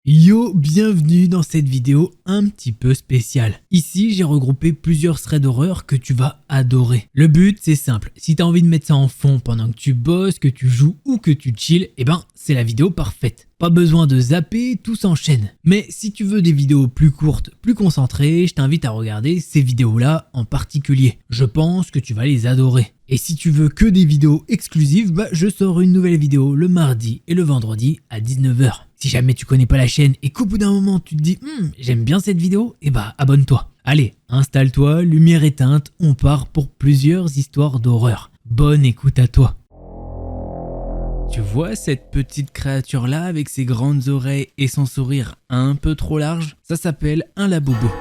Yo, bienvenue dans cette vidéo un petit peu spéciale. Ici, j'ai regroupé plusieurs threads d'horreur que tu vas adorer. Le but, c'est simple. Si tu as envie de mettre ça en fond pendant que tu bosses, que tu joues ou que tu chill, c'est la vidéo parfaite. Pas besoin de zapper, tout s'enchaîne. Mais si tu veux des vidéos plus courtes, plus concentrées, je t'invite à regarder ces vidéos-là en particulier. Je pense que tu vas les adorer. Et si tu veux que des vidéos exclusives, je sors une nouvelle vidéo le mardi et le vendredi à 19 h. Si jamais tu connais pas la chaîne et qu'au bout d'un moment tu te dis j'aime bien cette vidéo, abonne-toi. Allez, installe-toi, lumière éteinte, on part pour plusieurs histoires d'horreur. Bonne écoute à toi. Tu vois cette petite créature là avec ses grandes oreilles et son sourire un peu trop large? Ça s'appelle un laboubou.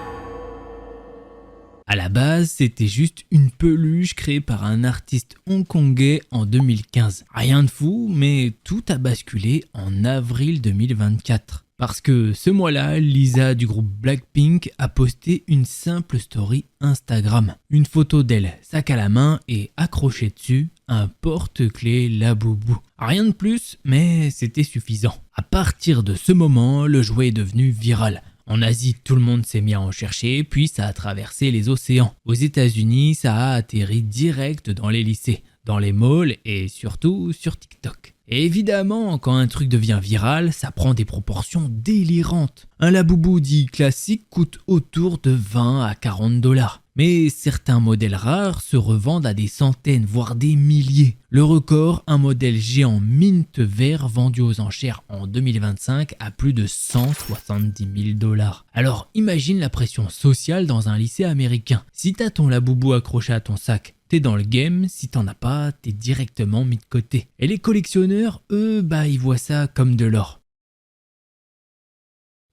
À la base, c'était juste une peluche créée par un artiste hongkongais en 2015. Rien de fou, mais tout a basculé en avril 2024. Parce que ce mois-là, Lisa du groupe Blackpink a posté une simple story Instagram. Une photo d'elle, sac à la main et accroché dessus, un porte-clés laboubou. Rien de plus, mais c'était suffisant. À partir de ce moment, le jouet est devenu viral. En Asie, tout le monde s'est mis à en chercher, puis ça a traversé les océans. Aux États-Unis, ça a atterri direct dans les lycées, dans les malls et surtout sur TikTok. Et évidemment, quand un truc devient viral, ça prend des proportions délirantes. Un laboubou dit classique coûte autour de 20 à 40 $. Mais certains modèles rares se revendent à des centaines, voire des milliers. Le record, un modèle géant mint vert vendu aux enchères en 2025 à plus de 170 000 $. Alors imagine la pression sociale dans un lycée américain. Si t'as ton laboubou accroché à ton sac, t'es dans le game, si t'en as pas, t'es directement mis de côté. Et les collectionneurs, eux, ils voient ça comme de l'or.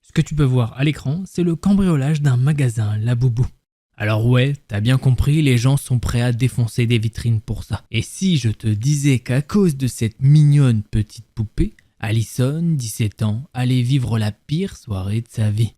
Ce que tu peux voir à l'écran, c'est le cambriolage d'un magasin laboubou. Alors ouais, t'as bien compris, les gens sont prêts à défoncer des vitrines pour ça. Et si je te disais qu'à cause de cette mignonne petite poupée, Allison, 17 ans, allait vivre la pire soirée de sa vie.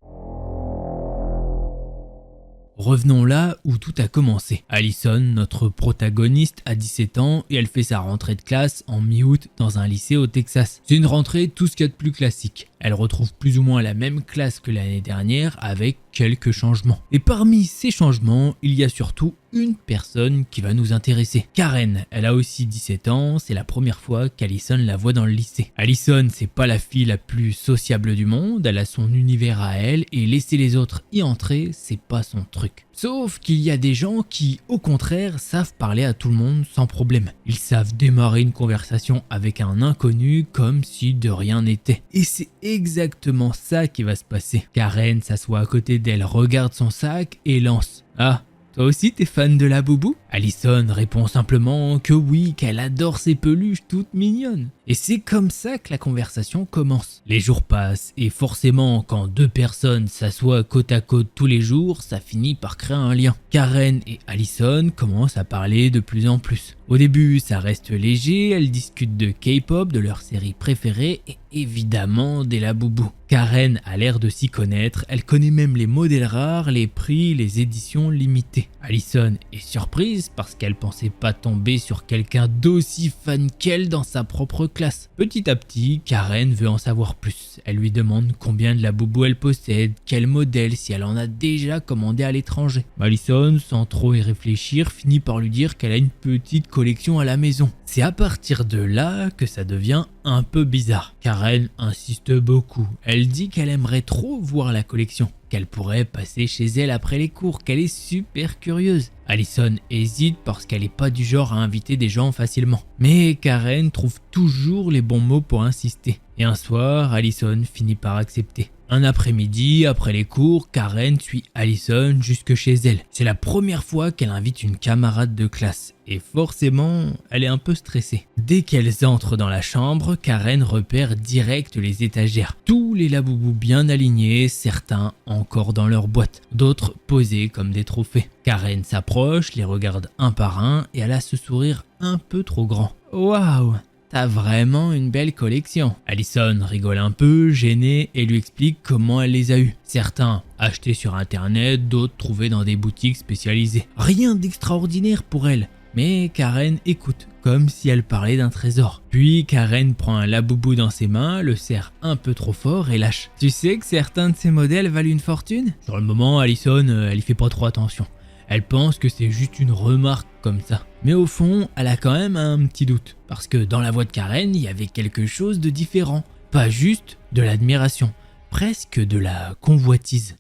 Revenons là où tout a commencé. Allison, notre protagoniste, a 17 ans et elle fait sa rentrée de classe en mi-août dans un lycée au Texas. C'est une rentrée tout ce qu'il y a de plus classique. Elle retrouve plus ou moins la même classe que l'année dernière avec quelques changements. Et parmi ces changements, il y a surtout une personne qui va nous intéresser. Karen, elle a aussi 17 ans, c'est la première fois qu'Allison la voit dans le lycée. Allison, c'est pas la fille la plus sociable du monde, elle a son univers à elle et laisser les autres y entrer, c'est pas son truc. Sauf qu'il y a des gens qui, au contraire, savent parler à tout le monde sans problème. Ils savent démarrer une conversation avec un inconnu comme si de rien n'était. Et c'est exactement ça qui va se passer. Karen s'assoit à côté d'elle, regarde son sac et lance « Ah, toi aussi t'es fan de laboubou ?» Allison répond simplement que oui, qu'elle adore ses peluches toutes mignonnes. Et c'est comme ça que la conversation commence. Les jours passent et forcément quand deux personnes s'assoient côte à côte tous les jours, ça finit par créer un lien. Karen et Allison commencent à parler de plus en plus. Au début, ça reste léger, elles discutent de K-pop, de leur série préférée et évidemment des laboubous. Karen a l'air de s'y connaître, elle connaît même les modèles rares, les prix, les éditions limitées. Allison est surprise parce qu'elle pensait pas tomber sur quelqu'un d'aussi fan qu'elle dans sa propre classe. Petit à petit, Karen veut en savoir plus. Elle lui demande combien de laboubous elle possède, quel modèle, si elle en a déjà commandé à l'étranger. Allison, sans trop y réfléchir, finit par lui dire qu'elle a une petite collection à la maison. C'est à partir de là que ça devient un peu bizarre. Karen insiste beaucoup. Elle dit qu'elle aimerait trop voir la collection, qu'elle pourrait passer chez elle après les cours, qu'elle est super curieuse. Allison hésite parce qu'elle n'est pas du genre à inviter des gens facilement. Mais Karen trouve toujours les bons mots pour insister. Et un soir, Allison finit par accepter. Un après-midi, après les cours, Karen suit Allison jusque chez elle. C'est la première fois qu'elle invite une camarade de classe. Et forcément, elle est un peu stressée. Dès qu'elles entrent dans la chambre, Karen repère direct les étagères. Tous les laboubous bien alignés, certains encore dans leur boîte, d'autres posés comme des trophées. Karen s'approche, les regarde un par un et elle a ce sourire un peu trop grand. Waouh! T'as vraiment une belle collection. Allison rigole un peu, gênée, et lui explique comment elle les a eus. Certains achetés sur internet, d'autres trouvés dans des boutiques spécialisées. Rien d'extraordinaire pour elle, Mais Karen écoute, comme si elle parlait d'un trésor. Puis Karen prend un laboubou dans ses mains, le serre un peu trop fort et lâche. Tu sais que certains de ces modèles valent une fortune? Sur le moment, Allison, elle y fait pas trop attention. Elle pense que c'est juste une remarque comme ça. Mais au fond, elle a quand même un petit doute. Parce que dans la voix de Karen, il y avait quelque chose de différent. Pas juste de l'admiration, presque de la convoitise.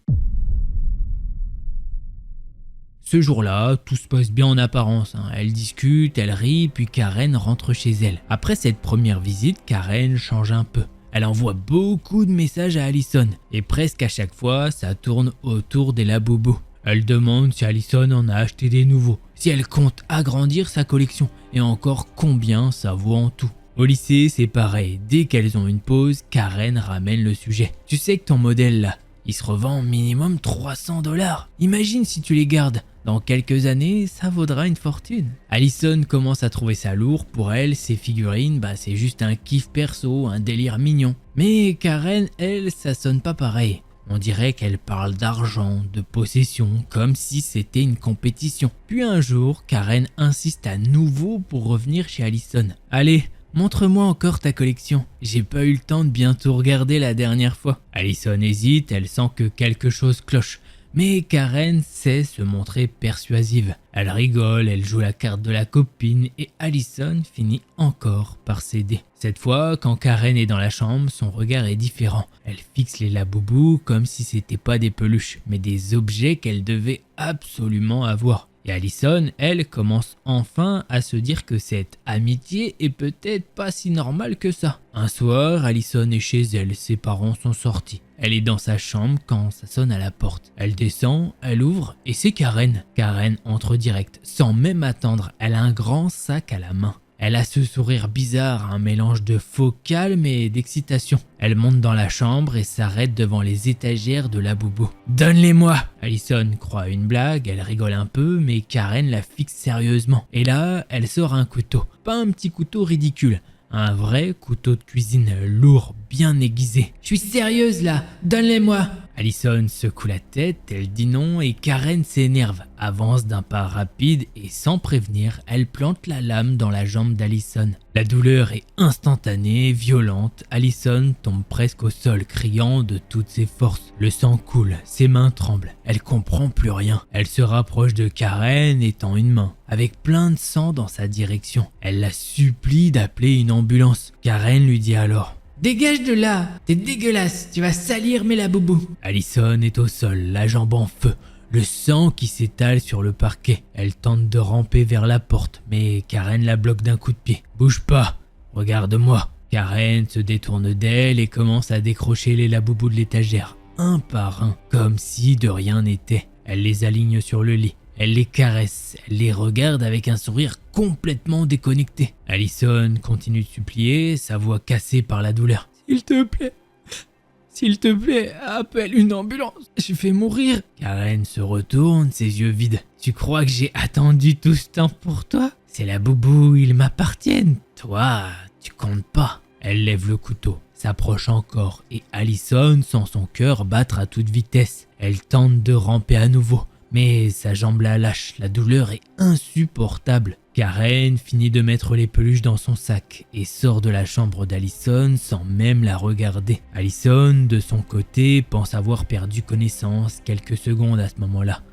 Ce jour-là, tout se passe bien en apparence. Elle discute, elle rit, puis Karen rentre chez elle. Après cette première visite, Karen change un peu. Elle envoie beaucoup de messages à Allison. Et presque à chaque fois, ça tourne autour des labobos. Elle demande si Allison en a acheté des nouveaux, si elle compte agrandir sa collection, et encore combien ça vaut en tout. Au lycée, c'est pareil. Dès qu'elles ont une pause, Karen ramène le sujet. Tu sais que ton modèle là, il se revend minimum 300 $. Imagine si tu les gardes. Dans quelques années, ça vaudra une fortune. Allison commence à trouver ça lourd. Pour elle, ces figurines, c'est juste un kiff perso, un délire mignon. Mais Karen, elle, ça sonne pas pareil. On dirait qu'elle parle d'argent, de possession, comme si c'était une compétition. Puis un jour, Karen insiste à nouveau pour revenir chez Allison. Allez, montre-moi encore ta collection. J'ai pas eu le temps de bien tout regarder la dernière fois. Allison hésite, elle sent que quelque chose cloche. Mais Karen sait se montrer persuasive. Elle rigole, elle joue la carte de la copine et Allison finit encore par céder. Cette fois, quand Karen est dans la chambre, son regard est différent. Elle fixe les laboubous comme si c'était pas des peluches, mais des objets qu'elle devait absolument avoir. Et Allison, elle, commence enfin à se dire que cette amitié est peut-être pas si normale que ça. Un soir, Allison est chez elle, ses parents sont sortis. Elle est dans sa chambre quand ça sonne à la porte. Elle descend, elle ouvre et c'est Karen. Karen entre direct, sans même attendre. Elle a un grand sac à la main. Elle a ce sourire bizarre, un mélange de faux calme et d'excitation. Elle monte dans la chambre et s'arrête devant les étagères de laboubou. « Donne-les-moi » Allison croit à une blague, elle rigole un peu, mais Karen la fixe sérieusement. Et là, elle sort un couteau. Pas un petit couteau ridicule. Un vrai couteau de cuisine lourd, bien aiguisé. « Je suis sérieuse là, donne-les-moi » Allison secoue la tête, elle dit non et Karen s'énerve, avance d'un pas rapide et sans prévenir, elle plante la lame dans la jambe d'Allison. La douleur est instantanée, violente, Allison tombe presque au sol, criant de toutes ses forces. Le sang coule, ses mains tremblent, elle comprend plus rien. Elle se rapproche de Karen et tend une main, avec plein de sang dans sa direction. Elle la supplie d'appeler une ambulance. Karen lui dit alors: « Dégage de là, t'es dégueulasse, tu vas salir mes laboubous. » Allison est au sol, la jambe en feu, le sang qui s'étale sur le parquet. Elle tente de ramper vers la porte, mais Karen la bloque d'un coup de pied. « Bouge pas, regarde-moi. » Karen se détourne d'elle et commence à décrocher les laboubous de l'étagère, un par un, comme si de rien n'était. Elle les aligne sur le lit. Elle les caresse, elle les regarde avec un sourire complètement déconnecté. Allison continue de supplier, sa voix cassée par la douleur. « S'il te plaît, appelle une ambulance, je vais mourir. » Karen se retourne, ses yeux vides. « Tu crois que j'ai attendu tout ce temps pour toi? Ces laboubous, ils m'appartiennent. Toi, tu comptes pas. » Elle lève le couteau, s'approche encore et Allison sent son cœur battre à toute vitesse. Elle tente de ramper à nouveau. Mais sa jambe la lâche, la douleur est insupportable. Karen finit de mettre les peluches dans son sac et sort de la chambre d'Allison sans même la regarder. Allison, de son côté, pense avoir perdu connaissance quelques secondes à ce moment-là.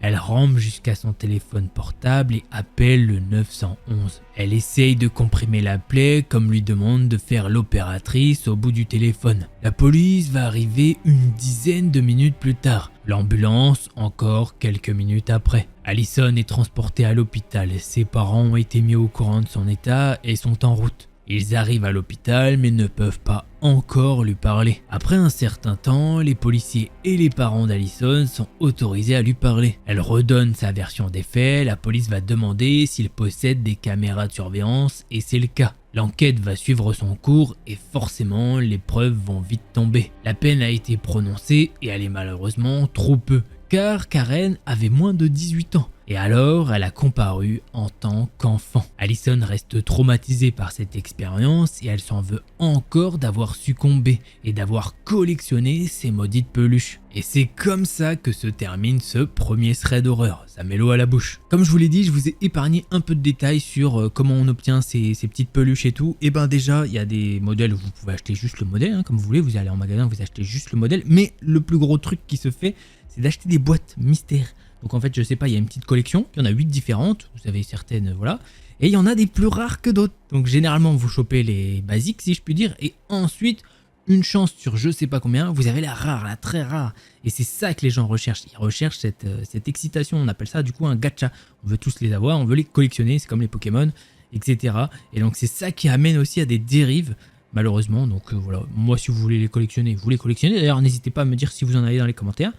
Elle rampe jusqu'à son téléphone portable et appelle le 911. Elle essaye de comprimer la plaie comme lui demande de faire l'opératrice au bout du téléphone. La police va arriver une dizaine de minutes plus tard. L'ambulance encore quelques minutes après. Allison est transportée à l'hôpital. Ses parents ont été mis au courant de son état et sont en route. Ils arrivent à l'hôpital mais ne peuvent pas encore lui parler. Après un certain temps, les policiers et les parents d'Allison sont autorisés à lui parler. Elle redonne sa version des faits, la police va demander s'il possède des caméras de surveillance et c'est le cas. L'enquête va suivre son cours et forcément les preuves vont vite tomber. La peine a été prononcée et elle est malheureusement trop peu car Karen avait moins de 18 ans. Et alors, elle a comparu en tant qu'enfant. Allison reste traumatisée par cette expérience et elle s'en veut encore d'avoir succombé et d'avoir collectionné ces maudites peluches. Et c'est comme ça que se termine ce premier thread d'horreur. Ça met l'eau à la bouche. Comme je vous l'ai dit, je vous ai épargné un peu de détails sur comment on obtient ces petites peluches et tout. Et ben déjà, il y a des modèles où vous pouvez acheter juste le modèle, comme vous voulez. Vous allez en magasin, vous achetez juste le modèle. Mais le plus gros truc qui se fait, c'est d'acheter des boîtes mystères. Donc en fait, je sais pas, il y a une petite collection, il y en a 8 différentes, vous avez certaines, voilà. Et il y en a des plus rares que d'autres. Donc généralement, vous chopez les basiques, si je puis dire, et ensuite, une chance sur je sais pas combien, vous avez la rare, la très rare. Et c'est ça que les gens recherchent. Ils recherchent cette excitation, on appelle ça du coup un gacha. On veut tous les avoir, on veut les collectionner, c'est comme les Pokémon, etc. Et donc c'est ça qui amène aussi à des dérives, malheureusement. Donc voilà, moi si vous voulez les collectionner, vous les collectionnez. D'ailleurs, n'hésitez pas à me dire si vous en avez dans les commentaires.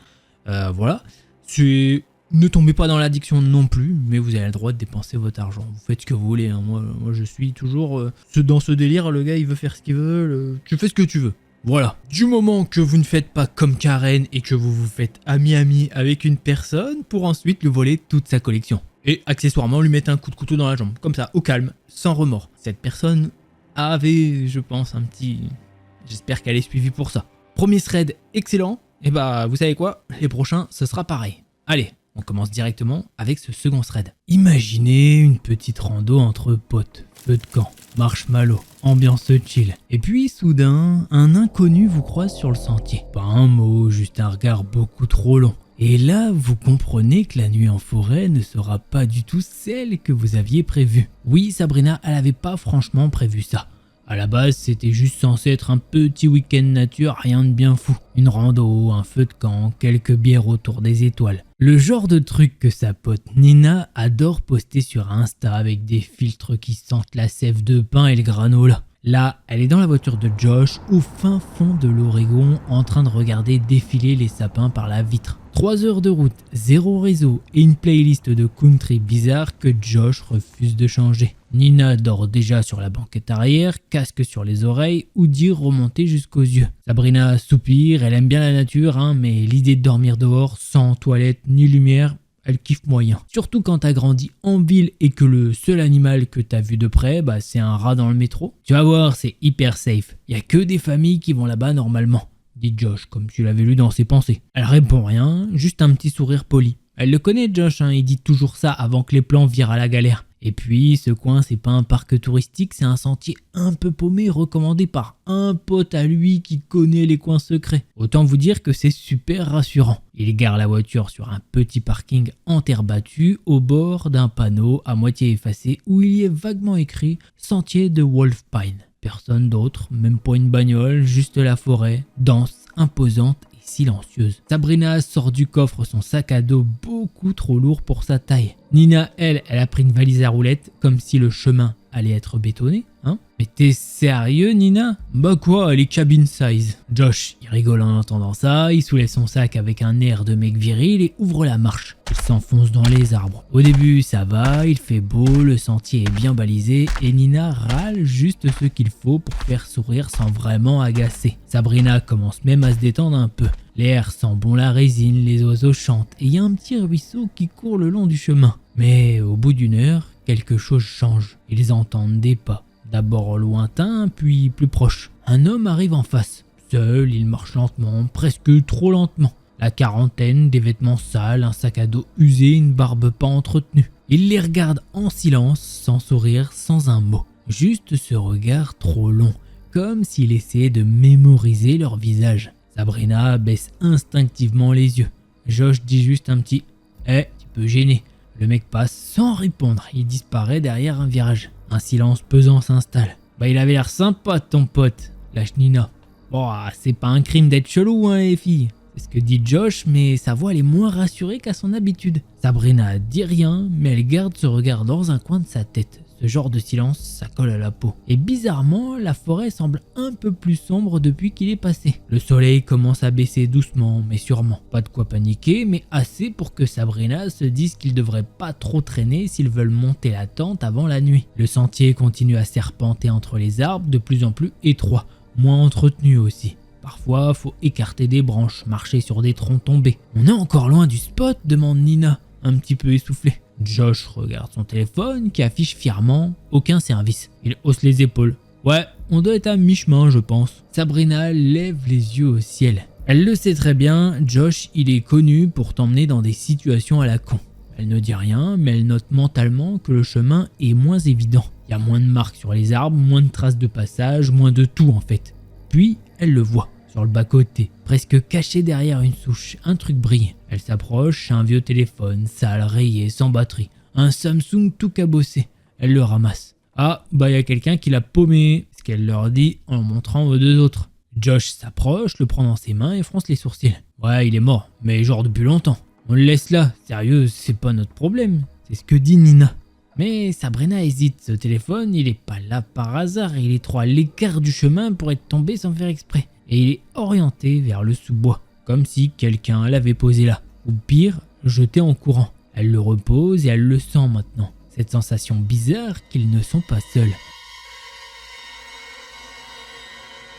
Voilà, ne tombez pas dans l'addiction non plus, mais vous avez le droit de dépenser votre argent. Vous faites ce que vous voulez, hein. Moi je suis toujours dans ce délire, le gars il veut faire ce qu'il veut, tu fais ce que tu veux. Voilà. Du moment que vous ne faites pas comme Karen et que vous vous faites ami avec une personne pour ensuite lui voler toute sa collection. Et accessoirement lui mettre un coup de couteau dans la jambe, comme ça, au calme, sans remords. Cette personne avait, je pense, un petit... J'espère qu'elle est suivie pour ça. Premier thread excellent, et bah vous savez quoi, les prochains ce sera pareil. Allez, on commence directement avec ce second thread. Imaginez une petite rando entre potes, feu de camp, marshmallow, ambiance chill. Et puis soudain, un inconnu vous croise sur le sentier. Pas un mot, juste un regard beaucoup trop long. Et là, vous comprenez que la nuit en forêt ne sera pas du tout celle que vous aviez prévue. Oui, Sabrina, elle avait pas franchement prévu ça. À la base, c'était juste censé être un petit week-end nature, rien de bien fou. Une rando, un feu de camp, quelques bières autour des étoiles. Le genre de truc que sa pote Nina adore poster sur Insta avec des filtres qui sentent la sève de pain et le granola. Là, elle est dans la voiture de Josh, au fin fond de l'Oregon, en train de regarder défiler les sapins par la vitre. 3 heures de route, 0 réseau et une playlist de country bizarre que Josh refuse de changer. Nina dort déjà sur la banquette arrière, casque sur les oreilles ou dire remonter jusqu'aux yeux. Sabrina soupire, elle aime bien la nature, mais l'idée de dormir dehors, sans toilette ni lumière, elle kiffe moyen. Surtout quand t'as grandi en ville et que le seul animal que t'as vu de près, c'est un rat dans le métro. Tu vas voir, c'est hyper safe. Y a que des familles qui vont là-bas normalement, dit Josh, comme tu l'avais lu dans ses pensées. Elle répond rien, juste un petit sourire poli. Elle le connaît Josh, il dit toujours ça avant que les plans virent à la galère. Et puis, ce coin, c'est pas un parc touristique, c'est un sentier un peu paumé recommandé par un pote à lui qui connaît les coins secrets. Autant vous dire que c'est super rassurant. Il gare la voiture sur un petit parking en terre battue au bord d'un panneau à moitié effacé où il y est vaguement écrit « Sentier de Wolf Pine ». Personne d'autre, même pas une bagnole, juste la forêt, dense, imposante et silencieuse. Sabrina sort du coffre son sac à dos beaucoup trop lourd pour sa taille. Nina, elle a pris une valise à roulettes comme si le chemin allait être bétonné, Mais t'es sérieux, Nina? Bah quoi, elle est cabin size. Josh, il rigole en entendant ça, il soulève son sac avec un air de mec viril et ouvre la marche. Il s'enfonce dans les arbres. Au début, ça va, il fait beau, le sentier est bien balisé et Nina râle juste ce qu'il faut pour faire sourire sans vraiment agacer. Sabrina commence même à se détendre un peu. L'air sent bon la résine, les oiseaux chantent et il y a un petit ruisseau qui court le long du chemin. Mais au bout d'une heure, quelque chose change. Ils entendent des pas. D'abord lointain, puis plus proche. Un homme arrive en face. Seul, il marche lentement, presque trop lentement. La quarantaine, des vêtements sales, un sac à dos usé, une barbe pas entretenue. Il les regarde en silence, sans sourire, sans un mot. Juste ce regard trop long, comme s'il essayait de mémoriser leur visage. Sabrina baisse instinctivement les yeux. Josh dit juste un petit « tu peux gêner ». Le mec passe sans répondre, il disparaît derrière un virage. Un silence pesant s'installe. Il avait l'air sympa ton pote, lâche Nina. Bon, c'est pas un crime d'être chelou, les filles. C'est ce que dit Josh, mais sa voix elle est moins rassurée qu'à son habitude. Sabrina dit rien, mais elle garde ce regard dans un coin de sa tête. Ce genre de silence, ça colle à la peau. Et bizarrement, la forêt semble un peu plus sombre depuis qu'il est passé. Le soleil commence à baisser doucement, mais sûrement. Pas de quoi paniquer, mais assez pour que Sabrina se dise qu'ils devraient pas trop traîner s'ils veulent monter la tente avant la nuit. Le sentier continue à serpenter entre les arbres, de plus en plus étroit, moins entretenu aussi. Parfois, faut écarter des branches, marcher sur des troncs tombés. On est encore loin du spot, demande Nina. un petit peu essoufflé. Josh regarde son téléphone qui affiche fièrement « Aucun service ». Il hausse les épaules. Ouais, on doit être à mi-chemin je pense. Sabrina lève les yeux au ciel. Elle le sait très bien, Josh il est connu pour t'emmener dans des situations à la con. Elle ne dit rien, mais elle note mentalement que le chemin est moins évident. Il y a moins de marques sur les arbres, moins de traces de passage, moins de tout en fait. Puis elle le voit. Sur le bas-côté, presque caché derrière une souche, un truc brille. Elle s'approche, un vieux téléphone, sale, rayé, sans batterie. Un Samsung tout cabossé. Elle le ramasse. Ah, bah y a quelqu'un qui l'a paumé, ce qu'elle leur dit en montrant aux deux autres. Josh s'approche, le prend dans ses mains et fronce les sourcils. Ouais, il est mort, mais genre depuis longtemps. On le laisse là, sérieux, c'est pas notre problème. C'est ce que dit Nina. Mais Sabrina hésite, ce téléphone, il est pas là par hasard, il est trop à l'écart du chemin pour être tombé sans faire exprès. Et il est orienté vers le sous-bois, comme si quelqu'un l'avait posé là, ou pire, jeté en courant. Elle le repose et elle le sent maintenant, cette sensation bizarre qu'ils ne sont pas seuls.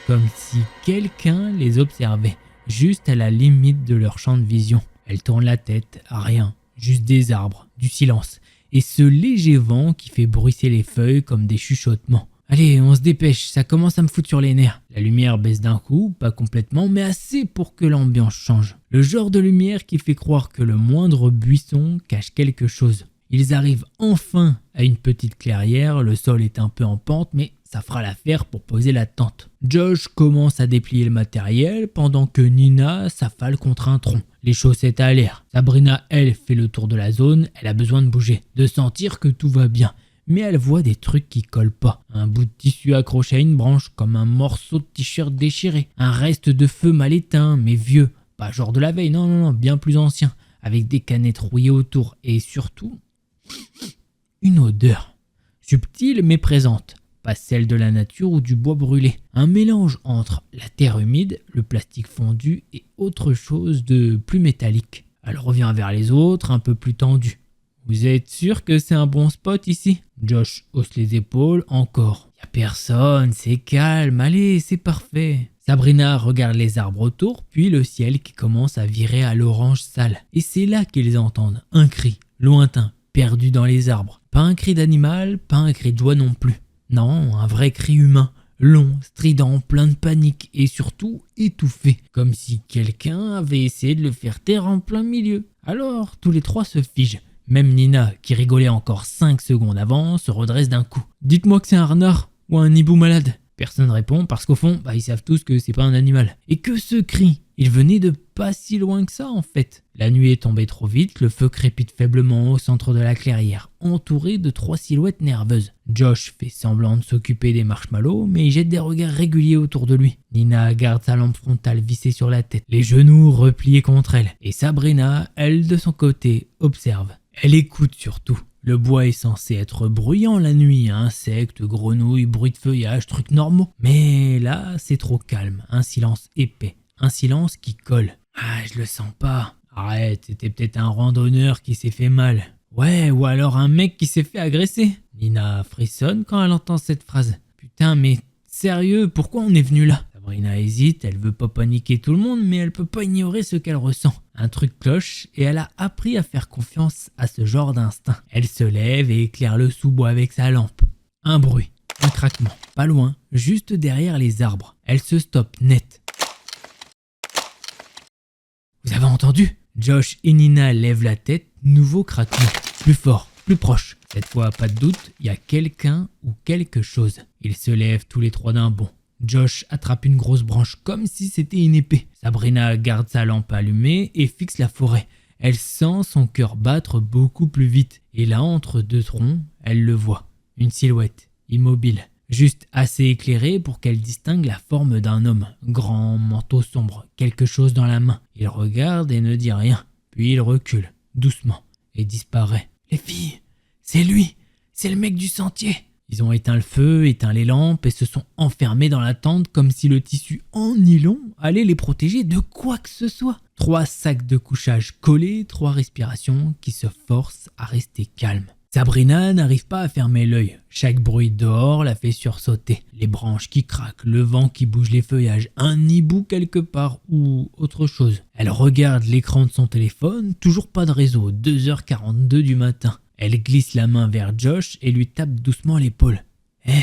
Comme si quelqu'un les observait, juste à la limite de leur champ de vision. Elle tourne la tête, rien, juste des arbres, du silence, et ce léger vent qui fait bruisser les feuilles comme des chuchotements. Allez, on se dépêche, ça commence à me foutre sur les nerfs. La lumière baisse d'un coup, pas complètement, mais assez pour que l'ambiance change. Le genre de lumière qui fait croire que le moindre buisson cache quelque chose. Ils arrivent enfin à une petite clairière, le sol est un peu en pente, mais ça fera l'affaire pour poser la tente. Josh commence à déplier le matériel pendant que Nina s'affale contre un tronc, les chaussettes à l'air. Sabrina, elle, fait le tour de la zone, elle a besoin de bouger, de sentir que tout va bien. Mais elle voit des trucs qui collent pas. Un bout de tissu accroché à une branche, comme un morceau de t-shirt déchiré. Un reste de feu mal éteint, mais vieux. Pas genre de la veille, non, bien plus ancien. Avec des canettes rouillées autour. Et surtout, une odeur. Subtile mais présente. Pas celle de la nature ou du bois brûlé. Un mélange entre la terre humide, le plastique fondu et autre chose de plus métallique. Elle revient vers les autres, un peu plus tendue. Vous êtes sûr que c'est un bon spot ici? Josh hausse les épaules encore. Y a personne, c'est calme, allez, c'est parfait. Sabrina regarde les arbres autour, puis le ciel qui commence à virer à l'orange sale. Et c'est là qu'ils entendent un cri, lointain, perdu dans les arbres. Pas un cri d'animal, pas un cri de joie non plus. Non, un vrai cri humain, long, strident, plein de panique et surtout étouffé. Comme si quelqu'un avait essayé de le faire taire en plein milieu. Alors, tous les trois se figent. Même Nina, qui rigolait encore 5 secondes avant, se redresse d'un coup. Dites-moi que c'est un renard ou un hibou malade. Personne répond parce qu'au fond, ils savent tous que c'est pas un animal. Et que ce cri, il venait de pas si loin que ça en fait. La nuit est tombée trop vite, le feu crépite faiblement au centre de la clairière, entouré de 3 silhouettes nerveuses. Josh fait semblant de s'occuper des marshmallows, mais il jette des regards réguliers autour de lui. Nina garde sa lampe frontale vissée sur la tête, les genoux repliés contre elle. Et Sabrina, elle de son côté, observe. Elle écoute surtout. Le bois est censé être bruyant la nuit, insectes, grenouilles, bruit de feuillage, trucs normaux. Mais là, c'est trop calme, un silence épais, un silence qui colle. Ah, je le sens pas. Arrête, c'était peut-être un randonneur qui s'est fait mal. Ouais, ou alors un mec qui s'est fait agresser. Nina frissonne quand elle entend cette phrase. Putain, mais sérieux, pourquoi on est venu là? Sabrina hésite, elle veut pas paniquer tout le monde, mais elle peut pas ignorer ce qu'elle ressent. Un truc cloche et elle a appris à faire confiance à ce genre d'instinct. Elle se lève et éclaire le sous-bois avec sa lampe. Un bruit, un craquement, pas loin, juste derrière les arbres. Elle se stoppe net. Vous avez entendu? Josh et Nina lèvent la tête, nouveau craquement. Plus fort, plus proche. Cette fois, pas de doute, il y a quelqu'un ou quelque chose. Ils se lèvent tous les trois d'un bond. Josh attrape une grosse branche comme si c'était une épée. Sabrina garde sa lampe allumée et fixe la forêt. Elle sent son cœur battre beaucoup plus vite. Et là, entre deux troncs, elle le voit. Une silhouette, immobile. Juste assez éclairée pour qu'elle distingue la forme d'un homme. Grand, manteau sombre, quelque chose dans la main. Il regarde et ne dit rien. Puis il recule, doucement, et disparaît. Les filles, c'est lui, c'est le mec du sentier. Ils ont éteint le feu, éteint les lampes et se sont enfermés dans la tente comme si le tissu en nylon allait les protéger de quoi que ce soit. 3 sacs de couchage collés, 3 respirations qui se forcent à rester calmes. Sabrina n'arrive pas à fermer l'œil. Chaque bruit dehors la fait sursauter. Les branches qui craquent, le vent qui bouge les feuillages, un hibou quelque part ou autre chose. Elle regarde l'écran de son téléphone, toujours pas de réseau, 2h42 du matin. Elle glisse la main vers Josh et lui tape doucement l'épaule. « Hé,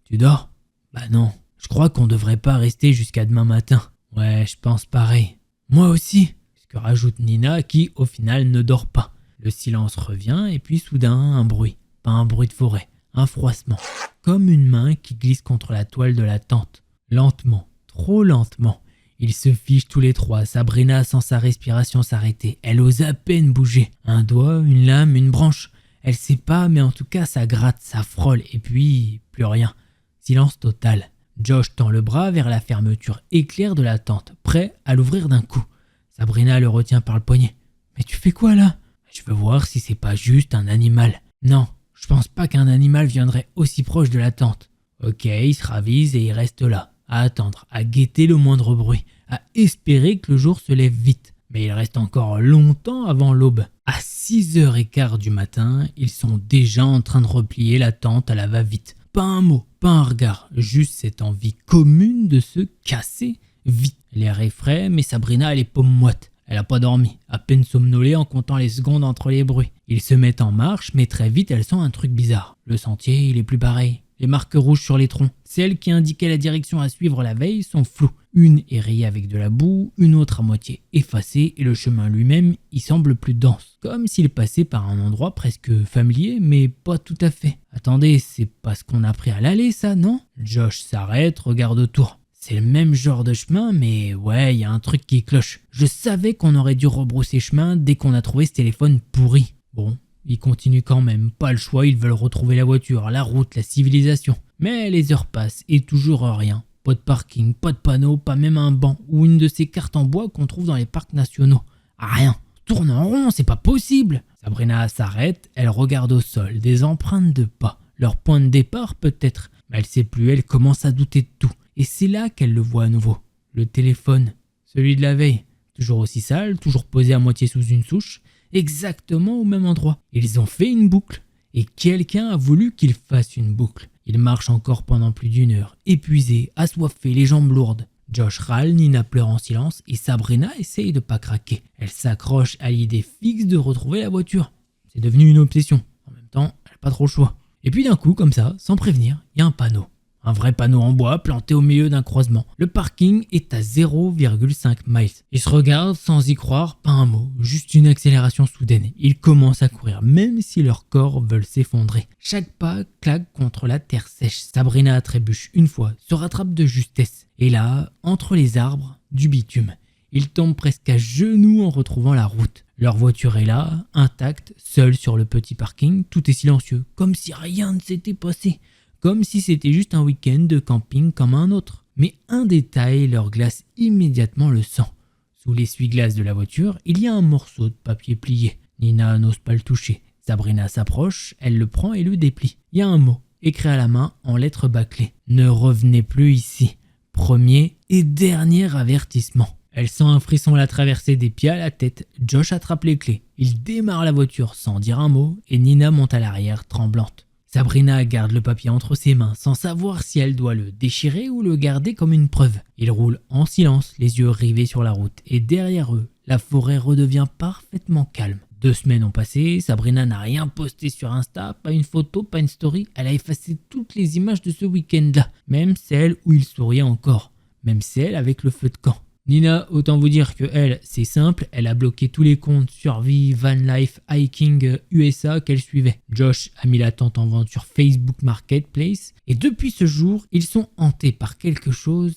tu dors ?»« Bah non, je crois qu'on devrait pas rester jusqu'à demain matin. »« Ouais, je pense pareil. »« Moi aussi !» ce que rajoute Nina qui, au final, ne dort pas. Le silence revient et puis soudain, un bruit. Pas un bruit de forêt, un froissement. Comme une main qui glisse contre la toile de la tente. Lentement, trop lentement. Ils se figent tous les trois, Sabrina sent sa respiration s'arrêter. Elle ose à peine bouger. Un doigt, une lame, une branche. Elle sait pas, mais en tout cas ça gratte, ça frôle. Et puis, plus rien. Silence total. Josh tend le bras vers la fermeture éclair de la tente, prêt à l'ouvrir d'un coup. Sabrina le retient par le poignet. « Mais tu fais quoi là ?»« Je veux voir si c'est pas juste un animal. »« Non, je pense pas qu'un animal viendrait aussi proche de la tente. » Ok, il se ravise et il reste là, à attendre, à guetter le moindre bruit, à espérer que le jour se lève vite. Mais il reste encore longtemps avant l'aube. À 6h15 du matin, ils sont déjà en train de replier la tente à la va-vite. Pas un mot, pas un regard, juste cette envie commune de se casser vite. L'air est frais, mais Sabrina a les paumes moites. Elle a pas dormi, à peine somnolée en comptant les secondes entre les bruits. Ils se mettent en marche, mais très vite elle sent un truc bizarre. Le sentier, il est plus pareil. Les marques rouges sur les troncs, celles qui indiquaient la direction à suivre la veille, sont floues. Une est rayée avec de la boue, une autre à moitié effacée et le chemin lui-même y semble plus dense. Comme s'il passait par un endroit presque familier, mais pas tout à fait. Attendez, c'est pas ce qu'on a pris à l'aller ça, non? Josh s'arrête, regarde autour. C'est le même genre de chemin, mais ouais, il y a un truc qui cloche. Je savais qu'on aurait dû rebrousser chemin dès qu'on a trouvé ce téléphone pourri. Bon, ils continuent quand même, pas le choix, ils veulent retrouver la voiture, la route, la civilisation. Mais les heures passent et toujours rien. Pas de parking, pas de panneau, pas même un banc ou une de ces cartes en bois qu'on trouve dans les parcs nationaux. Rien. Tourne en rond, c'est pas possible. Sabrina s'arrête, elle regarde au sol, des empreintes de pas. Leur point de départ peut-être, mais elle sait plus, elle commence à douter de tout. Et c'est là qu'elle le voit à nouveau. Le téléphone, celui de la veille. Toujours aussi sale, toujours posé à moitié sous une souche, exactement au même endroit. Ils ont fait une boucle. Et quelqu'un a voulu qu'ils fassent une boucle. Ils marchent encore pendant plus d'1 heure, épuisés, assoiffés, les jambes lourdes. Josh râle, Nina pleure en silence et Sabrina essaye de pas craquer. Elle s'accroche à l'idée fixe de retrouver la voiture. C'est devenu une obsession. En même temps, elle n'a pas trop le choix. Et puis d'un coup, comme ça, sans prévenir, il y a un panneau. Un vrai panneau en bois planté au milieu d'un croisement. Le parking est à 0,5 miles. Ils se regardent sans y croire, pas un mot, juste une accélération soudaine. Ils commencent à courir, même si leurs corps veulent s'effondrer. Chaque pas claque contre la terre sèche. Sabrina trébuche une fois, se rattrape de justesse. Et là, entre les arbres, du bitume. Ils tombent presque à genoux en retrouvant la route. Leur voiture est là, intacte, seule sur le petit parking. Tout est silencieux, comme si rien ne s'était passé. Comme si c'était juste un week-end de camping comme un autre. Mais un détail leur glace immédiatement le sang. Sous l'essuie-glace de la voiture, il y a un morceau de papier plié. Nina n'ose pas le toucher. Sabrina s'approche, elle le prend et le déplie. Il y a un mot, écrit à la main en lettres bâclées. Ne revenez plus ici. Premier et dernier avertissement. Elle sent un frisson la traverser des pieds à la tête. Josh attrape les clés. Il démarre la voiture sans dire un mot et Nina monte à l'arrière tremblante. Sabrina garde le papier entre ses mains sans savoir si elle doit le déchirer ou le garder comme une preuve. Ils roulent en silence, les yeux rivés sur la route, et derrière eux, la forêt redevient parfaitement calme. 2 semaines ont passé, Sabrina n'a rien posté sur Insta, pas une photo, pas une story. Elle a effacé toutes les images de ce week-end-là, même celles où il souriait encore, même celles avec le feu de camp. Nina, autant vous dire que elle, c'est simple, elle a bloqué tous les comptes survie, van life, hiking, USA qu'elle suivait. Josh a mis la tente en vente sur Facebook Marketplace et depuis ce jour, ils sont hantés par quelque chose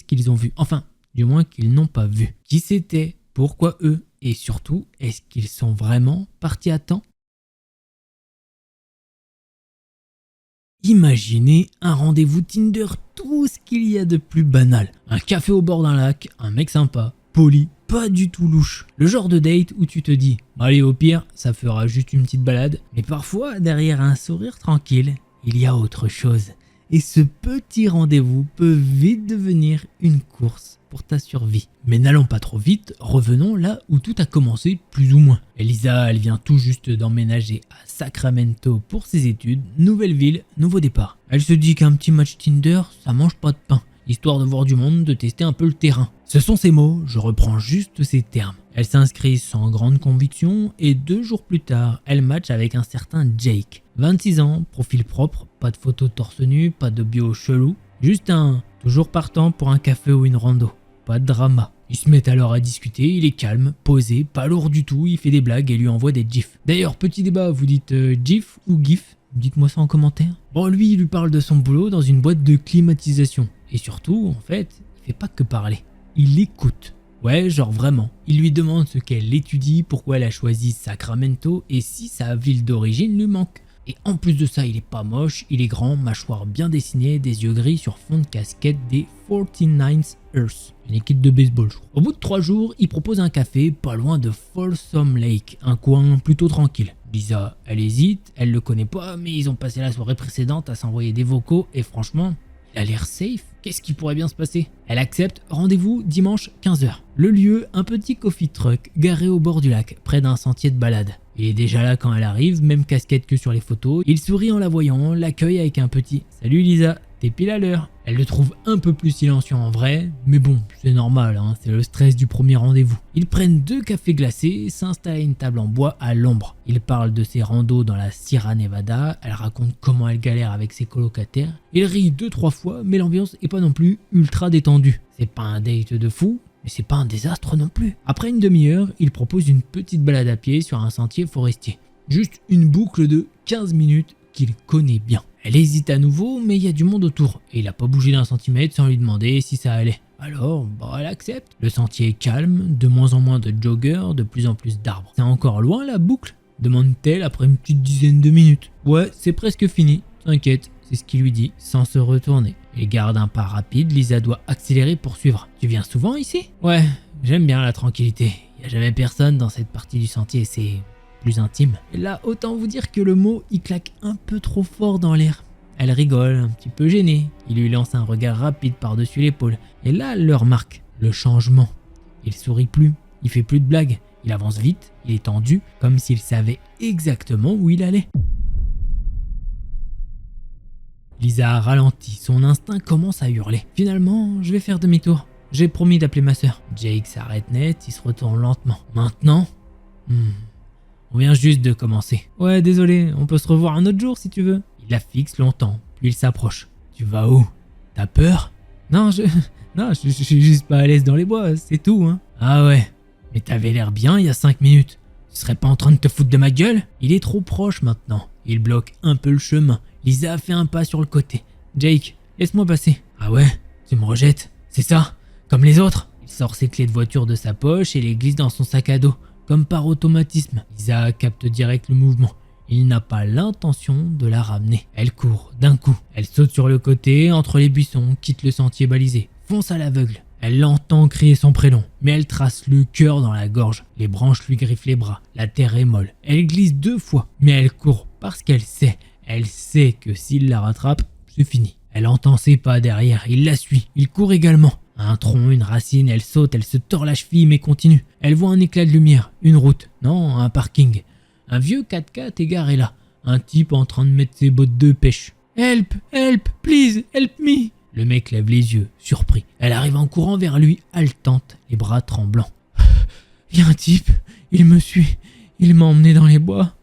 qu'ils ont vu. Enfin, du moins qu'ils n'ont pas vu. Qui c'était? Pourquoi eux? Et surtout, est-ce qu'ils sont vraiment partis à temps? Imaginez un rendez-vous Tinder, tout ce qu'il y a de plus banal. Un café au bord d'un lac, un mec sympa, poli, pas du tout louche. Le genre de date où tu te dis, allez au pire, ça fera juste une petite balade. Mais parfois, derrière un sourire tranquille, il y a autre chose. Et ce petit rendez-vous peut vite devenir une course pour ta survie. Mais n'allons pas trop vite, revenons là où tout a commencé plus ou moins. Elisa, elle vient tout juste d'emménager à Sacramento pour ses études, nouvelle ville, nouveau départ. Elle se dit qu'un petit match Tinder, ça mange pas de pain, histoire de voir du monde, de tester un peu le terrain. Ce sont ses mots, je reprends juste ces termes. Elle s'inscrit sans grande conviction et 2 jours plus tard, elle match avec un certain Jake. 26 ans, profil propre, pas de photo torse nu, pas de bio chelou, juste un toujours partant pour un café ou une rando. Pas de drama. Ils se mettent alors à discuter, il est calme, posé, pas lourd du tout, il fait des blagues et lui envoie des gifs. D'ailleurs, petit débat, vous dites gif ou gif? Dites-moi ça en commentaire. Bon, lui, il lui parle de son boulot dans une boîte de climatisation. Et surtout, en fait, il fait pas que parler. Il écoute. Ouais, genre vraiment. Il lui demande ce qu'elle étudie, pourquoi elle a choisi Sacramento et si sa ville d'origine lui manque. Et en plus de ça, il est pas moche, il est grand, mâchoire bien dessinée, des yeux gris sur fond de casquette des 49th Earth, une équipe de baseball, je crois. Au bout de 3 jours, il propose un café pas loin de Folsom Lake, un coin plutôt tranquille. Lisa, elle hésite, elle le connaît pas, mais ils ont passé la soirée précédente à s'envoyer des vocaux et franchement, il a l'air safe. Qu'est-ce qui pourrait bien se passer? Elle accepte, rendez-vous dimanche 15h. Le lieu, un petit coffee truck garé au bord du lac, près d'un sentier de balade. Il est déjà là quand elle arrive, même casquette que sur les photos. Il sourit en la voyant, l'accueille avec un petit « Salut Lisa, t'es pile à l'heure ». Elle le trouve un peu plus silencieux en vrai, mais bon, c'est normal, hein, c'est le stress du premier rendez-vous. Ils prennent 2 cafés glacés, s'installent à une table en bois à l'ombre. Il parle de ses randos dans la Sierra Nevada, elle raconte comment elle galère avec ses colocataires. Il rit 2-3 fois, mais l'ambiance est pas non plus ultra détendue. C'est pas un date de fou, mais c'est pas un désastre non plus. Après une demi-heure, il propose une petite balade à pied sur un sentier forestier. Juste une boucle de 15 minutes qu'il connaît bien. Elle hésite à nouveau, mais il y a du monde autour, et il a pas bougé d'un centimètre sans lui demander si ça allait. Alors, elle accepte. Le sentier est calme, de moins en moins de joggers, de plus en plus d'arbres. C'est encore loin la boucle? Demande-t-elle après une petite dizaine de minutes. Ouais, c'est presque fini, t'inquiète, c'est ce qu'il lui dit, sans se retourner. Il garde un pas rapide, Lisa doit accélérer pour suivre. Tu viens souvent ici? Ouais, j'aime bien la tranquillité. Il n'y a jamais personne dans cette partie du sentier, c'est plus intime. Et là, autant vous dire que le mot, il claque un peu trop fort dans l'air. Elle rigole, un petit peu gênée. Il lui lance un regard rapide par-dessus l'épaule. Et là, elle le remarque, le changement. Il sourit plus, il fait plus de blagues. Il avance vite, il est tendu, comme s'il savait exactement où il allait. Lisa ralentit, son instinct commence à hurler. Finalement, je vais faire demi-tour. J'ai promis d'appeler ma sœur. Jake s'arrête net, il se retourne lentement. Maintenant On vient juste de commencer. Ouais, désolé, on peut se revoir un autre jour si tu veux. Il la fixe longtemps, puis il s'approche. Tu vas où? T'as peur? Non, je suis juste pas à l'aise dans les bois, c'est tout, hein. Ah ouais, mais t'avais l'air bien il y a 5 minutes. Tu serais pas en train de te foutre de ma gueule? Il est trop proche maintenant. Il bloque un peu le chemin. Lisa a fait un pas sur le côté. Jake, laisse-moi passer. Ah ouais? Tu me rejettes? C'est ça? Comme les autres? Il sort ses clés de voiture de sa poche et les glisse dans son sac à dos, comme par automatisme. Lisa capte direct le mouvement. Il n'a pas l'intention de la ramener. Elle court d'un coup. Elle saute sur le côté, entre les buissons, quitte le sentier balisé, fonce à l'aveugle. Elle l'entend crier son prénom, mais elle trace le cœur dans la gorge. Les branches lui griffent les bras. La terre est molle. Elle glisse 2 fois, mais elle court parce qu'elle sait. Elle sait que s'il la rattrape, c'est fini. Elle entend ses pas derrière. Il la suit. Il court également. Un tronc, une racine, elle saute, elle se tord la cheville mais continue. Elle voit un éclat de lumière, une route, non, un parking. Un vieux 4x4 égaré là. Un type en train de mettre ses bottes de pêche. Help, help, please, help me. Le mec lève les yeux, surpris. Elle arrive en courant vers lui, haletante, les bras tremblants. Il y a un type, il me suit, il m'a emmené dans les bois.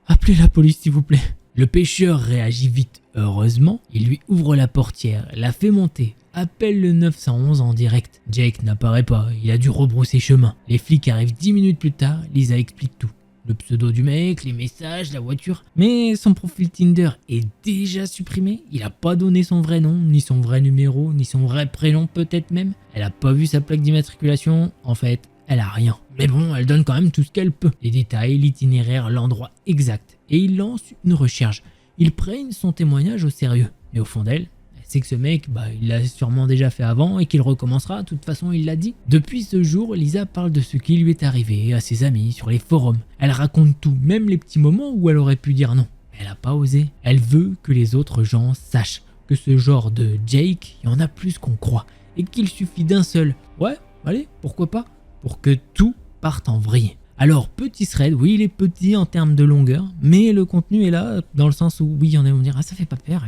Appelez la police s'il vous plaît. Le pêcheur réagit vite. Heureusement, il lui ouvre la portière, la fait monter, appelle le 911 en direct. Jake n'apparaît pas, il a dû rebrousser chemin. Les flics arrivent 10 minutes plus tard, Lisa explique tout. Le pseudo du mec, les messages, la voiture. Mais son profil Tinder est déjà supprimé. Il a pas donné son vrai nom, ni son vrai numéro, ni son vrai prénom peut-être même. Elle a pas vu sa plaque d'immatriculation. En fait, elle a rien. Mais bon, elle donne quand même tout ce qu'elle peut. Les détails, l'itinéraire, l'endroit exact. Et il lance une recherche. Il prenne son témoignage au sérieux. Mais au fond d'elle, c'est que ce mec, il l'a sûrement déjà fait avant et qu'il recommencera, de toute façon il l'a dit. Depuis ce jour, Lisa parle de ce qui lui est arrivé à ses amis, sur les forums. Elle raconte tout, même les petits moments où elle aurait pu dire non. Elle n'a pas osé. Elle veut que les autres gens sachent, que ce genre de Jake, il y en a plus qu'on croit, et qu'il suffit d'un seul. Ouais, allez, pourquoi pas, pour que tout parte en vrille. Alors, petit thread, oui, il est petit en termes de longueur, mais le contenu est là, dans le sens où, oui, il y en a qui vont me dire, ah, ça fait pas peur, ça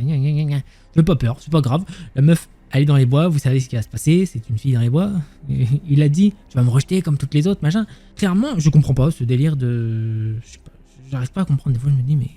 fait pas peur, c'est pas grave, la meuf, elle est dans les bois, vous savez ce qui va se passer, c'est une fille dans les bois, il a dit, tu vas me rejeter comme toutes les autres, machin. Clairement, je comprends pas ce délire de... Je sais pas, j'arrive pas à comprendre, des fois je me dis, mais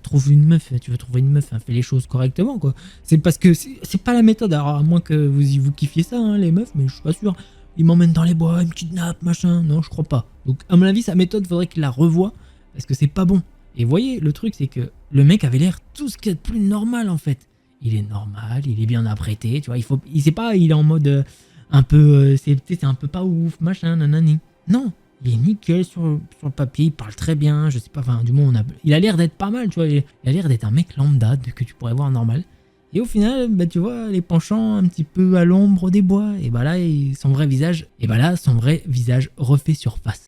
trouve une meuf, tu veux trouver une meuf, fais les choses correctement, quoi. C'est parce que c'est pas la méthode, alors à moins que vous kiffiez ça, hein, les meufs, mais je suis pas sûr. Il m'emmène dans les bois, il me kidnappe, machin. Non, je crois pas. Donc, à mon avis, sa méthode, faudrait qu'il la revoie parce que c'est pas bon. Et vous voyez, le truc, c'est que le mec avait l'air tout ce qu'il y a de plus normal, en fait. Il est normal, il est bien apprêté, tu vois. Il sait pas, il est en mode un peu, c'est un peu pas ouf, machin, nanani. Non, il est nickel sur le papier, il parle très bien, je sais pas, enfin, du moins, il a l'air d'être pas mal, tu vois. Il a l'air d'être un mec lambda que tu pourrais voir normal. Et au final, bah tu vois, les penchants un petit peu à l'ombre des bois, et bah là, son vrai visage, refait surface.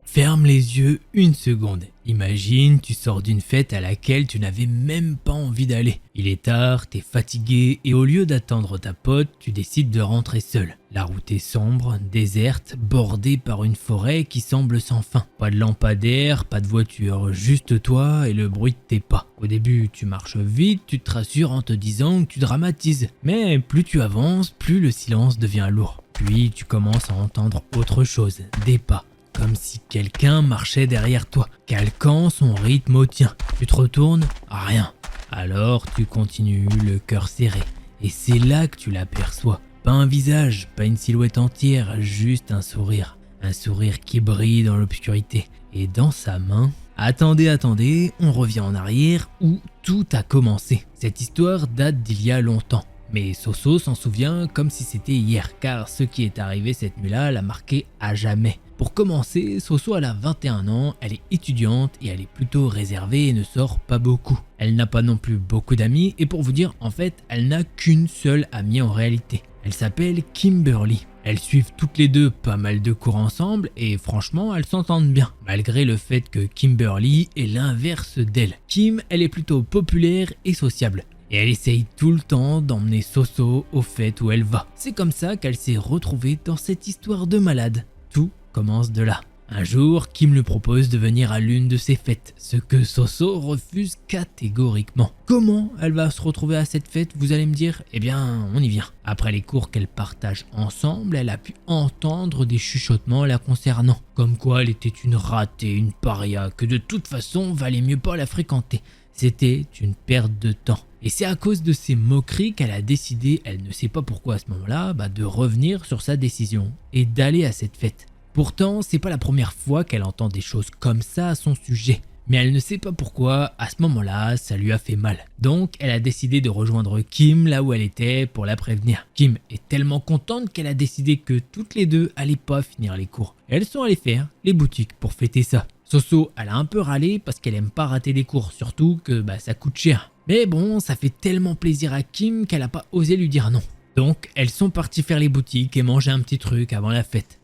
Ferme les yeux une seconde. Imagine, tu sors d'une fête à laquelle tu n'avais même pas envie d'aller. Il est tard, t'es fatigué et au lieu d'attendre ta pote, tu décides de rentrer seul. La route est sombre, déserte, bordée par une forêt qui semble sans fin. Pas de lampadaire, pas de voiture, juste toi et le bruit de tes pas. Au début, tu marches vite, tu te rassures en te disant que tu dramatises. Mais plus tu avances, plus le silence devient lourd. Puis tu commences à entendre autre chose, des pas. Comme si quelqu'un marchait derrière toi, calquant son rythme au tien. Tu te retournes, rien. Alors tu continues, le cœur serré. Et c'est là que tu l'aperçois. Pas un visage, pas une silhouette entière, juste un sourire. Un sourire qui brille dans l'obscurité. Et dans sa main... Attendez, on revient en arrière où tout a commencé. Cette histoire date d'il y a longtemps. Mais Soso s'en souvient comme si c'était hier, car ce qui est arrivé cette nuit-là l'a marqué à jamais. Pour commencer, Soso elle a 21 ans, elle est étudiante et elle est plutôt réservée et ne sort pas beaucoup. Elle n'a pas non plus beaucoup d'amis et pour vous dire, en fait, elle n'a qu'une seule amie en réalité. Elle s'appelle Kimberly. Elles suivent toutes les deux pas mal de cours ensemble et franchement, elles s'entendent bien, malgré le fait que Kimberly est l'inverse d'elle. Kim, elle est plutôt populaire et sociable. Et elle essaye tout le temps d'emmener Soso aux fêtes où elle va. C'est comme ça qu'elle s'est retrouvée dans cette histoire de malade. Tout commence de là. Un jour, Kim lui propose de venir à l'une de ses fêtes, ce que Soso refuse catégoriquement. Comment elle va se retrouver à cette fête, vous allez me dire? Eh bien, on y vient. Après les cours qu'elle partage ensemble, elle a pu entendre des chuchotements la concernant. Comme quoi elle était une ratée, une paria, que de toute façon, valait mieux pas la fréquenter. C'était une perte de temps. Et c'est à cause de ces moqueries qu'elle a décidé, elle ne sait pas pourquoi à ce moment-là, de revenir sur sa décision et d'aller à cette fête. Pourtant, c'est pas la première fois qu'elle entend des choses comme ça à son sujet. Mais elle ne sait pas pourquoi, à ce moment-là, ça lui a fait mal. Donc, elle a décidé de rejoindre Kim là où elle était pour la prévenir. Kim est tellement contente qu'elle a décidé que toutes les deux allaient pas finir les cours. Et elles sont allées faire les boutiques pour fêter ça. Soso, elle a un peu râlé parce qu'elle aime pas rater les cours, surtout que ça coûte cher. Mais bon, ça fait tellement plaisir à Kim qu'elle a pas osé lui dire non. Donc, elles sont parties faire les boutiques et manger un petit truc avant la fête.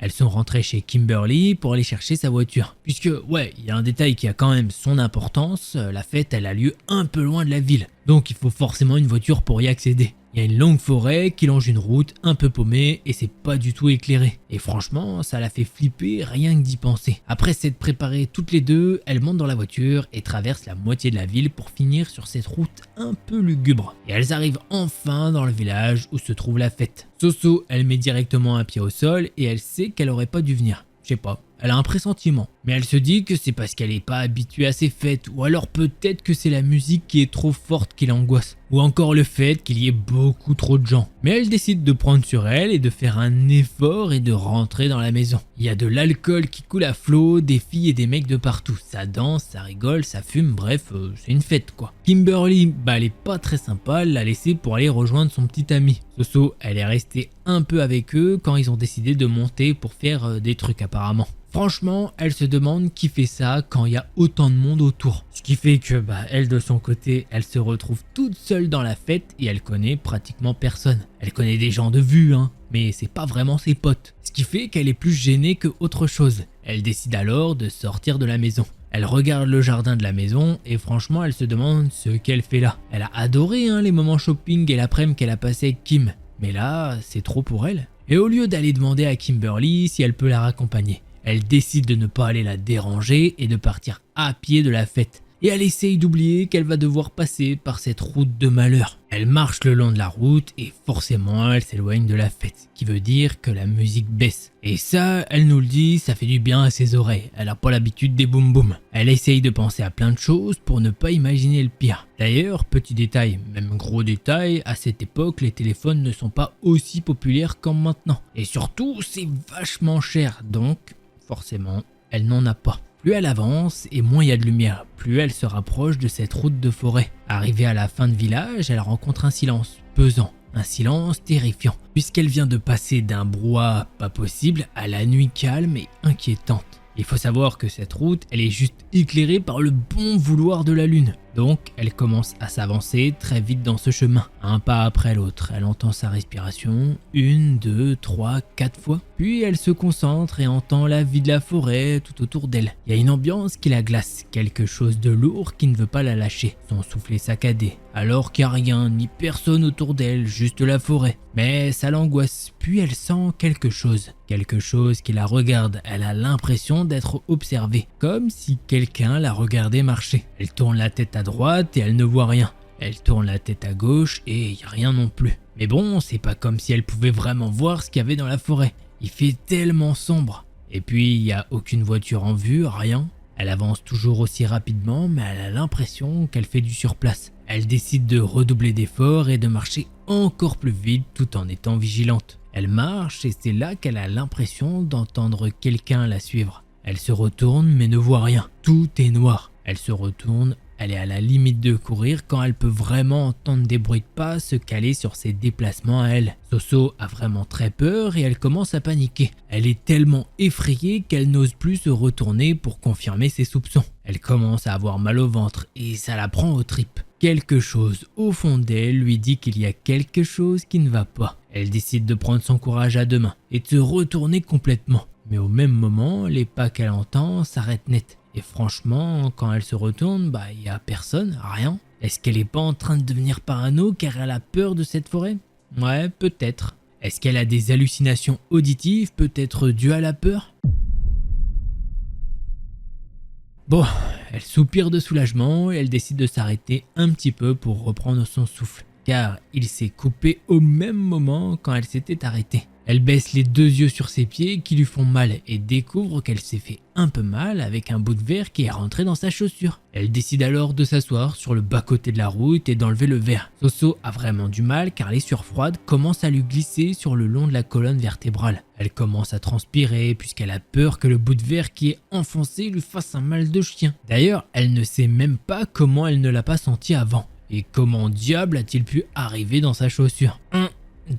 Elles sont rentrées chez Kimberly pour aller chercher sa voiture. Puisque, ouais, il y a un détail qui a quand même son importance, la fête elle a lieu un peu loin de la ville. Donc il faut forcément une voiture pour y accéder. Il y a une longue forêt qui longe une route un peu paumée et c'est pas du tout éclairé. Et franchement, ça la fait flipper rien que d'y penser. Après s'être préparées toutes les deux, elles montent dans la voiture et traversent la moitié de la ville pour finir sur cette route un peu lugubre. Et elles arrivent enfin dans le village où se trouve la fête. Soso, elle met directement un pied au sol et elle sait qu'elle aurait pas dû venir. Je sais pas, elle a un pressentiment. Mais elle se dit que c'est parce qu'elle n'est pas habituée à ces fêtes, ou alors peut-être que c'est la musique qui est trop forte qui l'angoisse, ou encore le fait qu'il y ait beaucoup trop de gens. Mais elle décide de prendre sur elle et de faire un effort et de rentrer dans la maison. Il y a de l'alcool qui coule à flot, des filles et des mecs de partout. Ça danse, ça rigole, ça fume, bref, c'est une fête quoi. Kimberly, elle est pas très sympa, elle l'a laissée pour aller rejoindre son petit ami. Soso, elle est restée un peu avec eux quand ils ont décidé de monter pour faire des trucs apparemment. Franchement, elle se demande qui fait ça quand il y a autant de monde autour. Ce qui fait que, elle de son côté, elle se retrouve toute seule dans la fête et elle connaît pratiquement personne. Elle connaît des gens de vue, mais c'est pas vraiment ses potes. Ce qui fait qu'elle est plus gênée que autre chose. Elle décide alors de sortir de la maison. Elle regarde le jardin de la maison et franchement, elle se demande ce qu'elle fait là. Elle a adoré les moments shopping et l'après-midi qu'elle a passé avec Kim. Mais là, c'est trop pour elle. Et au lieu d'aller demander à Kimberly si elle peut la raccompagner, elle décide de ne pas aller la déranger et de partir à pied de la fête. Et elle essaye d'oublier qu'elle va devoir passer par cette route de malheur. Elle marche le long de la route et forcément elle s'éloigne de la fête, qui veut dire que la musique baisse. Et ça, elle nous le dit, ça fait du bien à ses oreilles, elle n'a pas l'habitude des boum boum. Elle essaye de penser à plein de choses pour ne pas imaginer le pire. D'ailleurs, petit détail, même gros détail, à cette époque les téléphones ne sont pas aussi populaires comme maintenant. Et surtout, c'est vachement cher, donc forcément, elle n'en a pas. Plus elle avance et moins il y a de lumière, plus elle se rapproche de cette route de forêt. Arrivée à la fin de village, elle rencontre un silence pesant, un silence terrifiant, puisqu'elle vient de passer d'un brouhaha pas possible à la nuit calme et inquiétante. Il faut savoir que cette route, elle est juste éclairée par le bon vouloir de la lune. Donc, elle commence à s'avancer très vite dans ce chemin, un pas après l'autre. Elle entend sa respiration, 1, 2, 3, 4 fois. Puis elle se concentre et entend la vie de la forêt tout autour d'elle. Il y a une ambiance qui la glace, quelque chose de lourd qui ne veut pas la lâcher. Son souffle est saccadé, alors qu'il n'y a rien ni personne autour d'elle, juste la forêt. Mais ça l'angoisse, puis elle sent quelque chose qui la regarde. Elle a l'impression d'être observée, comme si quelqu'un la regardait marcher. Elle tourne la tête à droite et elle ne voit rien. Elle tourne la tête à gauche et il n'y a rien non plus. Mais bon, c'est pas comme si elle pouvait vraiment voir ce qu'il y avait dans la forêt. Il fait tellement sombre. Et puis il n'y a aucune voiture en vue, rien. Elle avance toujours aussi rapidement, mais elle a l'impression qu'elle fait du surplace. Elle décide de redoubler d'efforts et de marcher encore plus vite tout en étant vigilante. Elle marche et c'est là qu'elle a l'impression d'entendre quelqu'un la suivre. Elle se retourne mais ne voit rien. Tout est noir. Elle se retourne. Elle est à la limite de courir quand elle peut vraiment entendre des bruits de pas se caler sur ses déplacements à elle. Soso a vraiment très peur et elle commence à paniquer. Elle est tellement effrayée qu'elle n'ose plus se retourner pour confirmer ses soupçons. Elle commence à avoir mal au ventre et ça la prend aux tripes. Quelque chose au fond d'elle lui dit qu'il y a quelque chose qui ne va pas. Elle décide de prendre son courage à deux mains et de se retourner complètement. Mais au même moment, les pas qu'elle entend s'arrêtent net. Et franchement, quand elle se retourne, il n'y a personne, rien. Est-ce qu'elle est pas en train de devenir parano car elle a peur de cette forêt? Ouais, peut-être. Est-ce qu'elle a des hallucinations auditives, peut-être dues à la peur? Bon, elle soupire de soulagement et elle décide de s'arrêter un petit peu pour reprendre son souffle. Car il s'est coupé au même moment quand elle s'était arrêtée. Elle baisse les deux yeux sur ses pieds qui lui font mal et découvre qu'elle s'est fait un peu mal avec un bout de verre qui est rentré dans sa chaussure. Elle décide alors de s'asseoir sur le bas-côté de la route et d'enlever le verre. Soso a vraiment du mal car les sueurs froides commencent à lui glisser sur le long de la colonne vertébrale. Elle commence à transpirer puisqu'elle a peur que le bout de verre qui est enfoncé lui fasse un mal de chien. D'ailleurs, elle ne sait même pas comment elle ne l'a pas senti avant. Et comment diable a-t-il pu arriver dans sa chaussure? 1,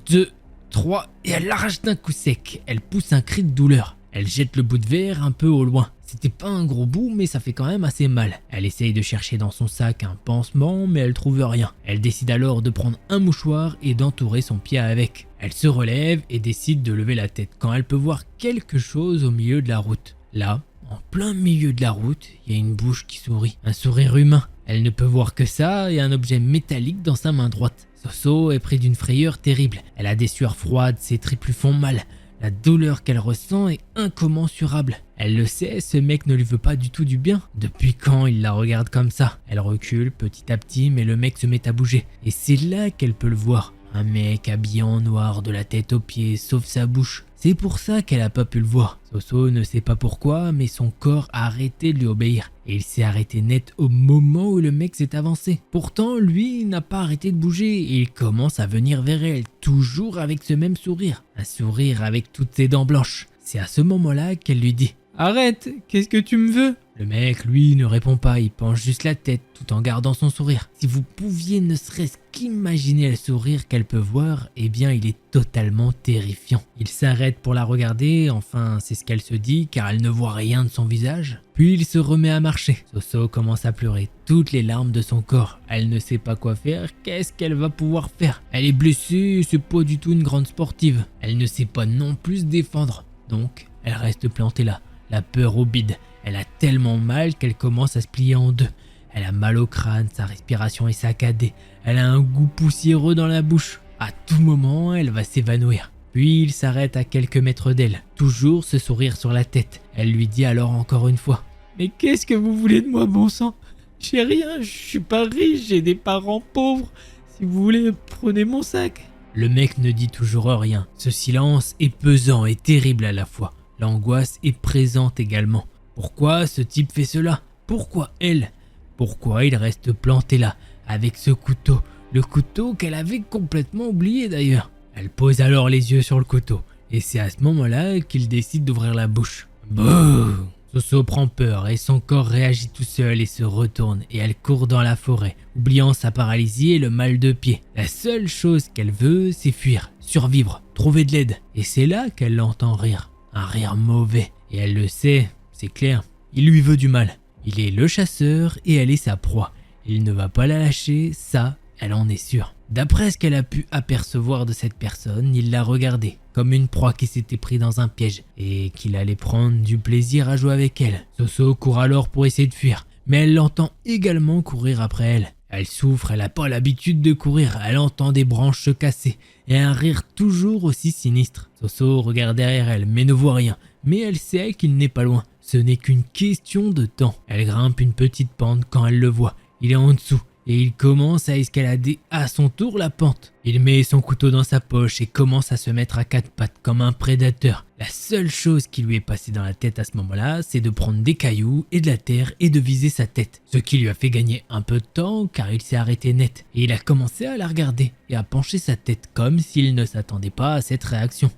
2, 3 et elle l'arrache d'un coup sec. Elle pousse un cri de douleur. Elle jette le bout de verre un peu au loin. C'était pas un gros bout mais ça fait quand même assez mal. Elle essaye de chercher dans son sac un pansement mais elle trouve rien. Elle décide alors de prendre un mouchoir et d'entourer son pied avec. Elle se relève et décide de lever la tête quand elle peut voir quelque chose au milieu de la route. Là, en plein milieu de la route, il y a une bouche qui sourit. Un sourire humain. Elle ne peut voir que ça et un objet métallique dans sa main droite. Soso est pris d'une frayeur terrible. Elle a des sueurs froides, ses tripes lui font mal. La douleur qu'elle ressent est incommensurable. Elle le sait, ce mec ne lui veut pas du tout du bien. Depuis quand il la regarde comme ça? Elle recule petit à petit, mais le mec se met à bouger. Et c'est là qu'elle peut le voir. Un mec habillé en noir de la tête aux pieds, sauf sa bouche. C'est pour ça qu'elle a pas pu le voir. Soso ne sait pas pourquoi, mais son corps a arrêté de lui obéir. Et il s'est arrêté net au moment où le mec s'est avancé. Pourtant, lui n'a pas arrêté de bouger et il commence à venir vers elle, toujours avec ce même sourire. Un sourire avec toutes ses dents blanches. C'est à ce moment-là qu'elle lui dit « Arrête, qu'est-ce que tu me veux ?» Le mec, lui, ne répond pas, il penche juste la tête tout en gardant son sourire. Si vous pouviez ne serait-ce qu'imaginer le sourire qu'elle peut voir, eh bien il est totalement terrifiant. Il s'arrête pour la regarder, enfin c'est ce qu'elle se dit car elle ne voit rien de son visage. Puis il se remet à marcher. Soso commence à pleurer toutes les larmes de son corps. Elle ne sait pas quoi faire, qu'est-ce qu'elle va pouvoir faire? Elle est blessée, c'est pas du tout une grande sportive. Elle ne sait pas non plus se défendre. Donc elle reste plantée là, la peur au bide. Elle a tellement mal qu'elle commence à se plier en deux. Elle a mal au crâne, sa respiration est saccadée. Elle a un goût poussiéreux dans la bouche. À tout moment, elle va s'évanouir. Puis il s'arrête à quelques mètres d'elle, toujours ce sourire sur la tête. Elle lui dit alors encore une fois: « Mais qu'est-ce que vous voulez de moi, bon sang? J'ai rien, je suis pas riche, j'ai des parents pauvres. Si vous voulez, prenez mon sac. » Le mec ne dit toujours rien. Ce silence est pesant et terrible à la fois. L'angoisse est présente également. Pourquoi ce type fait cela? Pourquoi elle? Pourquoi il reste planté là, avec ce couteau? Le couteau qu'elle avait complètement oublié d'ailleurs. Elle pose alors les yeux sur le couteau, et c'est à ce moment-là qu'il décide d'ouvrir la bouche. Bouh! Soso prend peur et son corps réagit tout seul et se retourne et elle court dans la forêt, oubliant sa paralysie et le mal de pied. La seule chose qu'elle veut, c'est fuir, survivre, trouver de l'aide. Et c'est là qu'elle l'entend rire. Un rire mauvais. Et elle le sait, c'est clair. Il lui veut du mal. Il est le chasseur et elle est sa proie. Il ne va pas la lâcher, ça, elle en est sûre. D'après ce qu'elle a pu apercevoir de cette personne, il l'a regardée comme une proie qui s'était pris dans un piège et qu'il allait prendre du plaisir à jouer avec elle. Soso court alors pour essayer de fuir, mais elle l'entend également courir après elle. Elle souffre, elle n'a pas l'habitude de courir, elle entend des branches se casser et un rire toujours aussi sinistre. Soso regarde derrière elle mais ne voit rien, mais elle sait qu'il n'est pas loin. Ce n'est qu'une question de temps. Elle grimpe une petite pente quand elle le voit. Il est en dessous. Et il commence à escalader à son tour la pente. Il met son couteau dans sa poche et commence à se mettre à quatre pattes comme un prédateur. La seule chose qui lui est passée dans la tête à ce moment-là, c'est de prendre des cailloux et de la terre et de viser sa tête. Ce qui lui a fait gagner un peu de temps car il s'est arrêté net. Et il a commencé à la regarder et à pencher sa tête comme s'il ne s'attendait pas à cette réaction.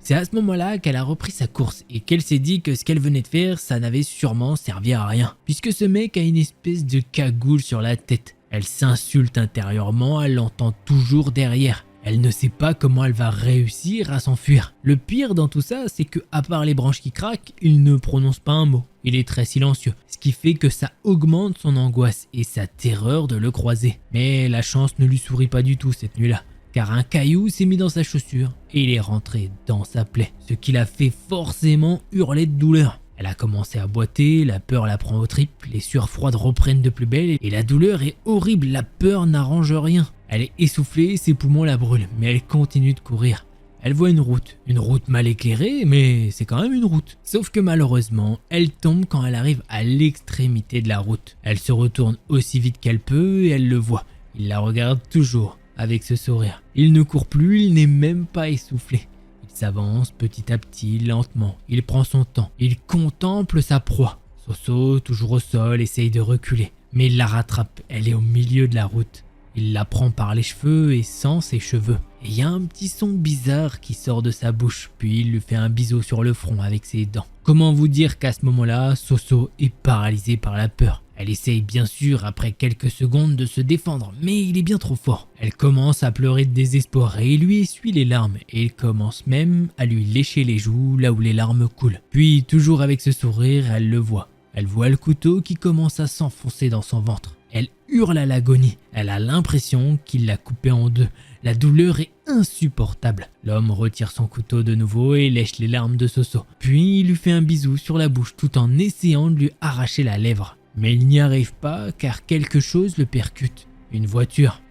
C'est à ce moment-là qu'elle a repris sa course et qu'elle s'est dit que ce qu'elle venait de faire, ça n'avait sûrement servi à rien. Puisque ce mec a une espèce de cagoule sur la tête. Elle s'insulte intérieurement, elle l'entend toujours derrière. Elle ne sait pas comment elle va réussir à s'enfuir. Le pire dans tout ça, c'est que à part les branches qui craquent, il ne prononce pas un mot. Il est très silencieux, ce qui fait que ça augmente son angoisse et sa terreur de le croiser. Mais la chance ne lui sourit pas du tout cette nuit-là. Car un caillou s'est mis dans sa chaussure et il est rentré dans sa plaie, ce qui l'a fait forcément hurler de douleur. Elle a commencé à boiter, la peur la prend aux tripes, les sueurs froides reprennent de plus belle et la douleur est horrible, la peur n'arrange rien. Elle est essoufflée, ses poumons la brûlent, mais elle continue de courir. Elle voit une route mal éclairée, mais c'est quand même une route. Sauf que malheureusement, elle tombe quand elle arrive à l'extrémité de la route. Elle se retourne aussi vite qu'elle peut et elle le voit. Il la regarde toujours. Avec ce sourire. Il ne court plus, il n'est même pas essoufflé. Il s'avance petit à petit, lentement. Il prend son temps. Il contemple sa proie. Soso, toujours au sol, essaye de reculer. Mais il la rattrape. Elle est au milieu de la route. Il la prend par les cheveux et sent ses cheveux. Et il y a un petit son bizarre qui sort de sa bouche. Puis il lui fait un bisou sur le front avec ses dents. Comment vous dire qu'à ce moment-là, Soso est paralysée par la peur. Elle essaye bien sûr après quelques secondes de se défendre, mais il est bien trop fort. Elle commence à pleurer de désespoir et il lui essuie les larmes et il commence même à lui lécher les joues là où les larmes coulent. Puis toujours avec ce sourire, elle le voit. Elle voit le couteau qui commence à s'enfoncer dans son ventre. Elle hurle à l'agonie. Elle a l'impression qu'il l'a coupé en deux. La douleur est insupportable. L'homme retire son couteau de nouveau et lèche les larmes de Soso. Puis il lui fait un bisou sur la bouche tout en essayant de lui arracher la lèvre. Mais il n'y arrive pas car quelque chose le percute. Une voiture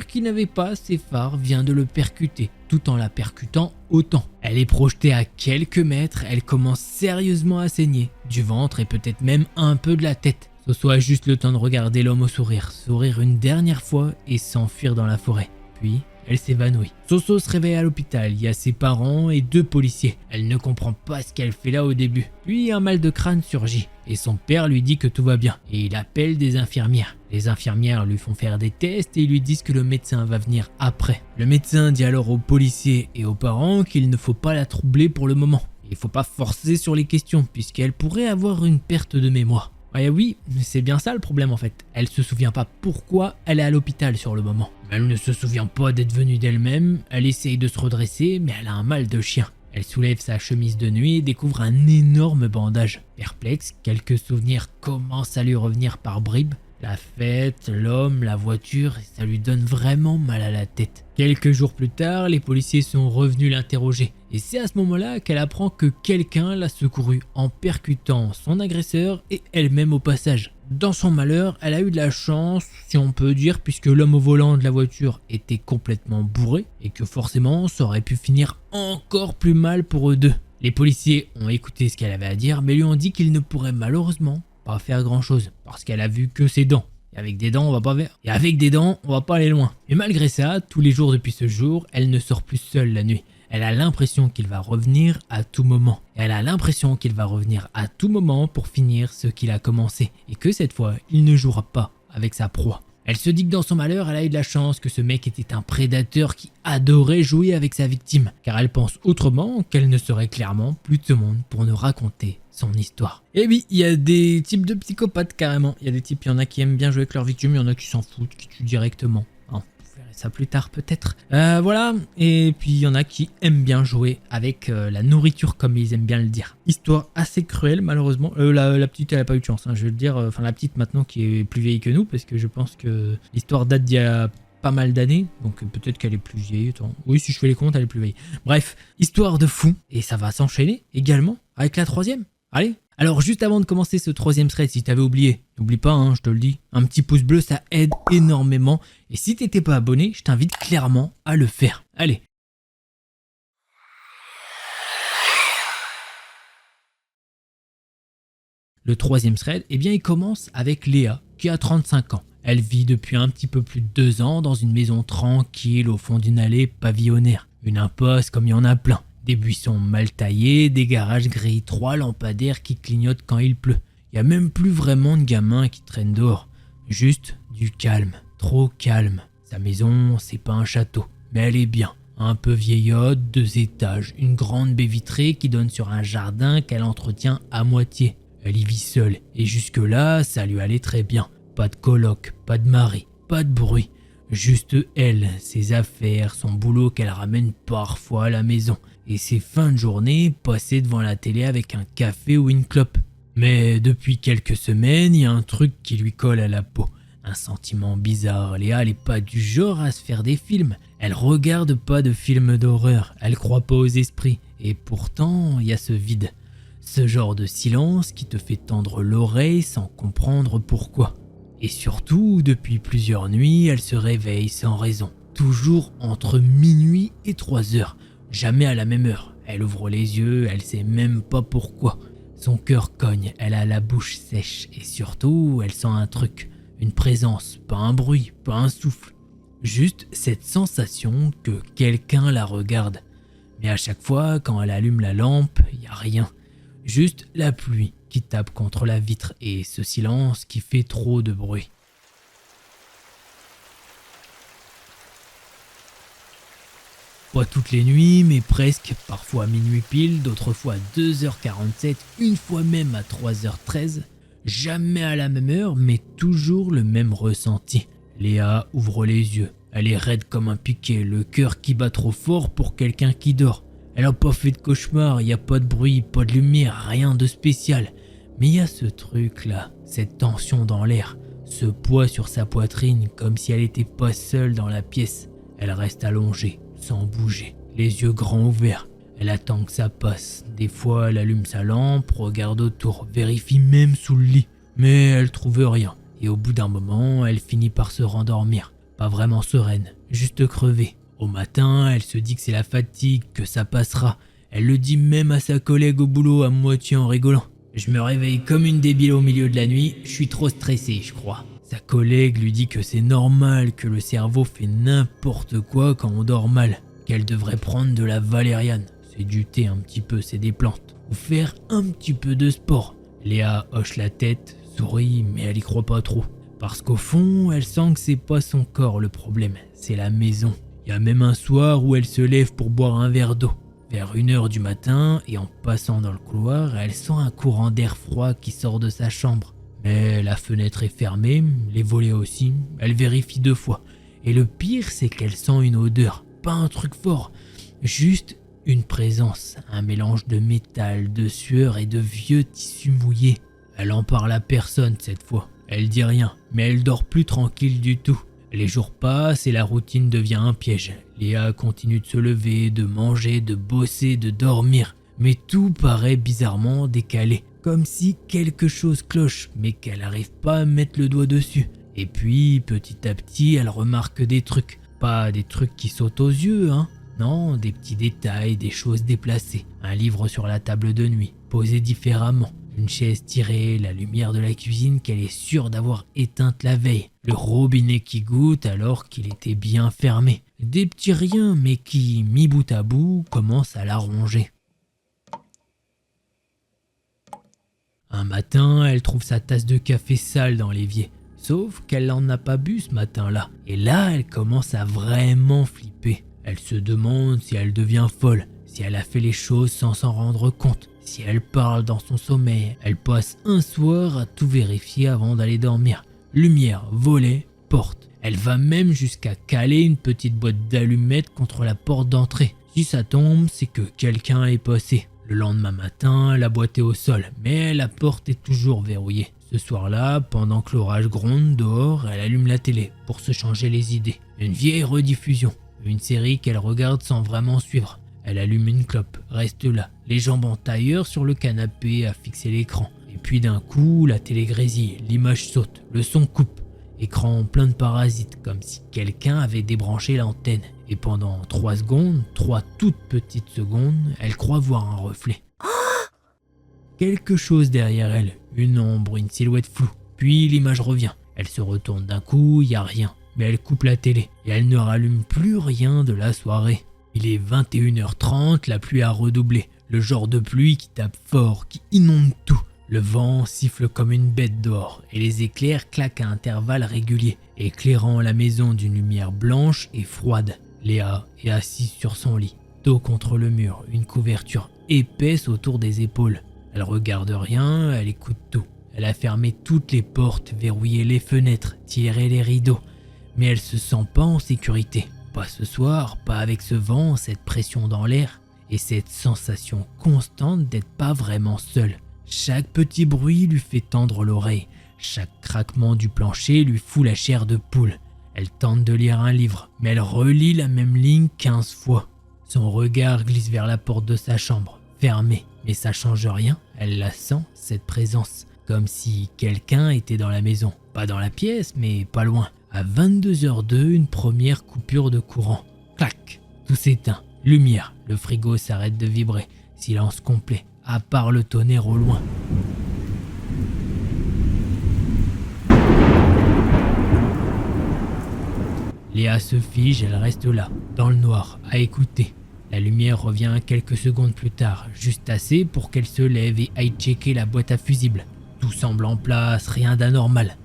qui n'avait pas ses phares vient de le percuter, tout en la percutant autant. Elle est projetée à quelques mètres, elle commence sérieusement à saigner, du ventre et peut-être même un peu de la tête. Soso a juste le temps de regarder l'homme au sourire une dernière fois et s'enfuir dans la forêt. Puis elle s'évanouit. Soso se réveille à l'hôpital, il y a ses parents et 2 policiers. Elle ne comprend pas ce qu'elle fait là au début. Puis un mal de crâne surgit et son père lui dit que tout va bien et il appelle des infirmières. Les infirmières lui font faire des tests et lui disent que le médecin va venir après. Le médecin dit alors aux policiers et aux parents qu'il ne faut pas la troubler pour le moment. Il faut pas forcer sur les questions puisqu'elle pourrait avoir une perte de mémoire. Ah oui, c'est bien ça le problème en fait. Elle se souvient pas pourquoi elle est à l'hôpital sur le moment. Elle ne se souvient pas d'être venue d'elle-même, elle essaye de se redresser mais elle a un mal de chien. Elle soulève sa chemise de nuit et découvre un énorme bandage. Perplexe, quelques souvenirs commencent à lui revenir par bribes. La fête, l'homme, la voiture, ça lui donne vraiment mal à la tête. Quelques jours plus tard, les policiers sont revenus l'interroger. Et c'est à ce moment-là qu'elle apprend que quelqu'un l'a secourue en percutant son agresseur et elle-même au passage. Dans son malheur, elle a eu de la chance, si on peut dire, puisque l'homme au volant de la voiture était complètement bourré et que forcément ça aurait pu finir encore plus mal pour eux deux. Les policiers ont écouté ce qu'elle avait à dire mais lui ont dit qu'il ne pourrait malheureusement pas faire grand chose parce qu'elle a vu que ses dents. Et avec des dents, on va pas aller loin. Mais malgré ça, tous les jours depuis ce jour, elle ne sort plus seule la nuit. Elle a l'impression qu'il va revenir à tout moment. Et elle a l'impression qu'il va revenir à tout moment pour finir ce qu'il a commencé. Et que cette fois, il ne jouera pas avec sa proie. Elle se dit que dans son malheur, elle a eu de la chance que ce mec était un prédateur qui adorait jouer avec sa victime. Car elle pense autrement qu'elle ne serait clairement plus de ce monde pour nous raconter son histoire. Et oui, il y a des types de psychopathes carrément. Il y a des types, il y en a qui aiment bien jouer avec leur victime, il y en a qui s'en foutent, qui tuent directement. Hein, vous verrez ça plus tard peut-être. Voilà, et puis il y en a qui aiment bien jouer avec la nourriture comme ils aiment bien le dire. Histoire assez cruelle malheureusement. La petite elle a pas eu de chance, hein, je vais le dire. Enfin la petite maintenant qui est plus vieille que nous parce que je pense que l'histoire date d'il y a pas mal d'années, donc peut-être qu'elle est plus vieille. Attends. Oui, si je fais les comptes, elle est plus vieille. Bref, histoire de fou, et ça va s'enchaîner également avec la troisième. Allez. Alors juste avant de commencer ce troisième thread, si t'avais oublié, n'oublie pas, hein, je te le dis, un petit pouce bleu ça aide énormément. Et si t'étais pas abonné, je t'invite clairement à le faire. Allez. Le troisième thread, eh bien il commence avec Léa, qui a 35 ans. Elle vit depuis un petit peu plus de 2 ans dans une maison tranquille au fond d'une allée pavillonnaire. Une impasse comme il y en a plein. Des buissons mal taillés, des garages gris, 3 lampadaires qui clignotent quand il pleut. Il n'y a même plus vraiment de gamins qui traînent dehors. Juste du calme, trop calme. Sa maison, c'est pas un château, mais elle est bien. Un peu vieillotte, 2 étages, une grande baie vitrée qui donne sur un jardin qu'elle entretient à moitié. Elle y vit seule, et jusque-là, ça lui allait très bien. Pas de coloc, pas de mari, pas de bruit. Juste elle, ses affaires, son boulot qu'elle ramène parfois à la maison. Et ses fins de journée passées devant la télé avec un café ou une clope. Mais depuis quelques semaines, il y a un truc qui lui colle à la peau. Un sentiment bizarre. Léa, elle est pas du genre à se faire des films. Elle regarde pas de films d'horreur. Elle croit pas aux esprits. Et pourtant, il y a ce vide. Ce genre de silence qui te fait tendre l'oreille sans comprendre pourquoi. Et surtout, depuis plusieurs nuits, elle se réveille sans raison. Toujours entre minuit et 3 heures. Jamais à la même heure. Elle ouvre les yeux, elle sait même pas pourquoi. Son cœur cogne, elle a la bouche sèche et surtout, elle sent un truc. Une présence, pas un bruit, pas un souffle. Juste cette sensation que quelqu'un la regarde. Mais à chaque fois, quand elle allume la lampe, y a rien. Juste la pluie qui tape contre la vitre et ce silence qui fait trop de bruit. Pas toutes les nuits, mais presque, parfois à minuit pile, d'autres fois à 2h47, une fois même à 3h13. Jamais à la même heure, mais toujours le même ressenti. Léa ouvre les yeux. Elle est raide comme un piquet, le cœur qui bat trop fort pour quelqu'un qui dort. Elle a pas fait de cauchemar, y a pas de bruit, pas de lumière, rien de spécial. Mais y a ce truc là, cette tension dans l'air, ce poids sur sa poitrine comme si elle était pas seule dans la pièce. Elle reste allongée, sans bouger, les yeux grands ouverts. Elle attend que ça passe. Des fois, elle allume sa lampe, regarde autour, vérifie même sous le lit. Mais elle trouve rien. Et au bout d'un moment, elle finit par se rendormir. Pas vraiment sereine, juste crevée. Au matin, elle se dit que c'est la fatigue, que ça passera. Elle le dit même à sa collègue au boulot à moitié en rigolant. Je me réveille comme une débile au milieu de la nuit, je suis trop stressée, je crois. Sa collègue lui dit que c'est normal, que le cerveau fait n'importe quoi quand on dort mal, qu'elle devrait prendre de la valériane, c'est du thé un petit peu, c'est des plantes, ou faire un petit peu de sport. Léa hoche la tête, sourit, mais elle y croit pas trop, parce qu'au fond, elle sent que c'est pas son corps le problème, c'est la maison. Il y a même un soir où elle se lève pour boire un verre d'eau. Vers 1h du matin, et en passant dans le couloir, elle sent un courant d'air froid qui sort de sa chambre. Mais la fenêtre est fermée, les volets aussi, elle vérifie 2 fois. Et le pire, c'est qu'elle sent une odeur, pas un truc fort, juste une présence, un mélange de métal, de sueur et de vieux tissus mouillés. Elle en parle à personne cette fois, elle dit rien, mais elle dort plus tranquille du tout. Les jours passent et la routine devient un piège. Léa continue de se lever, de manger, de bosser, de dormir. Mais tout paraît bizarrement décalé, comme si quelque chose cloche, mais qu'elle n'arrive pas à mettre le doigt dessus. Et puis, petit à petit, elle remarque des trucs. Pas des trucs qui sautent aux yeux, hein. Non, des petits détails, des choses déplacées. Un livre sur la table de nuit, posé différemment. Une chaise tirée, la lumière de la cuisine qu'elle est sûre d'avoir éteinte la veille. Le robinet qui goutte alors qu'il était bien fermé. Des petits riens, mais qui, mis bout à bout, commencent à la ronger. Un matin, elle trouve sa tasse de café sale dans l'évier. Sauf qu'elle n'en a pas bu ce matin-là. Et là, elle commence à vraiment flipper. Elle se demande si elle devient folle, si elle a fait les choses sans s'en rendre compte. Si elle parle dans son sommeil, elle passe un soir à tout vérifier avant d'aller dormir. Lumière, volet, porte. Elle va même jusqu'à caler une petite boîte d'allumettes contre la porte d'entrée. Si ça tombe, c'est que quelqu'un est passé. Le lendemain matin, la boîte est au sol, mais la porte est toujours verrouillée. Ce soir-là, pendant que l'orage gronde dehors, elle allume la télé pour se changer les idées. Une vieille rediffusion, une série qu'elle regarde sans vraiment suivre. Elle allume une clope, reste là, les jambes en tailleur sur le canapé à fixer l'écran. Et puis d'un coup, la télé grésille, l'image saute, le son coupe. Écran plein de parasites, comme si quelqu'un avait débranché l'antenne. Et pendant 3 secondes, 3 toutes petites secondes, elle croit voir un reflet. Quelque chose derrière elle, une ombre, une silhouette floue. Puis l'image revient. Elle se retourne d'un coup, y a rien. Mais elle coupe la télé et elle ne rallume plus rien de la soirée. Il est 21h30, la pluie a redoublé. Le genre de pluie qui tape fort, qui inonde tout. Le vent siffle comme une bête dehors et les éclairs claquent à intervalles réguliers, éclairant la maison d'une lumière blanche et froide. Léa est assise sur son lit, dos contre le mur, une couverture épaisse autour des épaules. Elle regarde rien, elle écoute tout. Elle a fermé toutes les portes, verrouillé les fenêtres, tiré les rideaux. Mais elle se sent pas en sécurité. Pas ce soir, pas avec ce vent, cette pression dans l'air et cette sensation constante d'être pas vraiment seule. Chaque petit bruit lui fait tendre l'oreille. Chaque craquement du plancher lui fout la chair de poule. Elle tente de lire un livre, mais elle relit la même ligne 15 fois. Son regard glisse vers la porte de sa chambre, fermée, mais ça change rien. Elle la sent, cette présence, comme si quelqu'un était dans la maison. Pas dans la pièce, mais pas loin. À 22h02, une première coupure de courant. Clac, tout s'éteint. Lumière, le frigo s'arrête de vibrer. Silence complet, à part le tonnerre au loin. Léa se fige, elle reste là, dans le noir, à écouter. La lumière revient quelques secondes plus tard, juste assez pour qu'elle se lève et aille checker la boîte à fusibles. Tout semble en place, rien d'anormal.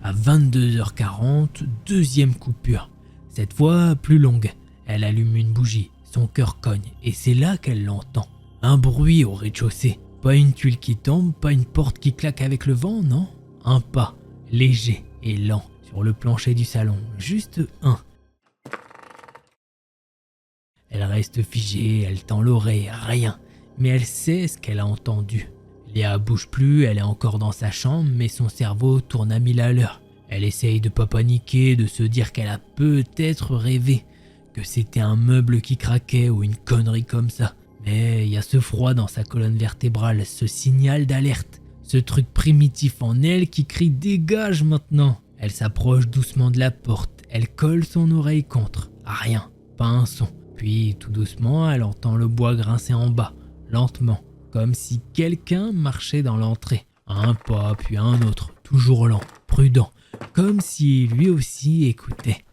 À 22h40, deuxième coupure. Cette fois, plus longue. Elle allume une bougie, son cœur cogne, et c'est là qu'elle l'entend. Un bruit au rez-de-chaussée. Pas une tuile qui tombe, pas une porte qui claque avec le vent, non. Un pas, léger et lent, sur le plancher du salon. Juste un. Elle reste figée, elle tend l'oreille, rien. Mais elle sait ce qu'elle a entendu. Léa bouge plus, elle est encore dans sa chambre, mais son cerveau tourne à 1000 à l'heure. Elle essaye de pas paniquer, de se dire qu'elle a peut-être rêvé, que c'était un meuble qui craquait ou une connerie comme ça. Mais il y a ce froid dans sa colonne vertébrale, ce signal d'alerte, ce truc primitif en elle qui crie « Dégage maintenant !» Elle s'approche doucement de la porte, elle colle son oreille contre. Rien, pas un son. Puis tout doucement, elle entend le bois grincer en bas, lentement, comme si quelqu'un marchait dans l'entrée. Un pas, puis un autre, toujours lent, prudent, comme si lui aussi écoutait.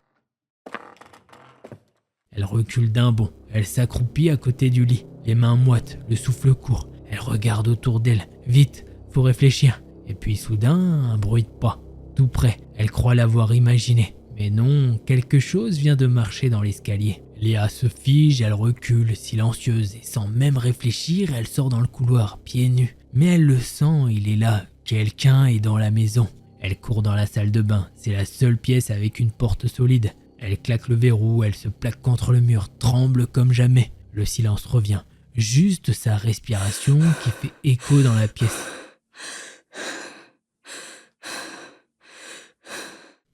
Elle recule d'un bond, elle s'accroupit à côté du lit, les mains moites, le souffle court. Elle regarde autour d'elle, vite, faut réfléchir. Et puis soudain, un bruit de pas, tout près. Elle croit l'avoir imaginé. Mais non, quelque chose vient de marcher dans l'escalier. Léa se fige, elle recule, silencieuse, et sans même réfléchir, elle sort dans le couloir, pieds nus. Mais elle le sent, il est là, quelqu'un est dans la maison. Elle court dans la salle de bain, c'est la seule pièce avec une porte solide. Elle claque le verrou, elle se plaque contre le mur, tremble comme jamais. Le silence revient, juste sa respiration qui fait écho dans la pièce.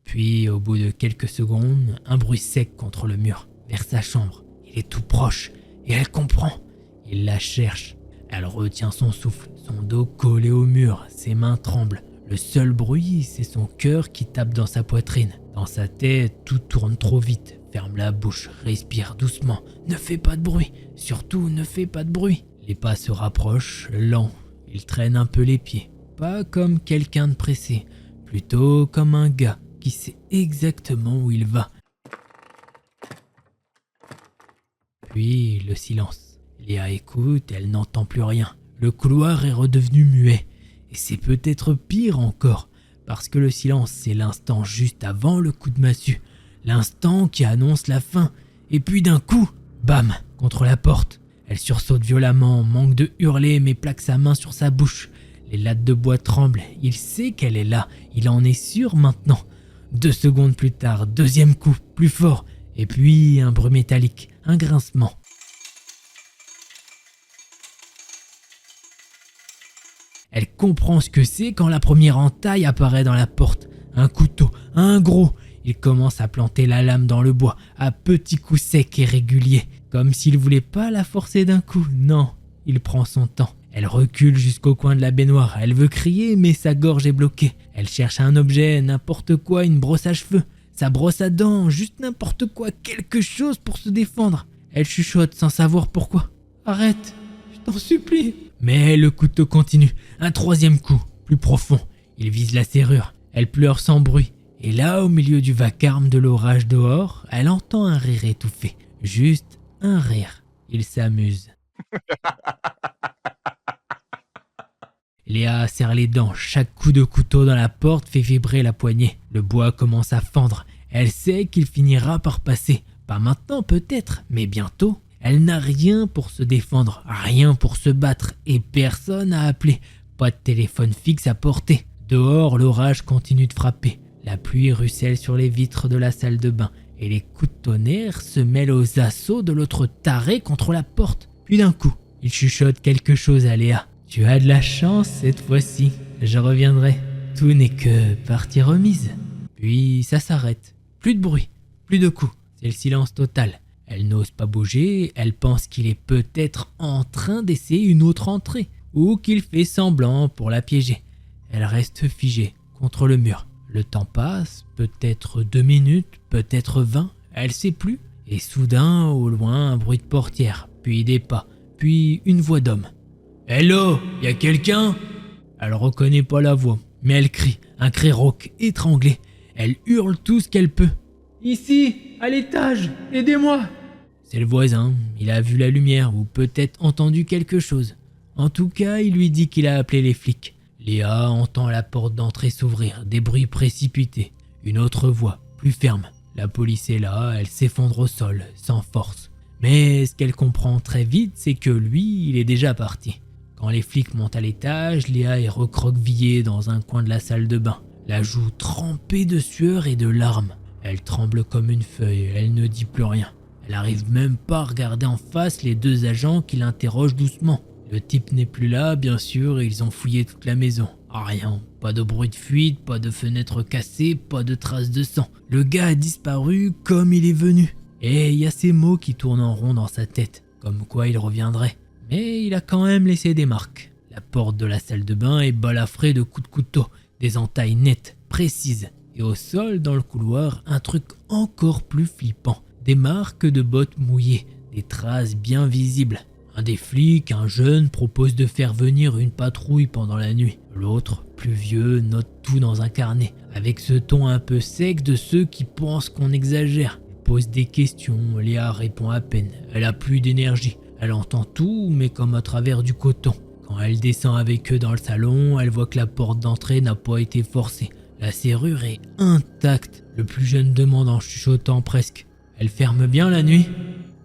Puis, au bout de quelques secondes, un bruit sec contre le mur, vers sa chambre. Il est tout proche, et elle comprend. Il la cherche. Elle retient son souffle, son dos collé au mur, ses mains tremblent. Le seul bruit, c'est son cœur qui tape dans sa poitrine. Dans sa tête, tout tourne trop vite. Ferme la bouche, respire doucement. Ne fais pas de bruit, surtout ne fais pas de bruit. Les pas se rapprochent, lents. Il traîne un peu les pieds. Pas comme quelqu'un de pressé, plutôt comme un gars qui sait exactement où il va. Puis le silence. Léa écoute, elle n'entend plus rien. Le couloir est redevenu muet. Et c'est peut-être pire encore, parce que le silence, c'est l'instant juste avant le coup de massue. L'instant qui annonce la fin. Et puis d'un coup, bam, contre la porte. Elle sursaute violemment, manque de hurler, mais plaque sa main sur sa bouche. Les lattes de bois tremblent. Il sait qu'elle est là. Il en est sûr maintenant. 2 secondes plus tard, deuxième coup, plus fort. Et puis un bruit métallique, un grincement. Elle comprend ce que c'est quand la première entaille apparaît dans la porte. Un couteau, un gros. Il commence à planter la lame dans le bois, à petits coups secs et réguliers. Comme s'il voulait pas la forcer d'un coup. Non, il prend son temps. Elle recule jusqu'au coin de la baignoire. Elle veut crier, mais sa gorge est bloquée. Elle cherche un objet, n'importe quoi, une brosse à cheveux. Sa brosse à dents, juste n'importe quoi, quelque chose pour se défendre. Elle chuchote sans savoir pourquoi. « Arrête, je t'en supplie !» Mais le couteau continue. Un troisième coup, plus profond. Il vise la serrure. Elle pleure sans bruit. Et là, au milieu du vacarme de l'orage dehors, elle entend un rire étouffé. Juste un rire. Il s'amuse. Léa serre les dents. Chaque coup de couteau dans la porte fait vibrer la poignée. Le bois commence à fendre. Elle sait qu'il finira par passer. Pas maintenant peut-être, mais bientôt. Elle n'a rien pour se défendre, rien pour se battre et personne à appeler. Pas de téléphone fixe à portée. Dehors, l'orage continue de frapper. La pluie ruisselle sur les vitres de la salle de bain et les coups de tonnerre se mêlent aux assauts de l'autre taré contre la porte. Puis d'un coup, il chuchote quelque chose à Léa. « Tu as de la chance cette fois-ci, je reviendrai. Tout n'est que partie remise. » Puis ça s'arrête. Plus de bruit, plus de coups. C'est le silence total. Elle n'ose pas bouger, elle pense qu'il est peut-être en train d'essayer une autre entrée, ou qu'il fait semblant pour la piéger. Elle reste figée contre le mur. Le temps passe, peut-être 2 minutes, peut-être 20, elle sait plus. Et soudain, au loin, un bruit de portière, puis des pas, puis une voix d'homme. « Hello, y a quelqu'un ?» Elle reconnaît pas la voix, mais elle crie, un cri rauque, étranglé. Elle hurle tout ce qu'elle peut. « Ici, à l'étage, aidez-moi !» C'est le voisin, il a vu la lumière ou peut-être entendu quelque chose. En tout cas, il lui dit qu'il a appelé les flics. Léa entend la porte d'entrée s'ouvrir, des bruits précipités. Une autre voix, plus ferme. La police est là, elle s'effondre au sol, sans force. Mais ce qu'elle comprend très vite, c'est que lui, il est déjà parti. Quand les flics montent à l'étage, Léa est recroquevillée dans un coin de la salle de bain, la joue trempée de sueur et de larmes. Elle tremble comme une feuille, elle ne dit plus rien. Elle n'arrive même pas à regarder en face les 2 agents qui l'interrogent doucement. Le type n'est plus là, bien sûr, et ils ont fouillé toute la maison. Rien, pas de bruit de fuite, pas de fenêtre cassée, pas de traces de sang. Le gars a disparu comme il est venu. Et il y a ces mots qui tournent en rond dans sa tête, comme quoi il reviendrait. Mais il a quand même laissé des marques. La porte de la salle de bain est balafrée de coups de couteau, des entailles nettes, précises. Et au sol, dans le couloir, un truc encore plus flippant. Des marques de bottes mouillées, des traces bien visibles. Un des flics, un jeune, propose de faire venir une patrouille pendant la nuit. L'autre, plus vieux, note tout dans un carnet, avec ce ton un peu sec de ceux qui pensent qu'on exagère. Il pose des questions, Léa répond à peine. Elle a plus d'énergie. Elle entend tout, mais comme à travers du coton. Quand elle descend avec eux dans le salon, elle voit que la porte d'entrée n'a pas été forcée. La serrure est intacte. Le plus jeune demande en chuchotant presque. « Elle ferme bien la nuit ?»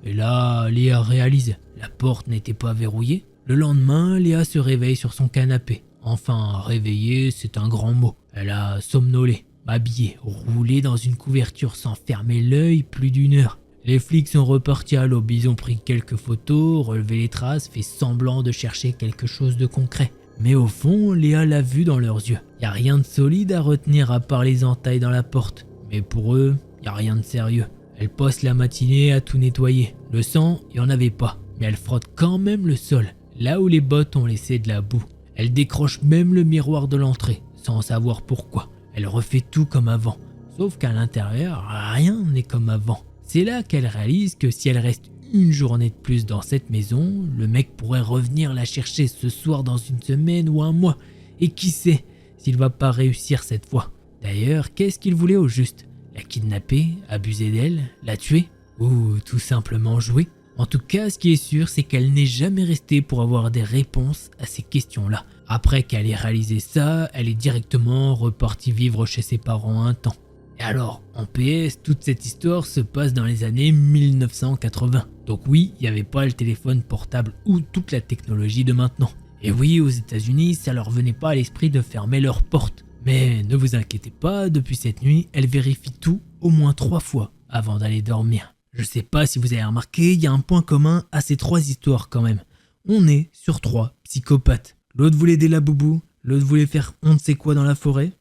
Et là, Léa réalise, la porte n'était pas verrouillée. Le lendemain, Léa se réveille sur son canapé. Enfin, réveillée, c'est un grand mot. Elle a somnolé, habillée, roulée dans une couverture sans fermer l'œil plus d'1 heure. Les flics sont repartis à l'aube, ils ont pris quelques photos, relevé les traces, fait semblant de chercher quelque chose de concret. Mais au fond, Léa l'a vu dans leurs yeux. Y a rien de solide à retenir à part les entailles dans la porte. Mais pour eux, y a rien de sérieux. Elle passe la matinée à tout nettoyer. Le sang, y en avait pas. Mais elle frotte quand même le sol, là où les bottes ont laissé de la boue. Elle décroche même le miroir de l'entrée, sans savoir pourquoi. Elle refait tout comme avant. Sauf qu'à l'intérieur, rien n'est comme avant. C'est là qu'elle réalise que si elle reste une journée de plus dans cette maison, le mec pourrait revenir la chercher ce soir dans 1 semaine ou 1 mois. Et qui sait s'il va pas réussir cette fois. D'ailleurs, qu'est-ce qu'il voulait au juste? La kidnapper, abuser d'elle, la tuer? Ou tout simplement jouer? En tout cas, ce qui est sûr, c'est qu'elle n'est jamais restée pour avoir des réponses à ces questions-là. Après qu'elle ait réalisé ça, elle est directement repartie vivre chez ses parents un temps. Et alors, en PS, toute cette histoire se passe dans les années 1980. Donc oui, il n'y avait pas le téléphone portable ou toute la technologie de maintenant. Et oui, aux États-Unis, ça leur venait pas à l'esprit de fermer leurs portes. Mais ne vous inquiétez pas, depuis cette nuit, elle vérifie tout au moins 3 fois avant d'aller dormir. Je sais pas si vous avez remarqué, il y a un point commun à ces 3 histoires quand même. On est sur 3 psychopathes. L'autre voulait des laboubous, l'autre voulait faire on ne sait quoi dans la forêt,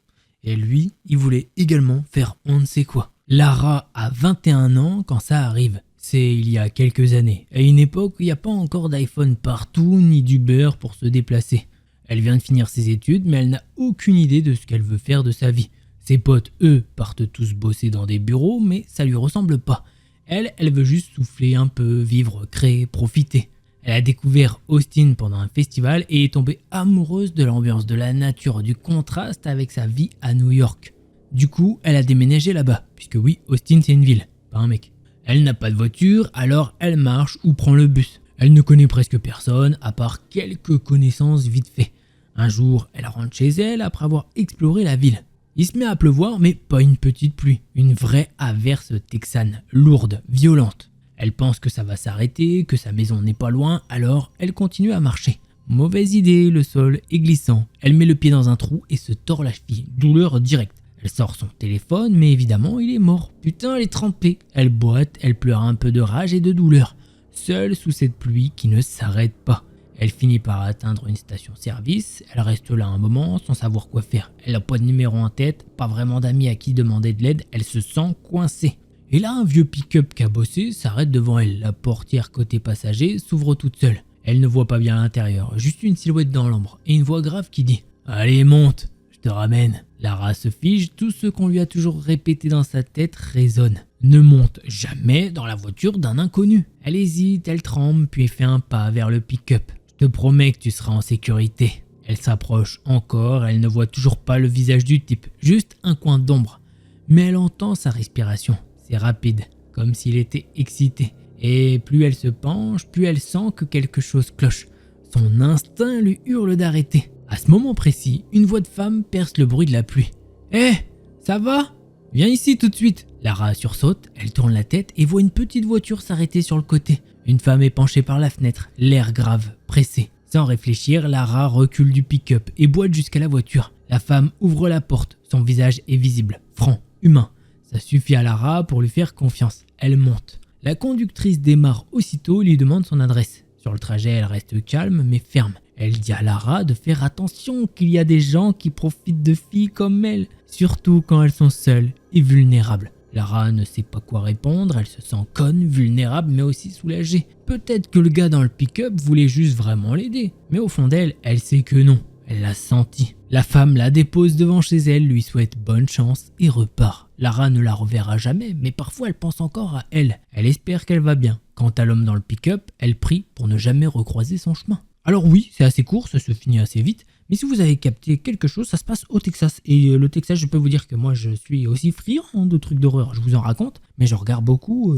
et lui, il voulait également faire on ne sait quoi. Lara a 21 ans quand ça arrive. C'est il y a quelques années, à une époque où il n'y a pas encore d'iPhone partout, ni d'Uber pour se déplacer. Elle vient de finir ses études, mais elle n'a aucune idée de ce qu'elle veut faire de sa vie. Ses potes, eux, partent tous bosser dans des bureaux, mais ça lui ressemble pas. Elle veut juste souffler un peu, vivre, créer, profiter. Elle a découvert Austin pendant un festival et est tombée amoureuse de l'ambiance, de la nature, du contraste avec sa vie à New York. Du coup, elle a déménagé là-bas, puisque oui, Austin c'est une ville, pas un mec. Elle n'a pas de voiture, alors elle marche ou prend le bus. Elle ne connaît presque personne, à part quelques connaissances vite fait. Un jour, elle rentre chez elle après avoir exploré la ville. Il se met à pleuvoir, mais pas une petite pluie, une vraie averse texane, lourde, violente. Elle pense que ça va s'arrêter, que sa maison n'est pas loin, alors elle continue à marcher. Mauvaise idée, le sol est glissant. Elle met le pied dans un trou et se tord la cheville, douleur directe. Elle sort son téléphone, mais évidemment, il est mort. Putain, elle est trempée. Elle boite, elle pleure un peu de rage et de douleur. Seule sous cette pluie qui ne s'arrête pas. Elle finit par atteindre une station-service, elle reste là un moment sans savoir quoi faire. Elle n'a pas de numéro en tête, pas vraiment d'amis à qui demander de l'aide, elle se sent coincée. Et là, un vieux pick-up qui a bossé s'arrête devant elle. La portière côté passager s'ouvre toute seule. Elle ne voit pas bien à l'intérieur, juste une silhouette dans l'ombre et une voix grave qui dit « Allez, monte, je te ramène ». Lara se fige, tout ce qu'on lui a toujours répété dans sa tête résonne. Ne monte jamais dans la voiture d'un inconnu. Elle hésite, elle tremble, puis fait un pas vers le pick-up. Je te promets que tu seras en sécurité. Elle s'approche encore, elle ne voit toujours pas le visage du type, juste un coin d'ombre. Mais elle entend sa respiration, c'est rapide, comme s'il était excité. Et plus elle se penche, plus elle sent que quelque chose cloche. Son instinct lui hurle d'arrêter. À ce moment précis, une voix de femme perce le bruit de la pluie. « Hé, ça va ? Viens ici tout de suite !» Lara sursaute, elle tourne la tête et voit une petite voiture s'arrêter sur le côté. Une femme est penchée par la fenêtre, l'air grave, pressé. Sans réfléchir, Lara recule du pick-up et boite jusqu'à la voiture. La femme ouvre la porte, son visage est visible, franc, humain. Ça suffit à Lara pour lui faire confiance. Elle monte. La conductrice démarre aussitôt et lui demande son adresse. Sur le trajet, elle reste calme mais ferme. Elle dit à Lara de faire attention qu'il y a des gens qui profitent de filles comme elle, surtout quand elles sont seules et vulnérables. Lara ne sait pas quoi répondre, elle se sent conne, vulnérable mais aussi soulagée. Peut-être que le gars dans le pick-up voulait juste vraiment l'aider, mais au fond d'elle, elle sait que non, elle l'a senti. La femme la dépose devant chez elle, lui souhaite bonne chance et repart. Lara ne la reverra jamais, mais parfois elle pense encore à elle. Elle espère qu'elle va bien. Quant à l'homme dans le pick-up, elle prie pour ne jamais recroiser son chemin. Alors oui, c'est assez court, ça se finit assez vite, mais si vous avez capté quelque chose, ça se passe au Texas. Et le Texas, je peux vous dire que moi, je suis aussi friand de trucs d'horreur. Je vous en raconte, mais je regarde beaucoup.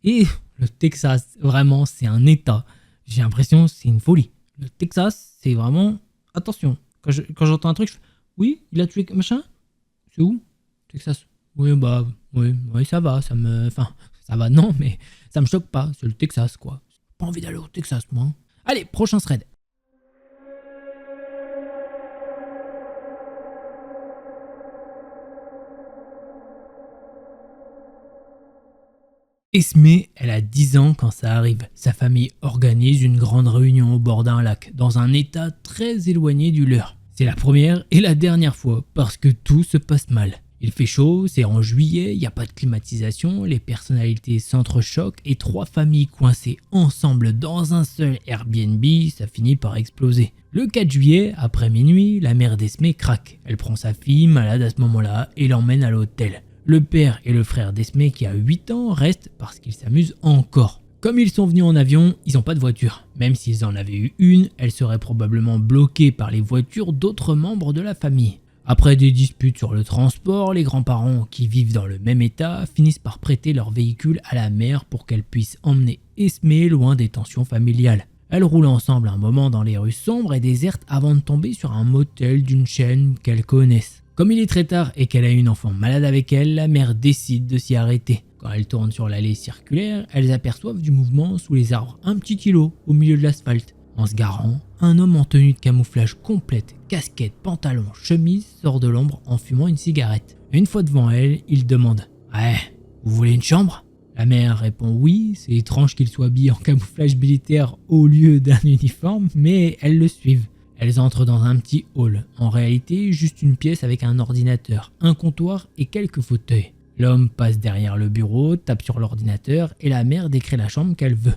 Et le Texas, vraiment, c'est un état. J'ai l'impression que c'est une folie. Le Texas, c'est vraiment... Attention, quand j'entends un truc, je fais « Oui, il a tué machin ?» C'est où ? Texas. Oui, bah, oui, ça va, ça me... Enfin, Ça va, non, mais ça me choque pas, c'est le Texas, quoi. Pas envie d'aller au Texas, moi. Hein. Allez, prochain thread. Esme, elle a 10 ans quand ça arrive. Sa famille organise une grande réunion au bord d'un lac, dans un état très éloigné du leur. C'est la première et la dernière fois, parce que tout se passe mal. Il fait chaud, c'est en juillet, il n'y a pas de climatisation, les personnalités s'entrechoquent et 3 familles coincées ensemble dans un seul Airbnb, ça finit par exploser. Le 4 juillet, après minuit, la mère d'Esme craque. Elle prend sa fille, malade à ce moment-là, et l'emmène à l'hôtel. Le père et le frère d'Esme, qui a 8 ans, restent parce qu'ils s'amusent encore. Comme ils sont venus en avion, ils n'ont pas de voiture. Même s'ils en avaient eu une, elle serait probablement bloquée par les voitures d'autres membres de la famille. Après des disputes sur le transport, les grands-parents qui vivent dans le même état finissent par prêter leur véhicule à la mère pour qu'elle puisse emmener Esme loin des tensions familiales. Elles roulent ensemble un moment dans les rues sombres et désertes avant de tomber sur un motel d'une chaîne qu'elles connaissent. Comme il est très tard et qu'elle a une enfant malade avec elle, la mère décide de s'y arrêter. Quand elles tournent sur l'allée circulaire, elles aperçoivent du mouvement sous les arbres un petit îlot au milieu de l'asphalte. En se garant, un homme en tenue de camouflage complète, casquette, pantalon, chemise sort de l'ombre en fumant une cigarette. Une fois devant elle, il demande « Ouais, vous voulez une chambre ?» La mère répond oui, c'est étrange qu'il soit habillé en camouflage militaire au lieu d'un uniforme, mais elles le suivent. Elles entrent dans un petit hall, en réalité juste une pièce avec un ordinateur, un comptoir et quelques fauteuils. L'homme passe derrière le bureau, tape sur l'ordinateur et la mère décrit la chambre qu'elle veut.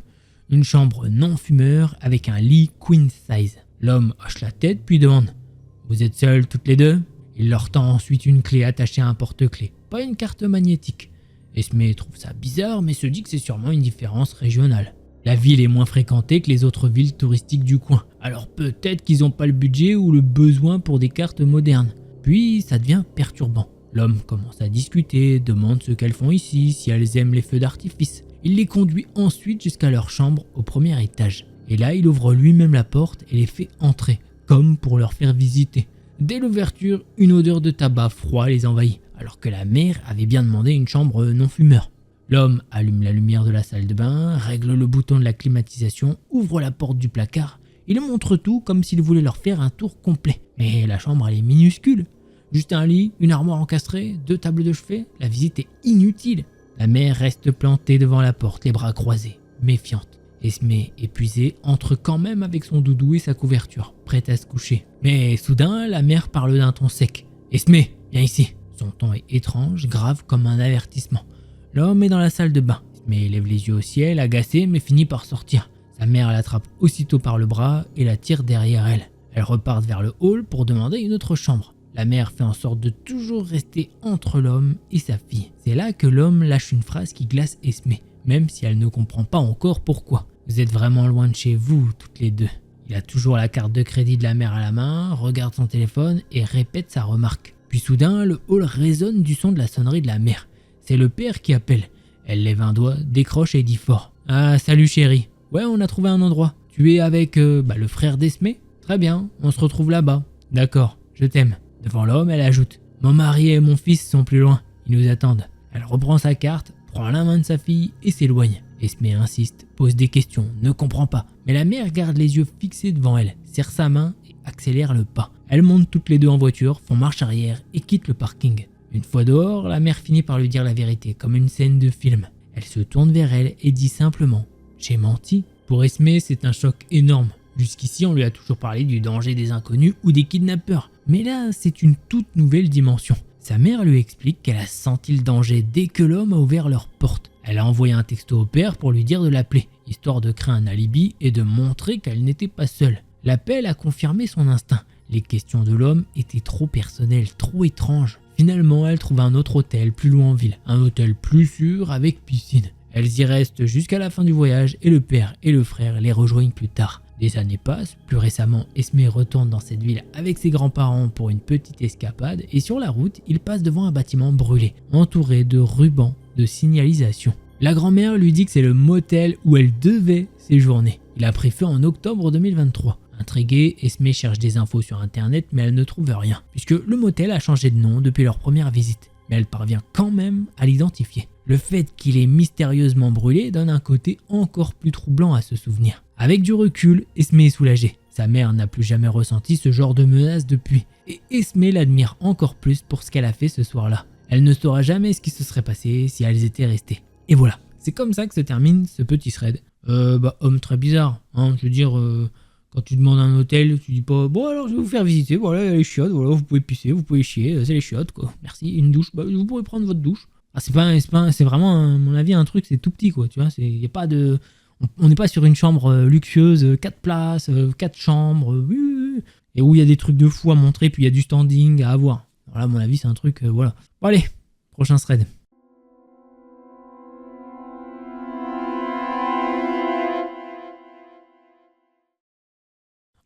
Une chambre non fumeur avec un lit queen size. L'homme hoche la tête puis demande « Vous êtes seules toutes les deux ?» Il leur tend ensuite une clé attachée à un porte-clés, pas une carte magnétique. Esme trouve ça bizarre mais se dit que c'est sûrement une différence régionale. La ville est moins fréquentée que les autres villes touristiques du coin, alors peut-être qu'ils n'ont pas le budget ou le besoin pour des cartes modernes. Puis ça devient perturbant. L'homme commence à discuter, demande ce qu'elles font ici, si elles aiment les feux d'artifice. Il les conduit ensuite jusqu'à leur chambre au premier étage. Et là, il ouvre lui-même la porte et les fait entrer, comme pour leur faire visiter. Dès l'ouverture, une odeur de tabac froid les envahit, alors que la mère avait bien demandé une chambre non-fumeur. L'homme allume la lumière de la salle de bain, règle le bouton de la climatisation, ouvre la porte du placard. Il montre tout comme s'il voulait leur faire un tour complet. Mais la chambre, elle est minuscule. Juste un lit, une armoire encastrée, 2 tables de chevet, la visite est inutile. La mère reste plantée devant la porte, les bras croisés, méfiante. Esme, épuisée, entre quand même avec son doudou et sa couverture, prête à se coucher. Mais soudain, la mère parle d'un ton sec. « Esme, viens ici !» Son ton est étrange, grave comme un avertissement. L'homme est dans la salle de bain. Esme lève les yeux au ciel, agacée, mais finit par sortir. Sa mère l'attrape aussitôt par le bras et la tire derrière elle. Elles repartent vers le hall pour demander une autre chambre. La mère fait en sorte de toujours rester entre l'homme et sa fille. C'est là que l'homme lâche une phrase qui glace Esme, même si elle ne comprend pas encore pourquoi. Vous êtes vraiment loin de chez vous, toutes les deux. Il a toujours la carte de crédit de la mère à la main, regarde son téléphone et répète sa remarque. Puis soudain, le hall résonne du son de la sonnerie de la mère. C'est le père qui appelle. Elle lève un doigt, décroche et dit fort. « Ah, salut chérie. Ouais, on a trouvé un endroit. Tu es avec le frère d'Esme ? Très bien, on se retrouve là-bas. D'accord, je t'aime. » Devant l'homme, elle ajoute « Mon mari et mon fils sont plus loin, ils nous attendent. » Elle reprend sa carte, prend la main de sa fille et s'éloigne. Esme insiste, pose des questions, ne comprend pas. Mais la mère garde les yeux fixés devant elle, serre sa main et accélère le pas. Elles montent toutes les deux en voiture, font marche arrière et quittent le parking. Une fois dehors, la mère finit par lui dire la vérité, comme une scène de film. Elle se tourne vers elle et dit simplement « J'ai menti ». Pour Esme, c'est un choc énorme. Jusqu'ici, on lui a toujours parlé du danger des inconnus ou des kidnappeurs. Mais là, c'est une toute nouvelle dimension. Sa mère lui explique qu'elle a senti le danger dès que l'homme a ouvert leur porte. Elle a envoyé un texto au père pour lui dire de l'appeler, histoire de créer un alibi et de montrer qu'elle n'était pas seule. L'appel a confirmé son instinct. Les questions de l'homme étaient trop personnelles, trop étranges. Finalement, elle trouve un autre hôtel plus loin en ville, un hôtel plus sûr avec piscine. Elles y restent jusqu'à la fin du voyage et le père et le frère les rejoignent plus tard. Des années passent, plus récemment Esme retourne dans cette ville avec ses grands-parents pour une petite escapade et sur la route, il passe devant un bâtiment brûlé, entouré de rubans de signalisation. La grand-mère lui dit que c'est le motel où elle devait séjourner. Il a pris feu en octobre 2023. Intriguée, Esme cherche des infos sur internet mais elle ne trouve rien, puisque le motel a changé de nom depuis leur première visite. Mais elle parvient quand même à l'identifier. Le fait qu'il ait mystérieusement brûlé donne un côté encore plus troublant à ce souvenir. Avec du recul, Esmé est soulagée. Sa mère n'a plus jamais ressenti ce genre de menace depuis. Et Esmé l'admire encore plus pour ce qu'elle a fait ce soir-là. Elle ne saura jamais ce qui se serait passé si elles étaient restées. Et voilà, c'est comme ça que se termine ce petit thread. Homme très bizarre, hein, je veux dire, quand tu demandes un hôtel, tu dis pas, bon alors je vais vous faire visiter, voilà les chiottes, voilà vous pouvez pisser, vous pouvez chier, c'est les chiottes quoi, merci, une douche, vous pourrez prendre votre douche. Ah, c'est vraiment, à mon avis, un truc, c'est tout petit quoi, tu vois, y a pas de... On n'est pas sur une chambre luxueuse, 4 places, 4 chambres, et où il y a des trucs de fou à montrer, puis il y a du standing à avoir. Voilà, à mon avis, c'est un truc, voilà. Bon allez, prochain thread.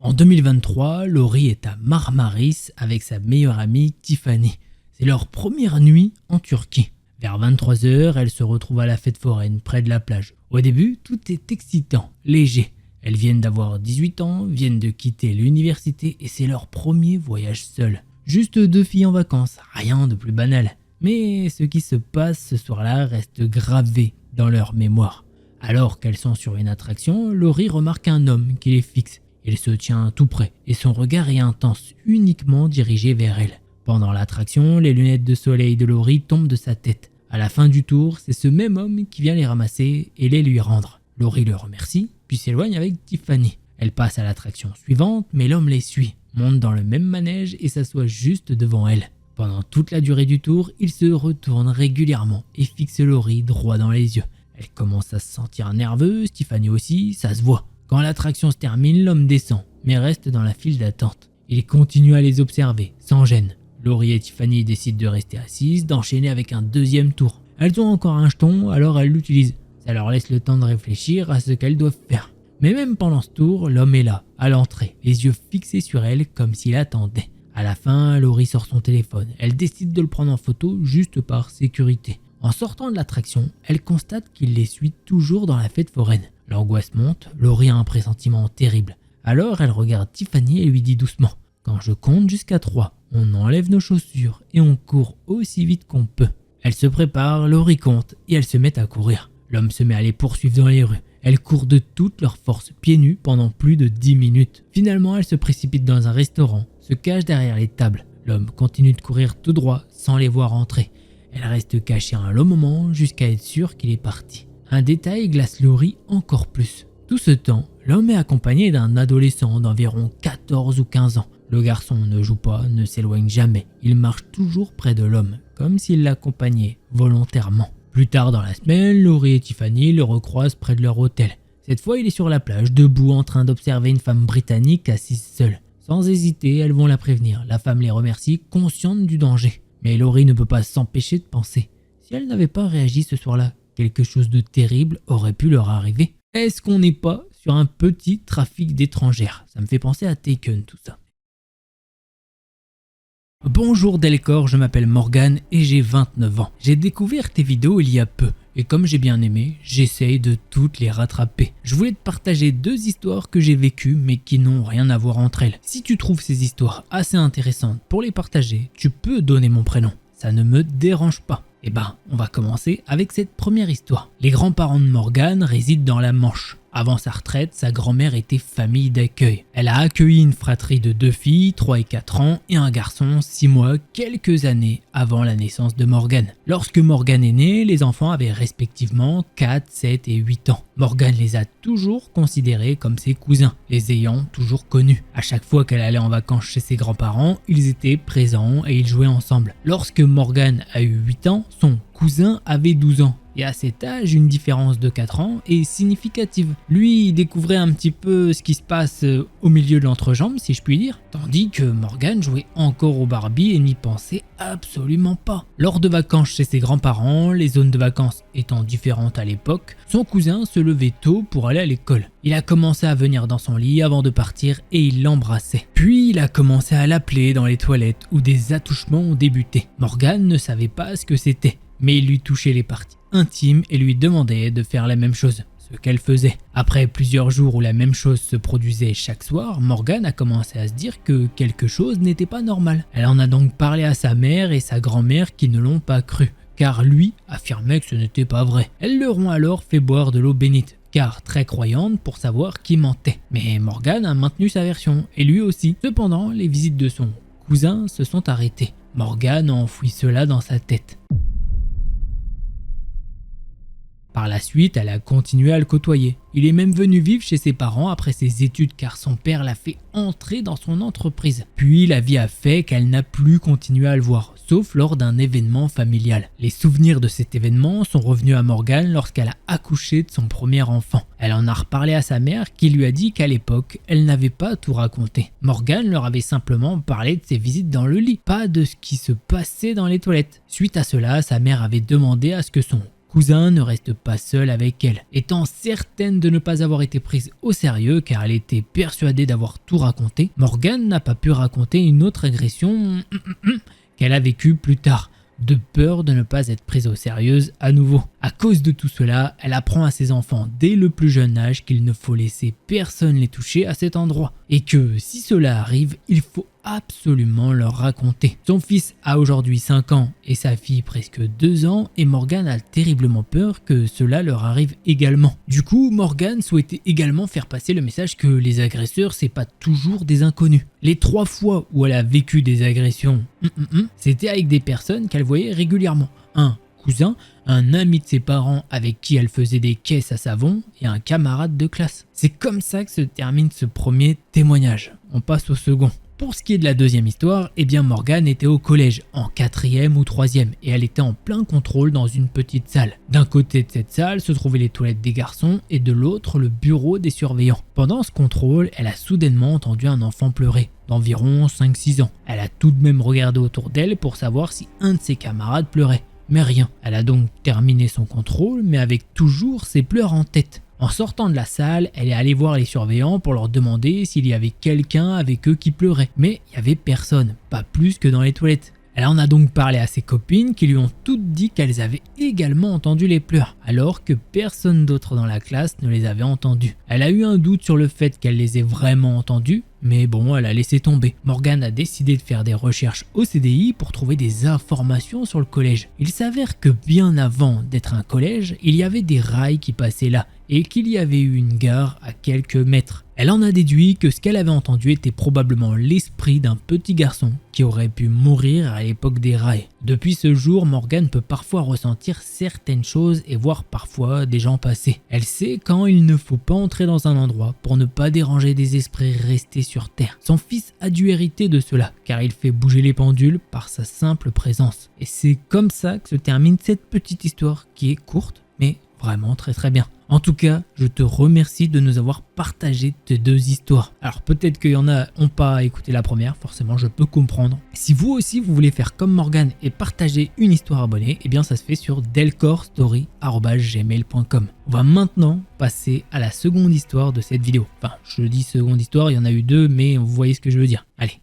En 2023, Laurie est à Marmaris avec sa meilleure amie Tiffany. C'est leur première nuit en Turquie. Vers 23h, elles se retrouvent à la fête foraine près de la plage. Au début, tout est excitant, léger. Elles viennent d'avoir 18 ans, viennent de quitter l'université et c'est leur premier voyage seul. Juste 2 filles en vacances, rien de plus banal. Mais ce qui se passe ce soir-là reste gravé dans leur mémoire. Alors qu'elles sont sur une attraction, Laurie remarque un homme qui les fixe. Il se tient tout près et son regard est intense, uniquement dirigé vers elle. Pendant l'attraction, les lunettes de soleil de Laurie tombent de sa tête. À la fin du tour, c'est ce même homme qui vient les ramasser et les lui rendre. Laurie le remercie, puis s'éloigne avec Tiffany. Elle passe à l'attraction suivante, mais l'homme les suit, monte dans le même manège et s'assoit juste devant elle. Pendant toute la durée du tour, il se retourne régulièrement et fixe Laurie droit dans les yeux. Elle commence à se sentir nerveuse, Tiffany aussi, ça se voit. Quand l'attraction se termine, l'homme descend, mais reste dans la file d'attente. Il continue à les observer, sans gêne. Laurie et Tiffany décident de rester assises, d'enchaîner avec un deuxième tour. Elles ont encore un jeton, alors elles l'utilisent. Ça leur laisse le temps de réfléchir à ce qu'elles doivent faire. Mais même pendant ce tour, l'homme est là, à l'entrée, les yeux fixés sur elle comme s'il attendait. À la fin, Laurie sort son téléphone. Elle décide de le prendre en photo juste par sécurité. En sortant de l'attraction, elle constate qu'il les suit toujours dans la fête foraine. L'angoisse monte, Laurie a un pressentiment terrible. Alors elle regarde Tiffany et lui dit doucement « Quand je compte jusqu'à 3, on enlève nos chaussures et on court aussi vite qu'on peut. » Elle se prépare, Laurie compte et elle se met à courir. L'homme se met à les poursuivre dans les rues. Elle court de toute leur force, pieds nus, pendant plus de 10 minutes. Finalement, elle se précipite dans un restaurant, se cache derrière les tables. L'homme continue de courir tout droit sans les voir entrer. Elle reste cachée un long moment jusqu'à être sûre qu'il est parti. Un détail glace Laurie encore plus. Tout ce temps, l'homme est accompagné d'un adolescent d'environ 14 ou 15 ans. Le garçon ne joue pas, ne s'éloigne jamais. Il marche toujours près de l'homme, comme s'il l'accompagnait volontairement. Plus tard dans la semaine, Laurie et Tiffany le recroisent près de leur hôtel. Cette fois, il est sur la plage, debout en train d'observer une femme britannique assise seule. Sans hésiter, elles vont la prévenir. La femme les remercie, consciente du danger. Mais Laurie ne peut pas s'empêcher de penser. Si elle n'avait pas réagi ce soir-là, quelque chose de terrible aurait pu leur arriver. Est-ce qu'on n'est pas sur un petit trafic d'étrangères? Ça me fait penser à Taken tout ça. Bonjour Delcor, je m'appelle Morgan et j'ai 29 ans. J'ai découvert tes vidéos il y a peu et comme j'ai bien aimé, j'essaye de toutes les rattraper. Je voulais te partager 2 histoires que j'ai vécues mais qui n'ont rien à voir entre elles. Si tu trouves ces histoires assez intéressantes pour les partager, tu peux donner mon prénom. Ça ne me dérange pas. Eh ben, on va commencer avec cette première histoire. Les grands-parents de Morgan résident dans la Manche. Avant sa retraite, sa grand-mère était famille d'accueil. Elle a accueilli une fratrie de 2 filles, 3 et 4 ans, et un garçon, 6 mois, quelques années avant la naissance de Morgan. Lorsque Morgan est né, les enfants avaient respectivement 4, 7 et 8 ans. Morgan les a toujours considérés comme ses cousins, les ayant toujours connus. À chaque fois qu'elle allait en vacances chez ses grands-parents, ils étaient présents et ils jouaient ensemble. Lorsque Morgan a eu 8 ans, son cousin avait 12 ans. Et à cet âge, une différence de 4 ans est significative. Lui, il découvrait un petit peu ce qui se passe au milieu de l'entrejambe, si je puis dire, tandis que Morgan jouait encore au Barbie et n'y pensait absolument pas. Lors de vacances chez ses grands-parents, les zones de vacances étant différentes à l'époque, son cousin se levait tôt pour aller à l'école. Il a commencé à venir dans son lit avant de partir et il l'embrassait. Puis il a commencé à l'appeler dans les toilettes où des attouchements ont débuté. Morgan ne savait pas ce que c'était, mais il lui touchait les parties intime et lui demandait de faire la même chose, ce qu'elle faisait. Après plusieurs jours où la même chose se produisait chaque soir, Morgan a commencé à se dire que quelque chose n'était pas normal. Elle en a donc parlé à sa mère et sa grand-mère qui ne l'ont pas cru. car lui affirmait que ce n'était pas vrai. Elles leur ont alors fait boire de l'eau bénite, car très croyante pour savoir qui mentait. Mais Morgan a maintenu sa version, et lui aussi. Cependant, les visites de son cousin se sont arrêtées. Morgan a enfoui cela dans sa tête. Par la suite, elle a continué à le côtoyer. Il est même venu vivre chez ses parents après ses études car son père l'a fait entrer dans son entreprise. Puis la vie a fait qu'elle n'a plus continué à le voir, sauf lors d'un événement familial. Les souvenirs de cet événement sont revenus à Morgan lorsqu'elle a accouché de son premier enfant. Elle en a reparlé à sa mère qui lui a dit qu'à l'époque, elle n'avait pas tout raconté. Morgan leur avait simplement parlé de ses visites dans le lit, pas de ce qui se passait dans les toilettes. Suite à cela, sa mère avait demandé à ce que son cousin ne reste pas seul avec elle, étant certaine de ne pas avoir été prise au sérieux car elle était persuadée d'avoir tout raconté. Morgan n'a pas pu raconter une autre agression qu'elle a vécue plus tard, de peur de ne pas être prise au sérieux à nouveau. À cause de tout cela, elle apprend à ses enfants dès le plus jeune âge qu'il ne faut laisser personne les toucher à cet endroit et que si cela arrive, il faut absolument leur raconter. Son fils a aujourd'hui 5 ans et sa fille presque 2 ans et Morgan a terriblement peur que cela leur arrive également. Du coup, Morgan souhaitait également faire passer le message que les agresseurs c'est pas toujours des inconnus. Les 3 fois où elle a vécu des agressions, c'était avec des personnes qu'elle voyait régulièrement. Un cousin, un ami de ses parents avec qui elle faisait des caisses à savon et un camarade de classe. C'est comme ça que se termine ce premier témoignage. On passe au second. Pour ce qui est de la deuxième histoire, eh bien Morgan était au collège, en 4e ou 3e, et elle était en plein contrôle dans une petite salle. D'un côté de cette salle se trouvaient les toilettes des garçons et de l'autre le bureau des surveillants. Pendant ce contrôle, elle a soudainement entendu un enfant pleurer, d'environ 5-6 ans. Elle a tout de même regardé autour d'elle pour savoir si un de ses camarades pleurait. Mais rien. Elle a donc terminé son contrôle, mais avec toujours ses pleurs en tête. En sortant de la salle, elle est allée voir les surveillants pour leur demander s'il y avait quelqu'un avec eux qui pleurait. Mais il n'y avait personne, pas plus que dans les toilettes. Elle en a donc parlé à ses copines qui lui ont toutes dit qu'elles avaient également entendu les pleurs, alors que personne d'autre dans la classe ne les avait entendus. Elle a eu un doute sur le fait qu'elle les ait vraiment entendus, mais bon, elle a laissé tomber. Morgan a décidé de faire des recherches au CDI pour trouver des informations sur le collège. Il s'avère que bien avant d'être un collège, il y avait des rails qui passaient là, et qu'il y avait eu une gare à quelques mètres. Elle en a déduit que ce qu'elle avait entendu était probablement l'esprit d'un petit garçon qui aurait pu mourir à l'époque des rails. Depuis ce jour, Morgan peut parfois ressentir certaines choses et voir parfois des gens passer. Elle sait quand il ne faut pas entrer dans un endroit pour ne pas déranger des esprits restés sur Terre. Son fils a dû hériter de cela car il fait bouger les pendules par sa simple présence. Et c'est comme ça que se termine cette petite histoire qui est courte mais vraiment très bien. En tout cas, je te remercie de nous avoir partagé tes 2 histoires. Alors peut-être qu'il y en a n'ont pas écouté la première, forcément je peux comprendre. Si vous aussi vous voulez faire comme Morgan et partager une histoire abonnée, eh bien ça se fait sur delcorstory@gmail.com. On va maintenant passer à la seconde histoire de cette vidéo. Enfin, je dis seconde histoire, il y en a eu 2, mais vous voyez ce que je veux dire. Allez.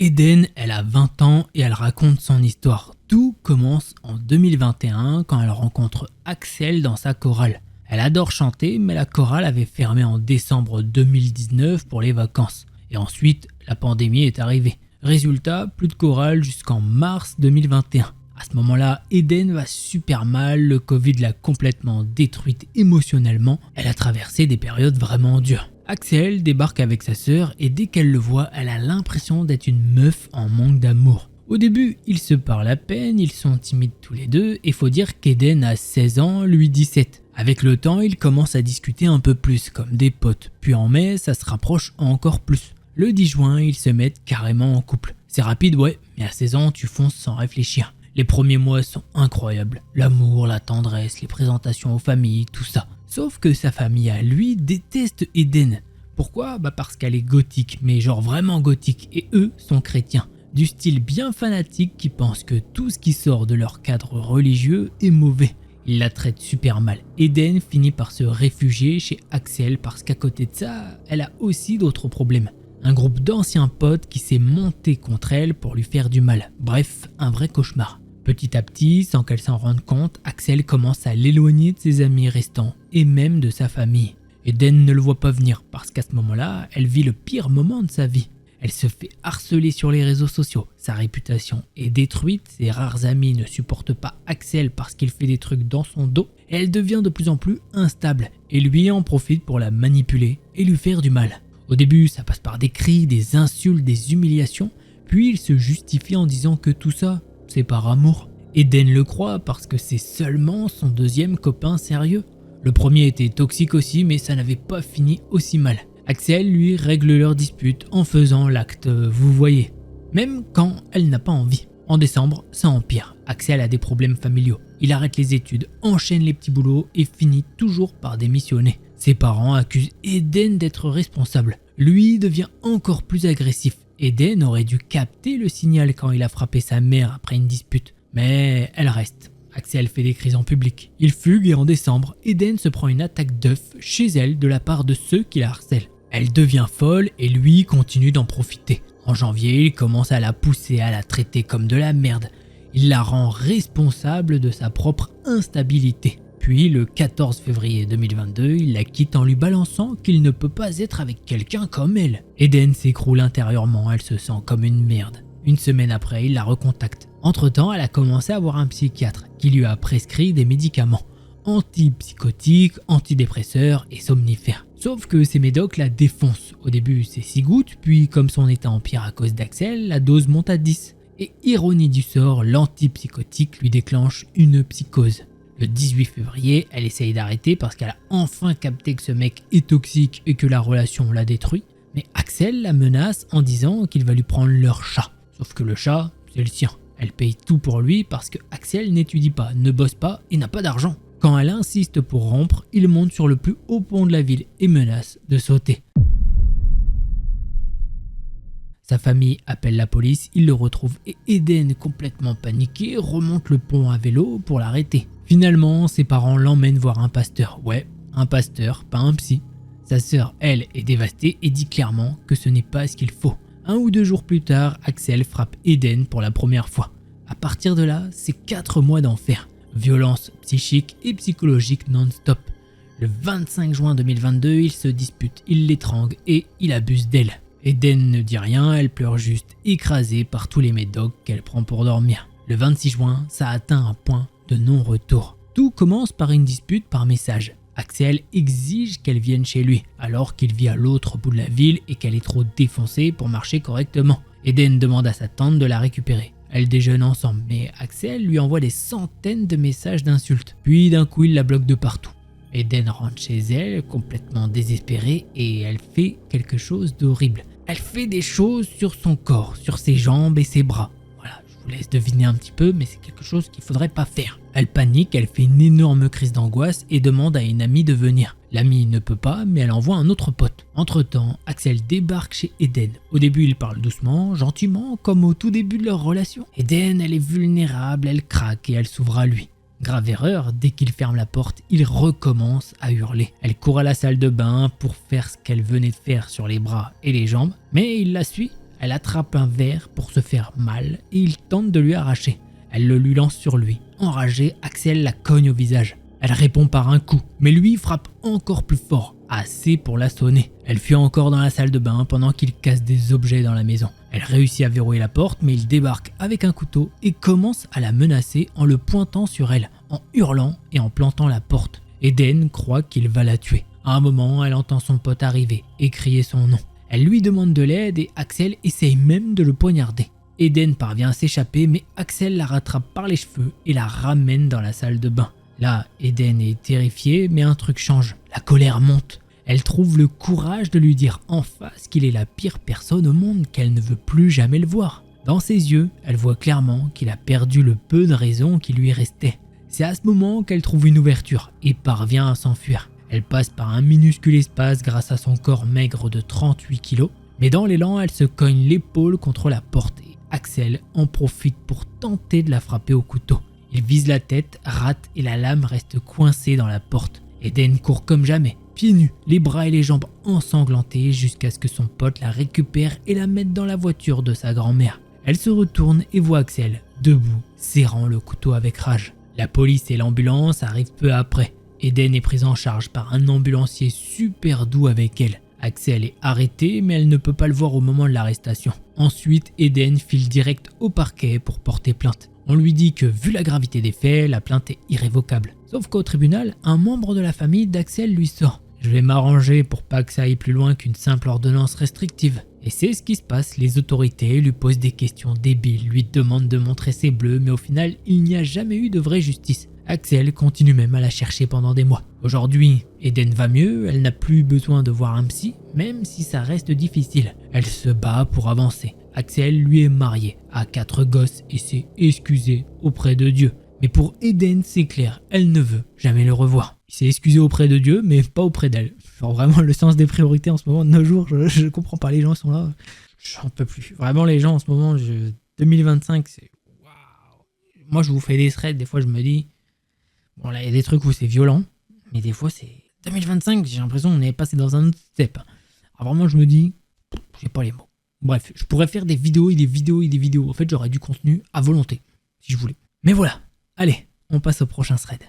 Eden, elle a 20 ans et elle raconte son histoire. Tout commence en 2021 quand elle rencontre Axel dans sa chorale. Elle adore chanter, mais la chorale avait fermé en décembre 2019 pour les vacances. Et ensuite, la pandémie est arrivée. Résultat, plus de chorale jusqu'en mars 2021. À ce moment-là, Eden va super mal, le Covid l'a complètement détruite émotionnellement. Elle a traversé des périodes vraiment dures. Axel débarque avec sa sœur et dès qu'elle le voit, elle a l'impression d'être une meuf en manque d'amour. Au début, ils se parlent à peine, ils sont timides tous les deux et faut dire qu'Eden a 16 ans, lui 17. Avec le temps, ils commencent à discuter un peu plus comme des potes, puis en mai, ça se rapproche encore plus. Le 10 juin, ils se mettent carrément en couple. C'est rapide, ouais, mais à 16 ans, tu fonces sans réfléchir. Les premiers mois sont incroyables. L'amour, la tendresse, les présentations aux familles, tout ça. Sauf que sa famille à lui déteste Eden. Pourquoi ? Parce qu'elle est gothique, mais genre vraiment gothique, et eux sont chrétiens. Du style bien fanatique qui pensent que tout ce qui sort de leur cadre religieux est mauvais. Ils la traitent super mal. Eden finit par se réfugier chez Axel parce qu'à côté de ça, elle a aussi d'autres problèmes. Un groupe d'anciens potes qui s'est monté contre elle pour lui faire du mal. Bref, un vrai cauchemar. Petit à petit, sans qu'elle s'en rende compte, Axel commence à l'éloigner de ses amis restants et même de sa famille. Eden ne le voit pas venir parce qu'à ce moment-là, elle vit le pire moment de sa vie. Elle se fait harceler sur les réseaux sociaux, sa réputation est détruite, ses rares amis ne supportent pas Axel parce qu'il fait des trucs dans son dos, et elle devient de plus en plus instable, et lui en profite pour la manipuler et lui faire du mal. Au début, ça passe par des cris, des insultes, des humiliations, puis il se justifie en disant que tout ça, c'est par amour. Eden le croit parce que c'est seulement son deuxième copain sérieux. Le premier était toxique aussi, mais ça n'avait pas fini aussi mal. Axel, lui, règle leur dispute en faisant l'acte vous voyez, même quand elle n'a pas envie. En décembre, ça empire. Axel a des problèmes familiaux. Il arrête les études, enchaîne les petits boulots et finit toujours par démissionner. Ses parents accusent Eden d'être responsable. Lui devient encore plus agressif. Eden aurait dû capter le signal quand il a frappé sa mère après une dispute, mais elle reste. Axel fait des crises en public. Il fugue et en décembre, Eden se prend une attaque d'œuf chez elle de la part de ceux qui la harcèlent. Elle devient folle et lui continue d'en profiter. En janvier, il commence à la pousser, à la traiter comme de la merde. Il la rend responsable de sa propre instabilité. Puis le 14 février 2022, il la quitte en lui balançant qu'il ne peut pas être avec quelqu'un comme elle. Eden s'écroule intérieurement, elle se sent comme une merde. Une semaine après, il la recontacte. Entre-temps, elle a commencé à voir un psychiatre qui lui a prescrit des médicaments antipsychotiques, antidépresseurs et somnifères. Sauf que ces médocs la défoncent. Au début, c'est 6 gouttes, puis comme son état empire à cause d'Axel, la dose monte à 10. Et ironie du sort, l'antipsychotique lui déclenche une psychose. Le 18 février, elle essaye d'arrêter parce qu'elle a enfin capté que ce mec est toxique et que la relation l'a détruit. Mais Axel la menace en disant qu'il va lui prendre leur chat. Sauf que le chat, c'est le sien. Elle paye tout pour lui parce que Axel n'étudie pas, ne bosse pas et n'a pas d'argent. Quand elle insiste pour rompre, il monte sur le plus haut pont de la ville et menace de sauter. Sa famille appelle la police, il le retrouve et Eden, complètement paniqué, remonte le pont à vélo pour l'arrêter. Finalement, ses parents l'emmènent voir un pasteur. Ouais, un pasteur, pas un psy. Sa sœur, elle, est dévastée et dit clairement que ce n'est pas ce qu'il faut. 1 ou 2 jours plus tard, Axel frappe Eden pour la première fois. À partir de là, c'est 4 mois d'enfer. Violence psychique et psychologique non-stop. Le 25 juin 2022, ils se disputent, il l'étrangle et il abuse d'elle. Eden ne dit rien, elle pleure juste, écrasée par tous les médocs qu'elle prend pour dormir. Le 26 juin, ça atteint un point de non-retour. Tout commence par une dispute par message. Axel exige qu'elle vienne chez lui, alors qu'il vit à l'autre bout de la ville et qu'elle est trop défoncée pour marcher correctement. Eden demande à sa tante de la récupérer. Elles déjeunent ensemble, mais Axel lui envoie des centaines de messages d'insultes. Puis d'un coup, il la bloque de partout. Eden rentre chez elle, complètement désespérée, et elle fait quelque chose d'horrible. Elle fait des choses sur son corps, sur ses jambes et ses bras. Voilà, je vous laisse deviner un petit peu, mais c'est quelque chose qu'il faudrait pas faire. Elle panique, elle fait une énorme crise d'angoisse et demande à une amie de venir. L'amie ne peut pas, mais elle envoie un autre pote. Entre-temps, Axel débarque chez Eden. Au début, il parle doucement, gentiment, comme au tout début de leur relation. Eden, elle est vulnérable, elle craque et elle s'ouvre à lui. Grave erreur, dès qu'il ferme la porte, il recommence à hurler. Elle court à la salle de bain pour faire ce qu'elle venait de faire sur les bras et les jambes, mais il la suit. Elle attrape un verre pour se faire mal et il tente de lui arracher. Elle le lui lance sur lui. Enragé, Axel la cogne au visage. Elle répond par un coup, mais lui frappe encore plus fort, assez pour la sonner. Elle fuit encore dans la salle de bain pendant qu'il casse des objets dans la maison. Elle réussit à verrouiller la porte, mais il débarque avec un couteau et commence à la menacer en le pointant sur elle, en hurlant et en plantant la porte. Eden croit qu'il va la tuer. À un moment, elle entend son pote arriver et crier son nom. Elle lui demande de l'aide et Axel essaye même de le poignarder. Eden parvient à s'échapper, mais Axel la rattrape par les cheveux et la ramène dans la salle de bain. Là, Eden est terrifiée, mais un truc change. La colère monte. Elle trouve le courage de lui dire en face qu'il est la pire personne au monde, qu'elle ne veut plus jamais le voir. Dans ses yeux, elle voit clairement qu'il a perdu le peu de raison qui lui restait. C'est à ce moment qu'elle trouve une ouverture et parvient à s'enfuir. Elle passe par un minuscule espace grâce à son corps maigre de 38 kilos, mais dans l'élan, elle se cogne l'épaule contre la porte et Axel en profite pour tenter de la frapper au couteau. Il vise la tête, rate et la lame reste coincée dans la porte. Eden court comme jamais, pieds nus, les bras et les jambes ensanglantés jusqu'à ce que son pote la récupère et la mette dans la voiture de sa grand-mère. Elle se retourne et voit Axel, debout, serrant le couteau avec rage. La police et l'ambulance arrivent peu après. Eden est prise en charge par un ambulancier super doux avec elle. Axel est arrêté, mais elle ne peut pas le voir au moment de l'arrestation. Ensuite, Eden file direct au parquet pour porter plainte. On lui dit que vu la gravité des faits, la plainte est irrévocable. Sauf qu'au tribunal, un membre de la famille d'Axel lui sort. Je vais m'arranger pour pas que ça aille plus loin qu'une simple ordonnance restrictive. Et c'est ce qui se passe, les autorités lui posent des questions débiles, lui demandent de montrer ses bleus, mais au final, il n'y a jamais eu de vraie justice. Axel continue même à la chercher pendant des mois. Aujourd'hui, Eden va mieux, elle n'a plus besoin de voir un psy, même si ça reste difficile. Elle se bat pour avancer. Axel lui est marié, a 4 gosses et s'est excusé auprès de Dieu. Mais pour Eden, c'est clair, elle ne veut jamais le revoir. Il s'est excusé auprès de Dieu, mais pas auprès d'elle. Genre vraiment le sens des priorités en ce moment, de nos jours, je comprends pas, les gens sont là, j'en peux plus. Vraiment les gens en ce moment, 2025, c'est waouh. Moi je vous fais des threads, des fois je me dis, bon là il y a des trucs où c'est violent, mais des fois c'est 2025, j'ai l'impression qu'on est passé dans un autre step. Alors vraiment je me dis, j'ai pas les mots. Bref, je pourrais faire des vidéos et des vidéos et des vidéos. En fait j'aurais du contenu à volonté, si je voulais. Mais voilà, allez, on passe au prochain thread.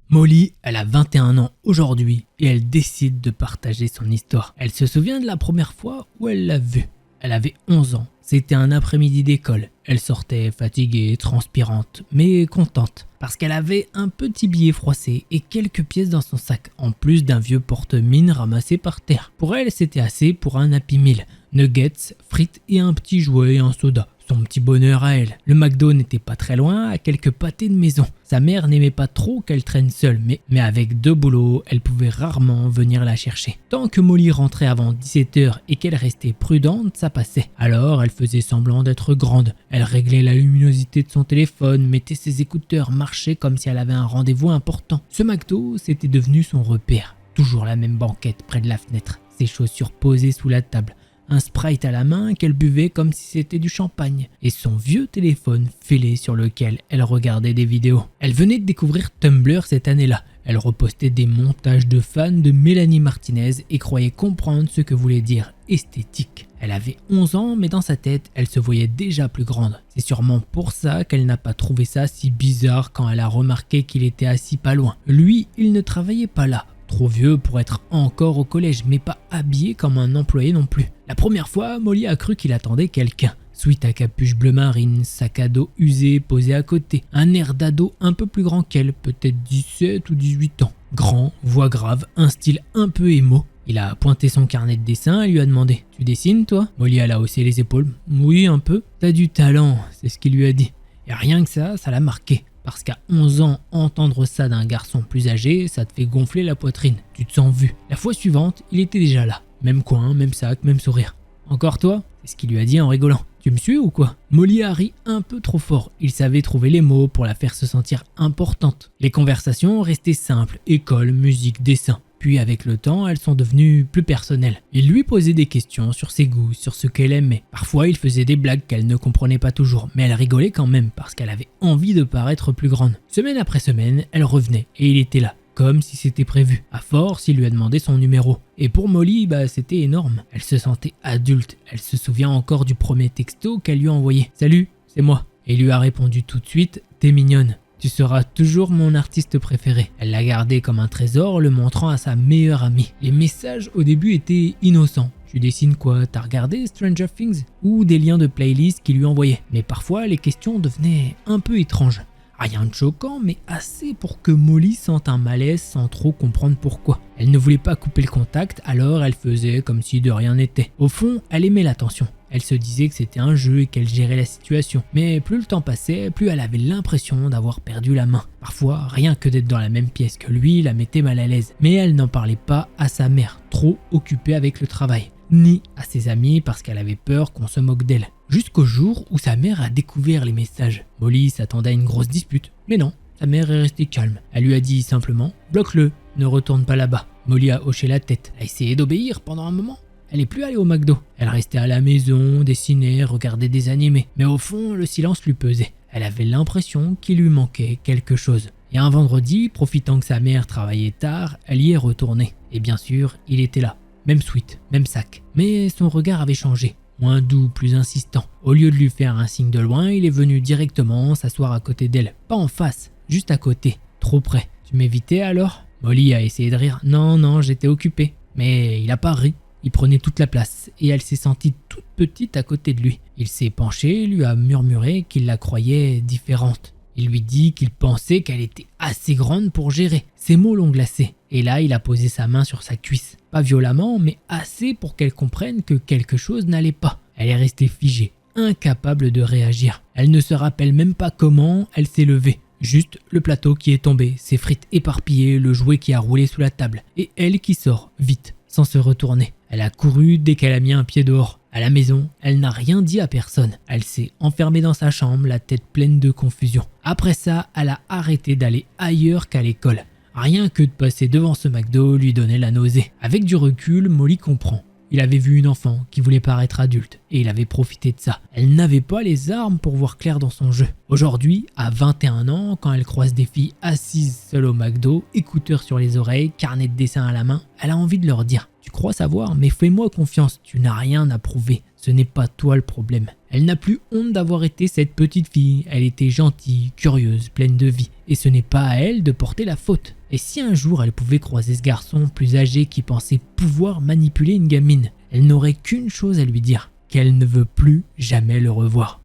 Molly, elle a 21 ans aujourd'hui et elle décide de partager son histoire. Elle se souvient de la première fois où elle l'a vue. Elle avait 11 ans. C'était un après-midi d'école. Elle sortait fatiguée, transpirante, mais contente. Parce qu'elle avait un petit billet froissé et quelques pièces dans son sac, en plus d'un vieux porte-mine ramassé par terre. Pour elle, c'était assez pour un Happy Meal. Nuggets, frites et un petit jouet et un soda. Son petit bonheur à elle. Le McDo n'était pas très loin, à quelques pâtés de maison. Sa mère n'aimait pas trop qu'elle traîne seule, mais avec 2 boulots, elle pouvait rarement venir la chercher. Tant que Molly rentrait avant 17h et qu'elle restait prudente, ça passait. Alors, elle faisait semblant d'être grande. Elle réglait la luminosité de son téléphone, mettait ses écouteurs, marchait comme si elle avait un rendez-vous important. Ce McDo, c'était devenu son repère. Toujours la même banquette près de la fenêtre, ses chaussures posées sous la table. Un Sprite à la main qu'elle buvait comme si c'était du champagne, et son vieux téléphone fêlé sur lequel elle regardait des vidéos. Elle venait de découvrir Tumblr cette année-là. Elle repostait des montages de fans de Mélanie Martinez et croyait comprendre ce que voulait dire esthétique. Elle avait 11 ans, mais dans sa tête, elle se voyait déjà plus grande. C'est sûrement pour ça qu'elle n'a pas trouvé ça si bizarre quand elle a remarqué qu'il était assis pas loin. Lui, il ne travaillait pas là. Trop vieux pour être encore au collège, mais pas habillé comme un employé non plus. La première fois, Molly a cru qu'il attendait quelqu'un. Sweat à capuche bleu marine, sac à dos usé posé à côté, un air d'ado un peu plus grand qu'elle, peut-être 17 ou 18 ans. Grand, voix grave, un style un peu émo. Il a pointé son carnet de dessin et lui a demandé « Tu dessines toi ?» Molly a haussé les épaules. « Oui, un peu. »« T'as du talent », c'est ce qu'il lui a dit. Et rien que ça l'a marqué. Parce qu'à 11 ans, entendre ça d'un garçon plus âgé, ça te fait gonfler la poitrine. Tu te sens vu. La fois suivante, il était déjà là. Même coin, même sac, même sourire. « Encore toi ?» C'est ce qu'il lui a dit en rigolant. « Tu me suis ou quoi ?» Molly a ri un peu trop fort. Il savait trouver les mots pour la faire se sentir importante. Les conversations restaient simples. École, musique, dessin. Puis avec le temps, elles sont devenues plus personnelles. Il lui posait des questions sur ses goûts, sur ce qu'elle aimait. Parfois, il faisait des blagues qu'elle ne comprenait pas toujours, mais elle rigolait quand même parce qu'elle avait envie de paraître plus grande. Semaine après semaine, elle revenait et il était là, comme si c'était prévu. À force, il lui a demandé son numéro. Et pour Molly, c'était énorme. Elle se sentait adulte. Elle se souvient encore du premier texto qu'elle lui a envoyé. « Salut, c'est moi. » Et il lui a répondu tout de suite « T'es mignonne. Tu seras toujours mon artiste préféré. » Elle l'a gardé comme un trésor, le montrant à sa meilleure amie. Les messages au début étaient innocents. Tu dessines quoi? T'as regardé Stranger Things? Ou des liens de playlist qu'il lui envoyait. Mais parfois, les questions devenaient un peu étranges. Rien de choquant, mais assez pour que Molly sente un malaise sans trop comprendre pourquoi. Elle ne voulait pas couper le contact, alors elle faisait comme si de rien n'était. Au fond, elle aimait l'attention. Elle se disait que c'était un jeu et qu'elle gérait la situation. Mais plus le temps passait, plus elle avait l'impression d'avoir perdu la main. Parfois, rien que d'être dans la même pièce que lui la mettait mal à l'aise. Mais elle n'en parlait pas à sa mère, trop occupée avec le travail. Ni à ses amis parce qu'elle avait peur qu'on se moque d'elle. Jusqu'au jour où sa mère a découvert les messages. Molly s'attendait à une grosse dispute. Mais non, sa mère est restée calme. Elle lui a dit simplement « Bloque-le, ne retourne pas là-bas ». Molly a hoché la tête. Elle a essayé d'obéir pendant un moment. Elle n'est plus allée au McDo. Elle restait à la maison, dessinait, regardait des animés. Mais au fond, le silence lui pesait. Elle avait l'impression qu'il lui manquait quelque chose. Et un vendredi, profitant que sa mère travaillait tard, elle y est retournée. Et bien sûr, il était là. Même sweat, même sac. Mais son regard avait changé. Moins doux, plus insistant. Au lieu de lui faire un signe de loin, il est venu directement s'asseoir à côté d'elle. Pas en face, juste à côté. Trop près. Tu m'évitais alors ? Molly a essayé de rire. Non, non, j'étais occupée. Mais il a pas ri. Il prenait toute la place et elle s'est sentie toute petite à côté de lui. Il s'est penché, lui a murmuré qu'il la croyait différente. Il lui dit qu'il pensait qu'elle était assez grande pour gérer. Ses mots l'ont glacé. Et là, il a posé sa main sur sa cuisse. Pas violemment, mais assez pour qu'elle comprenne que quelque chose n'allait pas. Elle est restée figée, incapable de réagir. Elle ne se rappelle même pas comment elle s'est levée. Juste le plateau qui est tombé, ses frites éparpillées, le jouet qui a roulé sous la table. Et elle qui sort, vite, sans se retourner. Elle a couru dès qu'elle a mis un pied dehors. À la maison, elle n'a rien dit à personne. Elle s'est enfermée dans sa chambre, la tête pleine de confusion. Après ça, elle a arrêté d'aller ailleurs qu'à l'école. Rien que de passer devant ce McDo lui donnait la nausée. Avec du recul, Molly comprend. Il avait vu une enfant qui voulait paraître adulte et il avait profité de ça. Elle n'avait pas les armes pour voir clair dans son jeu. Aujourd'hui, à 21 ans, quand elle croise des filles assises seules au McDo, écouteurs sur les oreilles, carnet de dessin à la main, elle a envie de leur dire « Tu crois savoir, mais fais-moi confiance, tu n'as rien à prouver, ce n'est pas toi le problème. » Elle n'a plus honte d'avoir été cette petite fille, elle était gentille, curieuse, pleine de vie, et ce n'est pas à elle de porter la faute. Et si un jour elle pouvait croiser ce garçon plus âgé qui pensait pouvoir manipuler une gamine, elle n'aurait qu'une chose à lui dire, qu'elle ne veut plus jamais le revoir.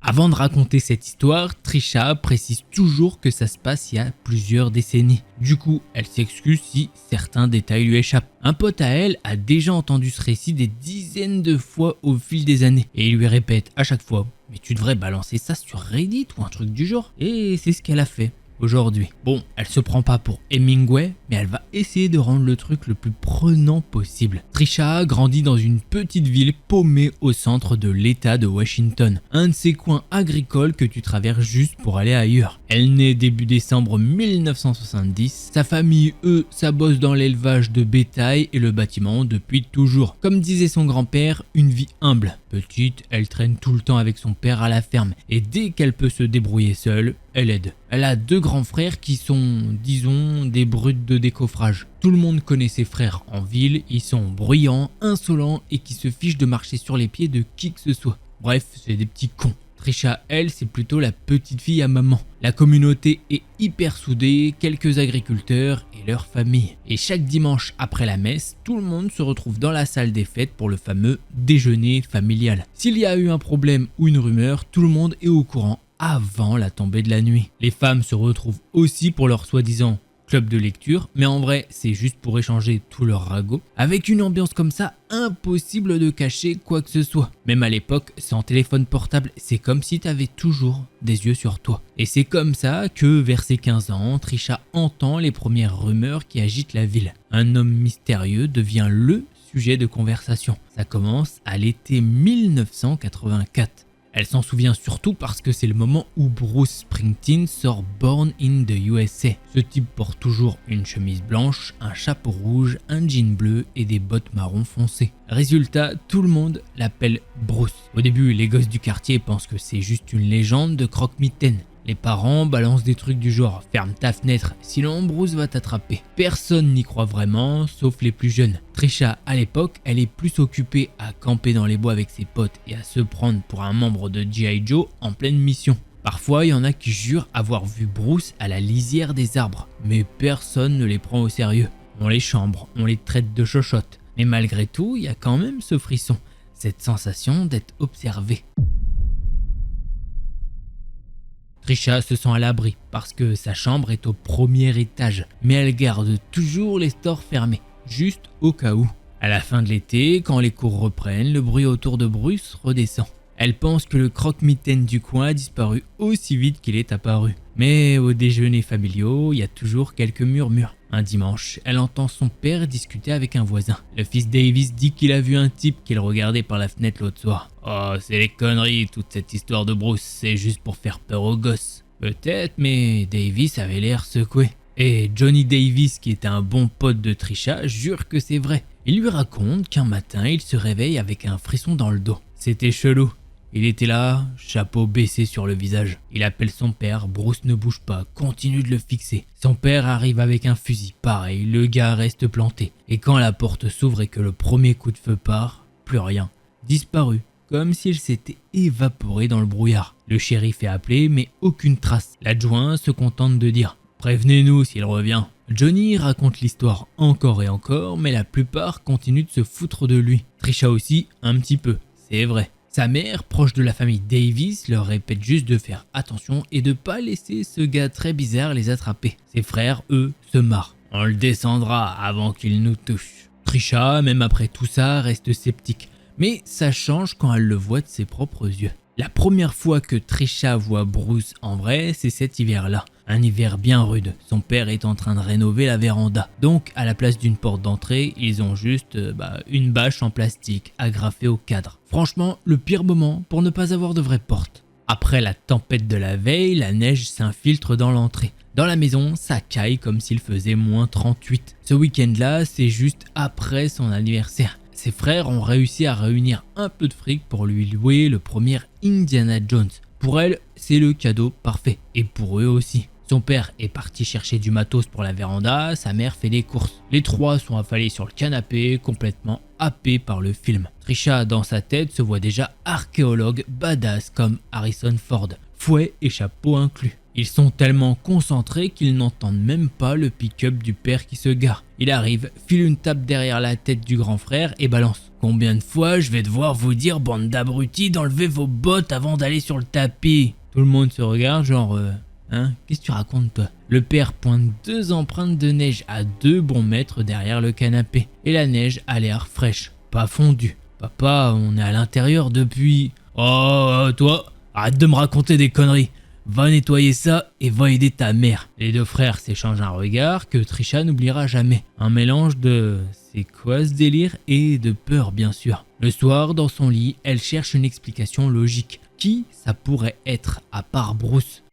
Avant de raconter cette histoire, Trisha précise toujours que ça se passe il y a plusieurs décennies. Du coup, elle s'excuse si certains détails lui échappent. Un pote à elle a déjà entendu ce récit des dizaines de fois au fil des années et il lui répète à chaque fois « Mais tu devrais balancer ça sur Reddit ou un truc du genre » et c'est ce qu'elle a fait. Aujourd'hui. Bon, elle se prend pas pour Hemingway, mais elle va essayer de rendre le truc le plus prenant possible. Trisha grandit dans une petite ville paumée au centre de l'état de Washington, un de ces coins agricoles que tu traverses juste pour aller ailleurs. Elle naît début décembre 1970, sa famille, eux, ça bosse dans l'élevage de bétail et le bâtiment depuis toujours. Comme disait son grand-père, une vie humble. Petite, elle traîne tout le temps avec son père à la ferme et dès qu'elle peut se débrouiller seule, elle aide. Elle a 2 grands frères qui sont, disons, des brutes de décoffrage. Tout le monde connaît ses frères en ville, ils sont bruyants, insolents et qui se fichent de marcher sur les pieds de qui que ce soit. Bref, c'est des petits cons. Trisha, elle, c'est plutôt la petite fille à maman. La communauté est hyper soudée, quelques agriculteurs et leur famille. Et chaque dimanche après la messe, tout le monde se retrouve dans la salle des fêtes pour le fameux déjeuner familial. S'il y a eu un problème ou une rumeur, tout le monde est au courant avant la tombée de la nuit. Les femmes se retrouvent aussi pour leur soi-disant club de lecture, mais en vrai c'est juste pour échanger tout leur ragot. Avec une ambiance comme ça, impossible de cacher quoi que ce soit. Même à l'époque, sans téléphone portable, c'est comme si t'avais toujours des yeux sur toi. Et c'est comme ça que, vers ses 15 ans, Trisha entend les premières rumeurs qui agitent la ville. Un homme mystérieux devient le sujet de conversation. Ça commence à l'été 1984. Elle s'en souvient surtout parce que c'est le moment où Bruce Springsteen sort Born in the USA. Ce type porte toujours une chemise blanche, un chapeau rouge, un jean bleu et des bottes marron foncé. Résultat, tout le monde l'appelle Bruce. Au début, les gosses du quartier pensent que c'est juste une légende de croque-mitaine. Les parents balancent des trucs du genre « ferme ta fenêtre, sinon Bruce va t'attraper ». Personne n'y croit vraiment, sauf les plus jeunes. Trisha, à l'époque, elle est plus occupée à camper dans les bois avec ses potes et à se prendre pour un membre de G.I. Joe en pleine mission. Parfois, il y en a qui jurent avoir vu Bruce à la lisière des arbres, mais personne ne les prend au sérieux. On les chambre, on les traite de chochottes. Mais malgré tout, il y a quand même ce frisson, cette sensation d'être observé. Trisha se sent à l'abri parce que sa chambre est au premier étage, mais elle garde toujours les stores fermés, juste au cas où. À la fin de l'été, quand les cours reprennent, le bruit autour de Bruce redescend. Elle pense que le croque-mitaine du coin a disparu aussi vite qu'il est apparu. Mais au déjeuner familiaux, il y a toujours quelques murmures. Un dimanche, elle entend son père discuter avec un voisin. Le fils Davis dit qu'il a vu un type qu'il regardait par la fenêtre l'autre soir. « Oh, c'est les conneries, toute cette histoire de Bruce, c'est juste pour faire peur aux gosses. » Peut-être, mais Davis avait l'air secoué. Et Johnny Davis, qui est un bon pote de Trisha, jure que c'est vrai. Il lui raconte qu'un matin, il se réveille avec un frisson dans le dos. C'était chelou. Il était là, chapeau baissé sur le visage. Il appelle son père, Bruce ne bouge pas, continue de le fixer. Son père arrive avec un fusil, pareil, le gars reste planté. Et quand la porte s'ouvre et que le premier coup de feu part, plus rien. Disparu, comme si elle s'était évaporée dans le brouillard. Le shérif est appelé, mais aucune trace. L'adjoint se contente de dire « Prévenez-nous s'il revient ». Johnny raconte l'histoire encore et encore, mais la plupart continuent de se foutre de lui. Trisha aussi, un petit peu, c'est vrai. Sa mère, proche de la famille Davis, leur répète juste de faire attention et de pas laisser ce gars très bizarre les attraper. Ses frères, eux, se marrent. On le descendra avant qu'il nous touche. Trisha, même après tout ça, reste sceptique. Mais ça change quand elle le voit de ses propres yeux. La première fois que Trisha voit Bruce en vrai, c'est cet hiver-là. Un hiver bien rude. Son père est en train de rénover la véranda. Donc, à la place d'une porte d'entrée, ils ont juste une bâche en plastique agrafée au cadre. Franchement, le pire moment pour ne pas avoir de vraie porte. Après la tempête de la veille, la neige s'infiltre dans l'entrée. Dans la maison, ça caille comme s'il faisait moins 38. Ce week-end-là, c'est juste après son anniversaire. Ses frères ont réussi à réunir un peu de fric pour lui louer le premier Indiana Jones. Pour elle, c'est le cadeau parfait. Et pour eux aussi. Son père est parti chercher du matos pour la véranda, sa mère fait des courses. Les trois sont affalés sur le canapé, complètement happés par le film. Trisha, dans sa tête, se voit déjà archéologue badass comme Harrison Ford, fouet et chapeau inclus. Ils sont tellement concentrés qu'ils n'entendent même pas le pick-up du père qui se gare. Il arrive, file une tape derrière la tête du grand frère et balance. « Combien de fois je vais devoir vous dire, bande d'abrutis, d'enlever vos bottes avant d'aller sur le tapis ?» Tout le monde se regarde genre... Hein, qu'est-ce que tu racontes toi? Le père pointe 2 empreintes de neige à 2 bons mètres derrière le canapé. Et la neige a l'air fraîche, pas fondue. Papa, on est à l'intérieur depuis... Oh, toi, arrête de me raconter des conneries. Va nettoyer ça et va aider ta mère. Les 2 frères s'échangent un regard que Trisha n'oubliera jamais. Un mélange de... c'est quoi ce délire? Et de peur bien sûr. Le soir, dans son lit, elle cherche une explication logique. Qui ça pourrait être à part Bruce?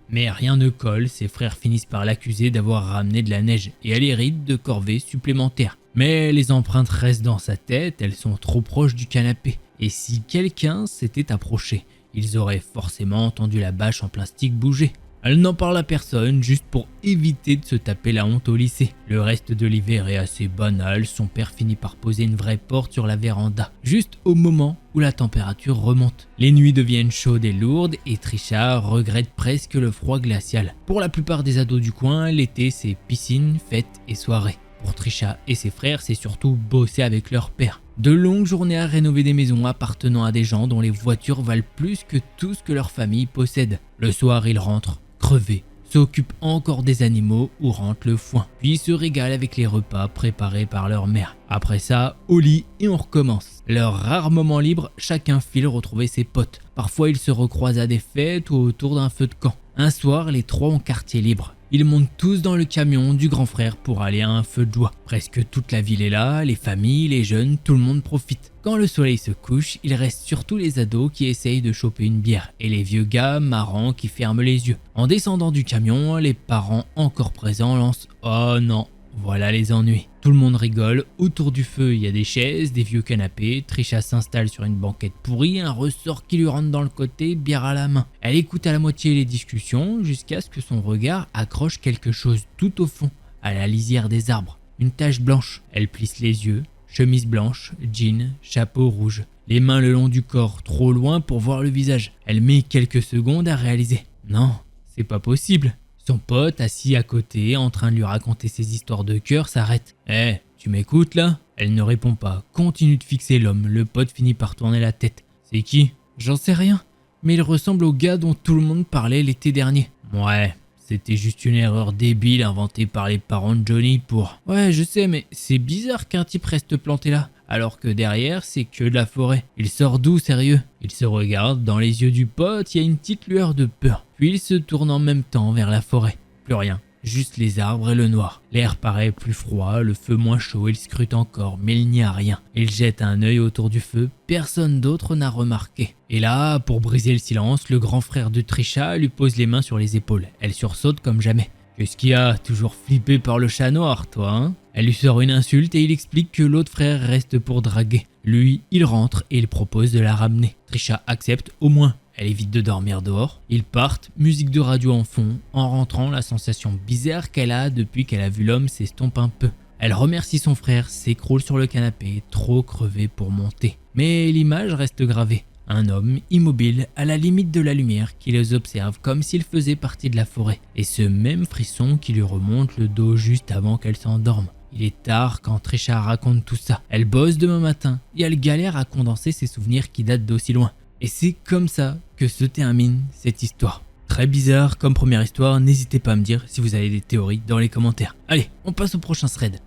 Mais rien ne colle, ses frères finissent par l'accuser d'avoir ramené de la neige et elle hérite de corvées supplémentaires. Mais les empreintes restent dans sa tête, elles sont trop proches du canapé. Et si quelqu'un s'était approché, ils auraient forcément entendu la bâche en plastique bouger. Elle n'en parle à personne, juste pour éviter de se taper la honte au lycée. Le reste de l'hiver est assez banal, son père finit par poser une vraie porte sur la véranda, juste au moment où la température remonte. Les nuits deviennent chaudes et lourdes et Trisha regrette presque le froid glacial. Pour la plupart des ados du coin, l'été c'est piscine, fêtes et soirées. Pour Trisha et ses frères, c'est surtout bosser avec leur père. De longues journées à rénover des maisons appartenant à des gens dont les voitures valent plus que tout ce que leur famille possède. Le soir, ils rentrent crevés, s'occupent encore des animaux ou rentrent le foin, puis se régalent avec les repas préparés par leur mère. Après ça, au lit et on recommence. Leurs rares moments libres, chacun file retrouver ses potes. Parfois, ils se recroisent à des fêtes ou autour d'un feu de camp. Un soir, les 3 ont quartier libre. Ils montent tous dans le camion du grand frère pour aller à un feu de joie. Presque toute la ville est là, les familles, les jeunes, tout le monde profite. Quand le soleil se couche, il reste surtout les ados qui essayent de choper une bière et les vieux gars marrants qui ferment les yeux. En descendant du camion, les parents encore présents lancent « Oh non !» Voilà les ennuis. Tout le monde rigole, autour du feu il y a des chaises, des vieux canapés, Trisha s'installe sur une banquette pourrie, un ressort qui lui rentre dans le côté, bière à la main. Elle écoute à la moitié les discussions jusqu'à ce que son regard accroche quelque chose tout au fond, à la lisière des arbres. Une tache blanche. Elle plisse les yeux, chemise blanche, jean, chapeau rouge. Les mains le long du corps, trop loin pour voir le visage. Elle met quelques secondes à réaliser. Non, c'est pas possible. Son pote, assis à côté, en train de lui raconter ses histoires de cœur, s'arrête. « Eh, tu m'écoutes là ?» Elle ne répond pas, continue de fixer l'homme. Le pote finit par tourner la tête. « C'est qui ?»« J'en sais rien, mais il ressemble au gars dont tout le monde parlait l'été dernier. »« Ouais, c'était juste une erreur débile inventée par les parents de Johnny pour... »« Ouais, je sais, mais c'est bizarre qu'un type reste planté là. Alors que derrière, c'est que de la forêt. Il sort d'où, sérieux ?» Il se regarde, dans les yeux du pote, il y a une petite lueur de peur. Puis il se tourne en même temps vers la forêt. Plus rien, juste les arbres et le noir. L'air paraît plus froid, le feu moins chaud, il scrute encore, mais il n'y a rien. Il jette un œil autour du feu, personne d'autre n'a remarqué. Et là, pour briser le silence, le grand frère de Trisha lui pose les mains sur les épaules. Elle sursaute comme jamais. « Qu'est-ce qu'il y a? Toujours flippé par le chat noir, toi, hein ?» Elle lui sort une insulte et il explique que l'autre frère reste pour draguer. Lui, il rentre et il propose de la ramener. Trisha accepte au moins. Elle évite de dormir dehors. Ils partent, musique de radio en fond. En rentrant, la sensation bizarre qu'elle a depuis qu'elle a vu l'homme s'estompe un peu. Elle remercie son frère, s'écroule sur le canapé, trop crevée pour monter. Mais l'image reste gravée. Un homme immobile à la limite de la lumière qui les observe comme s'il faisait partie de la forêt. Et ce même frisson qui lui remonte le dos juste avant qu'elle s'endorme. Il est tard quand Trisha raconte tout ça. Elle bosse demain matin et elle galère à condenser ses souvenirs qui datent d'aussi loin. Et c'est comme ça que se termine cette histoire. Très bizarre comme première histoire, n'hésitez pas à me dire si vous avez des théories dans les commentaires. Allez, on passe au prochain thread.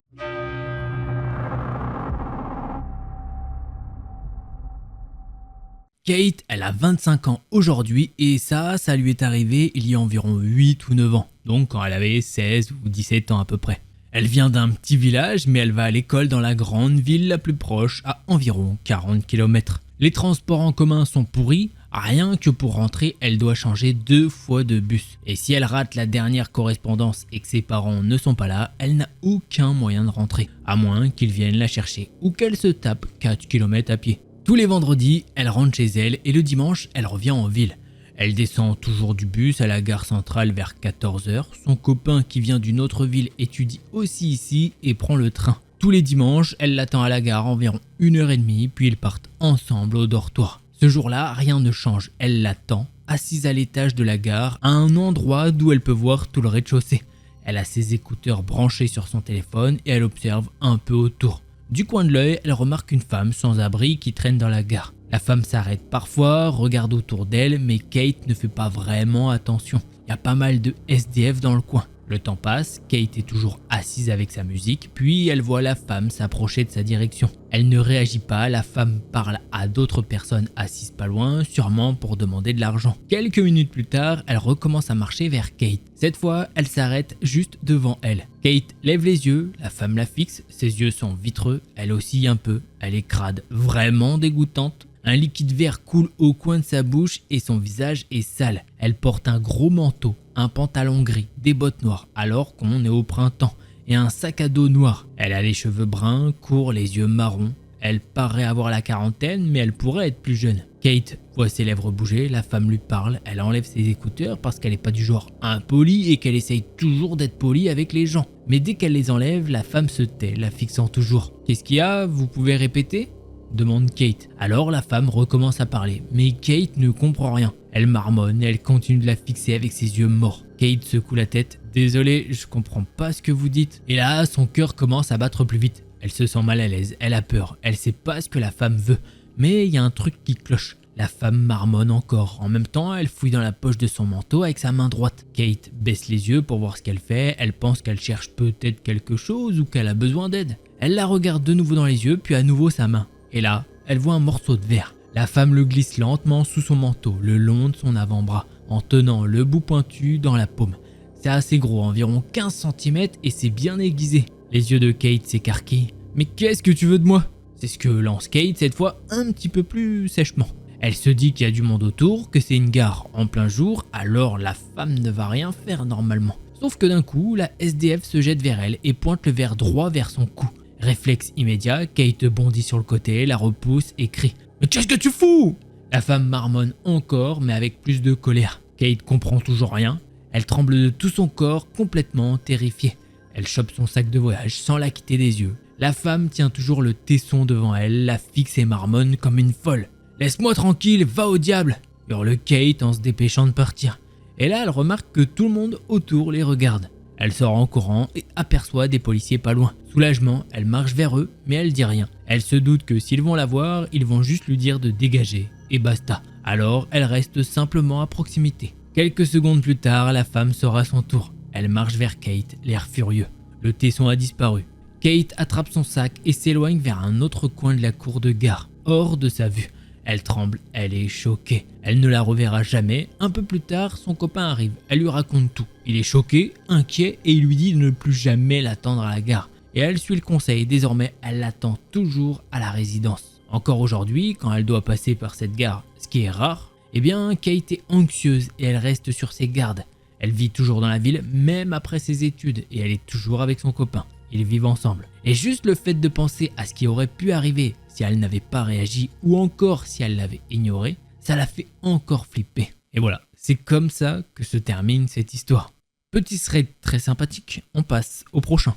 Kate, elle a 25 ans aujourd'hui et ça lui est arrivé il y a environ 8 ou 9 ans, donc quand elle avait 16 ou 17 ans à peu près. Elle vient d'un petit village mais elle va à l'école dans la grande ville la plus proche à environ 40 km. Les transports en commun sont pourris, rien que pour rentrer elle doit changer 2 fois de bus. Et si elle rate la dernière correspondance et que ses parents ne sont pas là, elle n'a aucun moyen de rentrer, à moins qu'ils viennent la chercher ou qu'elle se tape 4 km à pied. Tous les vendredis, elle rentre chez elle et le dimanche, elle revient en ville. Elle descend toujours du bus à la gare centrale vers 14 h. Son copain qui vient d'une autre ville étudie aussi ici et prend le train. Tous les dimanches, elle l'attend à la gare environ 1h30 puis ils partent ensemble au dortoir. Ce jour-là, rien ne change. Elle l'attend, assise à l'étage de la gare, à un endroit d'où elle peut voir tout le rez-de-chaussée. Elle a ses écouteurs branchés sur son téléphone et elle observe un peu autour. Du coin de l'œil, elle remarque une femme sans abri qui traîne dans la gare. La femme s'arrête parfois, regarde autour d'elle, mais Kate ne fait pas vraiment attention. Il y a pas mal de SDF dans le coin. Le temps passe, Kate est toujours assise avec sa musique, puis elle voit la femme s'approcher de sa direction. Elle ne réagit pas, la femme parle à d'autres personnes assises pas loin, sûrement pour demander de l'argent. Quelques minutes plus tard, elle recommence à marcher vers Kate. Cette fois, elle s'arrête juste devant elle. Kate lève les yeux, la femme la fixe, ses yeux sont vitreux, elle oscille un peu, elle est crade, vraiment dégoûtante. Un liquide vert coule au coin de sa bouche et son visage est sale. Elle porte un gros manteau, un pantalon gris, des bottes noires alors qu'on est au printemps et un sac à dos noir. Elle a les cheveux bruns, courts, les yeux marrons. Elle paraît avoir la quarantaine mais elle pourrait être plus jeune. Kate voit ses lèvres bouger, la femme lui parle, elle enlève ses écouteurs parce qu'elle n'est pas du genre impolie et qu'elle essaye toujours d'être polie avec les gens. Mais dès qu'elle les enlève, la femme se tait, la fixant toujours. « Qu'est-ce qu'il y a ? Vous pouvez répéter ?» demande Kate. Alors la femme recommence à parler, mais Kate ne comprend rien. Elle marmonne et elle continue de la fixer avec ses yeux morts. Kate secoue la tête. « Désolé, je comprends pas ce que vous dites. » Et là, son cœur commence à battre plus vite. Elle se sent mal à l'aise, elle a peur, elle sait pas ce que la femme veut. Mais il y a un truc qui cloche. La femme marmonne encore. En même temps, elle fouille dans la poche de son manteau avec sa main droite. Kate baisse les yeux pour voir ce qu'elle fait. Elle pense qu'elle cherche peut-être quelque chose ou qu'elle a besoin d'aide. Elle la regarde de nouveau dans les yeux, puis à nouveau sa main. Et là, elle voit un morceau de verre. La femme le glisse lentement sous son manteau, le long de son avant-bras, en tenant le bout pointu dans la paume. C'est assez gros, environ 15 cm et c'est bien aiguisé. Les yeux de Kate s'écarquillent. « Mais qu'est-ce que tu veux de moi ?» C'est ce que lance Kate, cette fois un petit peu plus sèchement. Elle se dit qu'il y a du monde autour, que c'est une gare en plein jour, alors la femme ne va rien faire normalement. Sauf que d'un coup, la SDF se jette vers elle et pointe le verre droit vers son cou. Réflexe immédiat, Kate bondit sur le côté, la repousse et crie « Mais qu'est-ce que tu fous ?» La femme marmonne encore, mais avec plus de colère. Kate comprend toujours rien. Elle tremble de tout son corps, complètement terrifiée. Elle chope son sac de voyage sans la quitter des yeux. La femme tient toujours le tesson devant elle, la fixe et marmonne comme une folle. « Laisse-moi tranquille, va au diable !» hurle Kate en se dépêchant de partir. Et là, elle remarque que tout le monde autour les regarde. Elle sort en courant et aperçoit des policiers pas loin. Soulagement, elle marche vers eux, mais elle dit rien. Elle se doute que s'ils vont la voir, ils vont juste lui dire de dégager, et basta. Alors, elle reste simplement à proximité. Quelques secondes plus tard, la femme sort à son tour. Elle marche vers Kate, l'air furieux. Le tesson a disparu. Kate attrape son sac et s'éloigne vers un autre coin de la cour de gare, hors de sa vue. Elle tremble, elle est choquée. Elle ne la reverra jamais. Un peu plus tard, son copain arrive. Elle lui raconte tout. Il est choqué, inquiet et il lui dit de ne plus jamais l'attendre à la gare. Et elle suit le conseil. Désormais, elle l'attend toujours à la résidence. Encore aujourd'hui, quand elle doit passer par cette gare, ce qui est rare, eh bien, Kate est anxieuse et elle reste sur ses gardes. Elle vit toujours dans la ville, même après ses études, et elle est toujours avec son copain. Ils vivent ensemble. Et juste le fait de penser à ce qui aurait pu arriver si elle n'avait pas réagi ou encore si elle l'avait ignoré, ça la fait encore flipper. Et voilà, c'est comme ça que se termine cette histoire. Petit thread très sympathique, on passe au prochain.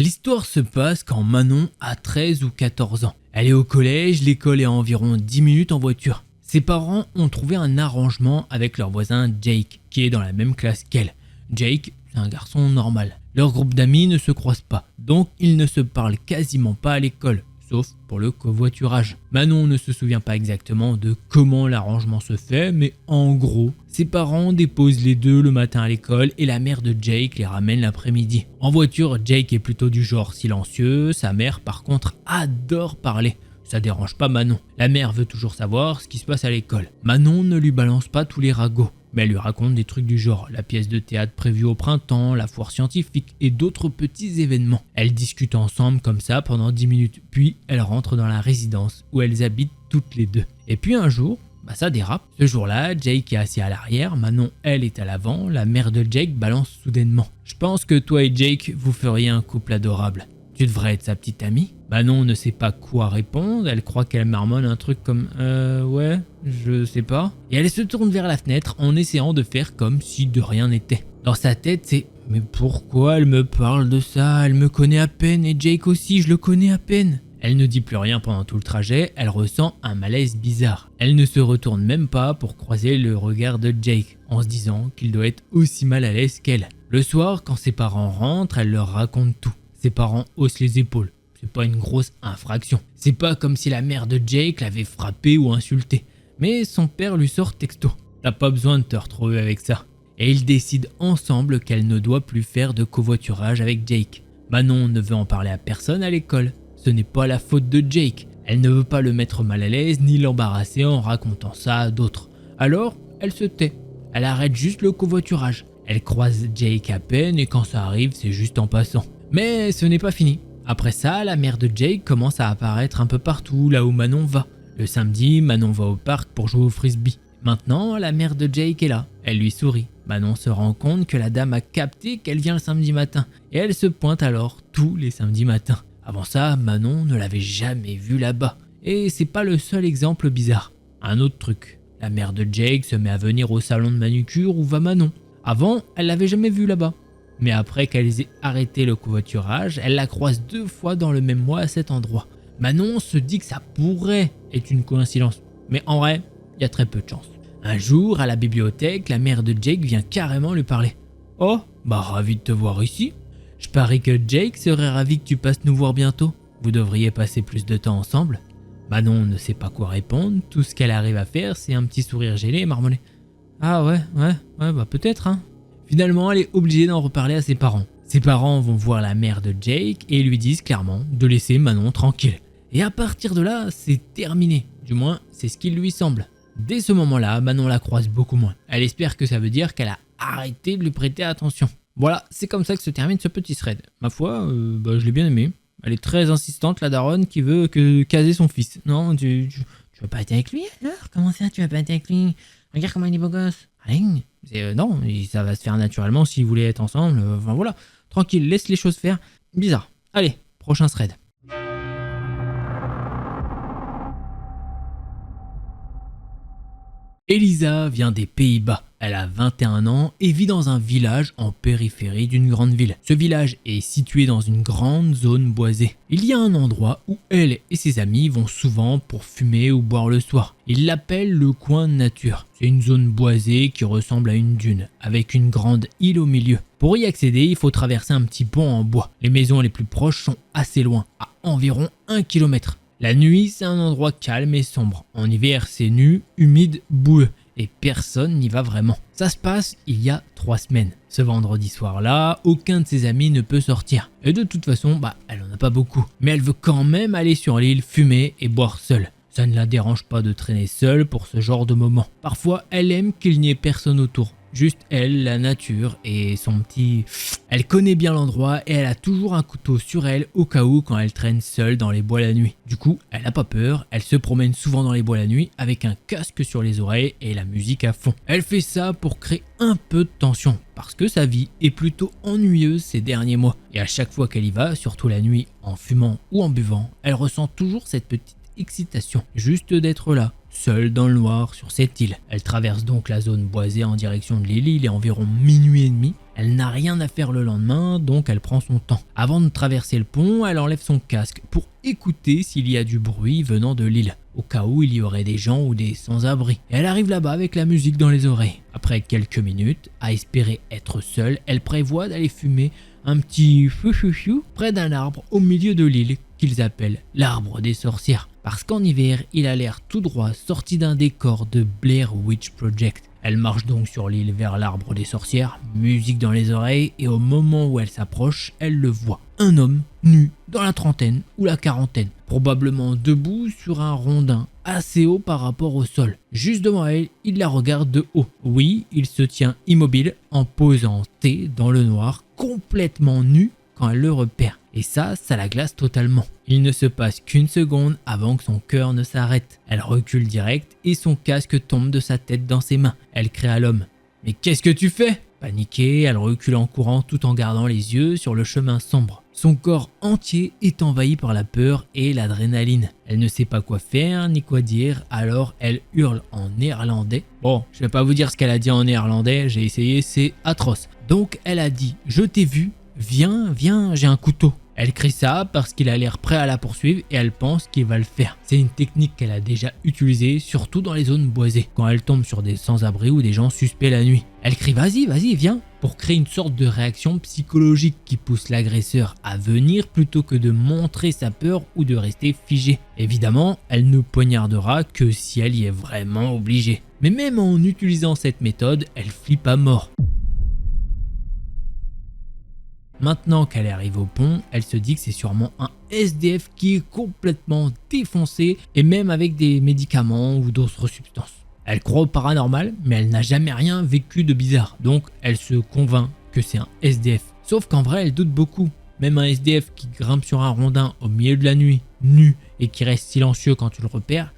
L'histoire se passe quand Manon a 13 ou 14 ans. Elle est au collège, l'école est à environ 10 minutes en voiture. Ses parents ont trouvé un arrangement avec leur voisin Jake, qui est dans la même classe qu'elle. Jake, c'est un garçon normal. Leur groupe d'amis ne se croise pas, donc ils ne se parlent quasiment pas à l'école, sauf pour le covoiturage. Manon ne se souvient pas exactement de comment l'arrangement se fait, mais en gros, ses parents déposent les deux le matin à l'école et la mère de Jake les ramène l'après-midi. En voiture, Jake est plutôt du genre silencieux, sa mère par contre adore parler. Ça dérange pas Manon. La mère veut toujours savoir ce qui se passe à l'école. Manon ne lui balance pas tous les ragots, mais elle lui raconte des trucs du genre la pièce de théâtre prévue au printemps, la foire scientifique et d'autres petits événements. Elles discutent ensemble comme ça pendant 10 minutes, puis elles rentrent dans la résidence où elles habitent toutes les deux. Et puis un jour, ça dérape. Ce jour-là, Jake est assis à l'arrière, Manon elle est à l'avant, la mère de Jake balance soudainement. Je pense que toi et Jake, vous feriez un couple adorable. Tu devrais être sa petite amie. Manon ne sait pas quoi répondre, elle croit qu'elle marmonne un truc comme ouais, je sais pas. Et elle se tourne vers la fenêtre en essayant de faire comme si de rien n'était. Dans sa tête, c'est mais pourquoi elle me parle de ça? Elle me connaît à peine et Jake aussi, je le connais à peine. Elle ne dit plus rien pendant tout le trajet, elle ressent un malaise bizarre. Elle ne se retourne même pas pour croiser le regard de Jake, en se disant qu'il doit être aussi mal à l'aise qu'elle. Le soir, quand ses parents rentrent, elle leur raconte tout. Ses parents haussent les épaules. C'est pas une grosse infraction. C'est pas comme si la mère de Jake l'avait frappé ou insulté. Mais son père lui sort texto. T'as pas besoin de te retrouver avec ça. Et ils décident ensemble qu'elle ne doit plus faire de covoiturage avec Jake. Manon ne veut en parler à personne à l'école. Ce n'est pas la faute de Jake. Elle ne veut pas le mettre mal à l'aise ni l'embarrasser en racontant ça à d'autres. Alors, elle se tait. Elle arrête juste le covoiturage. Elle croise Jake à peine et quand ça arrive, c'est juste en passant. Mais ce n'est pas fini. Après ça, la mère de Jake commence à apparaître un peu partout là où Manon va. Le samedi, Manon va au parc pour jouer au frisbee. Maintenant, la mère de Jake est là. Elle lui sourit. Manon se rend compte que la dame a capté qu'elle vient le samedi matin. Et elle se pointe alors tous les samedis matins. Avant ça, Manon ne l'avait jamais vue là-bas. Et c'est pas le seul exemple bizarre. Un autre truc. La mère de Jake se met à venir au salon de manucure où va Manon. Avant, elle l'avait jamais vue là-bas. Mais après qu'elles aient arrêté le covoiturage, elle la croise 2 fois dans le même mois à cet endroit. Manon se dit que ça pourrait être une coïncidence, mais en vrai, il y a très peu de chance. Un jour, à la bibliothèque, la mère de Jake vient carrément lui parler. « Oh, ravi de te voir ici. Je parie que Jake serait ravi que tu passes nous voir bientôt. Vous devriez passer plus de temps ensemble. » Manon ne sait pas quoi répondre, tout ce qu'elle arrive à faire, c'est un petit sourire gêné et marmonner. « Ah ouais, peut-être hein. » Finalement, elle est obligée d'en reparler à ses parents. Ses parents vont voir la mère de Jake et lui disent clairement de laisser Manon tranquille. Et à partir de là, c'est terminé. Du moins, c'est ce qu'il lui semble. Dès ce moment-là, Manon la croise beaucoup moins. Elle espère que ça veut dire qu'elle a arrêté de lui prêter attention. Voilà, c'est comme ça que se termine ce petit thread. Ma foi, je l'ai bien aimé. Elle est très insistante, la daronne, qui veut caser son fils. Non, tu vas pas être avec lui alors? Comment ça, tu vas pas être avec lui? Regarde comment il est beau gosse. Rien. Non, ça va se faire naturellement s'ils voulaient être ensemble. Enfin voilà, tranquille, laisse les choses faire. Bizarre. Allez, prochain thread. Elisa vient des Pays-Bas. Elle a 21 ans et vit dans un village en périphérie d'une grande ville. Ce village est situé dans une grande zone boisée. Il y a un endroit où elle et ses amis vont souvent pour fumer ou boire le soir. Ils l'appellent le coin de nature. C'est une zone boisée qui ressemble à une dune, avec une grande île au milieu. Pour y accéder, il faut traverser un petit pont en bois. Les maisons les plus proches sont assez loin, à environ 1 km. La nuit, c'est un endroit calme et sombre. En hiver, c'est nu, humide, boueux. Et personne n'y va vraiment. Ça se passe il y a 3 semaines. Ce vendredi soir-là, aucun de ses amis ne peut sortir. Et de toute façon, elle en a pas beaucoup. Mais elle veut quand même aller sur l'île, fumer et boire seule. Ça ne la dérange pas de traîner seule pour ce genre de moment. Parfois, elle aime qu'il n'y ait personne autour. Juste elle, la nature et son petit... Elle connaît bien l'endroit et elle a toujours un couteau sur elle au cas où quand elle traîne seule dans les bois la nuit. Du coup, elle n'a pas peur, elle se promène souvent dans les bois la nuit avec un casque sur les oreilles et la musique à fond. Elle fait ça pour créer un peu de tension parce que sa vie est plutôt ennuyeuse ces derniers mois. Et à chaque fois qu'elle y va, surtout la nuit, en fumant ou en buvant, elle ressent toujours cette petite excitation, juste d'être là, seule dans le noir sur cette île. Elle traverse donc la zone boisée en direction de l'île, il est environ minuit et demi. Elle n'a rien à faire le lendemain, donc elle prend son temps. Avant de traverser le pont, elle enlève son casque pour écouter s'il y a du bruit venant de l'île, au cas où il y aurait des gens ou des sans-abri. Et elle arrive là-bas avec la musique dans les oreilles. Après quelques minutes, à espérer être seule, elle prévoit d'aller fumer un petit chou près d'un arbre au milieu de l'île qu'ils appellent l'arbre des sorcières. Parce qu'en hiver, il a l'air tout droit sorti d'un décor de Blair Witch Project. Elle marche donc sur l'île vers l'arbre des sorcières, musique dans les oreilles, et au moment où elle s'approche, elle le voit. Un homme nu dans la trentaine ou la quarantaine, probablement debout sur un rondin assez haut par rapport au sol. Juste devant elle, il la regarde de haut. Oui, il se tient immobile en posant T dans le noir, complètement nu quand elle le repère. Et ça la glace totalement. Il ne se passe qu'une seconde avant que son cœur ne s'arrête. Elle recule direct et son casque tombe de sa tête dans ses mains. Elle crie à l'homme. « Mais qu'est-ce que tu fais ?» Paniquée, elle recule en courant tout en gardant les yeux sur le chemin sombre. Son corps entier est envahi par la peur et l'adrénaline. Elle ne sait pas quoi faire ni quoi dire, alors elle hurle en néerlandais. Bon, je vais pas vous dire ce qu'elle a dit en néerlandais, j'ai essayé, c'est atroce. Donc elle a dit « Je t'ai vu, viens, j'ai un couteau ». Elle crie ça parce qu'il a l'air prêt à la poursuivre et elle pense qu'il va le faire. C'est une technique qu'elle a déjà utilisée, surtout dans les zones boisées, quand elle tombe sur des sans-abri ou des gens suspects la nuit. Elle crie vas-y, viens, pour créer une sorte de réaction psychologique qui pousse l'agresseur à venir plutôt que de montrer sa peur ou de rester figé. Évidemment, elle ne poignardera que si elle y est vraiment obligée. Mais même en utilisant cette méthode, elle flippe à mort. Maintenant qu'elle arrive au pont, elle se dit que c'est sûrement un SDF qui est complètement défoncé et même avec des médicaments ou d'autres substances. Elle croit au paranormal, mais elle n'a jamais rien vécu de bizarre, donc elle se convainc que c'est un SDF. Sauf qu'en vrai, elle doute beaucoup. Même un SDF qui grimpe sur un rondin au milieu de la nuit, nu, et qui reste silencieux quand tu le repères,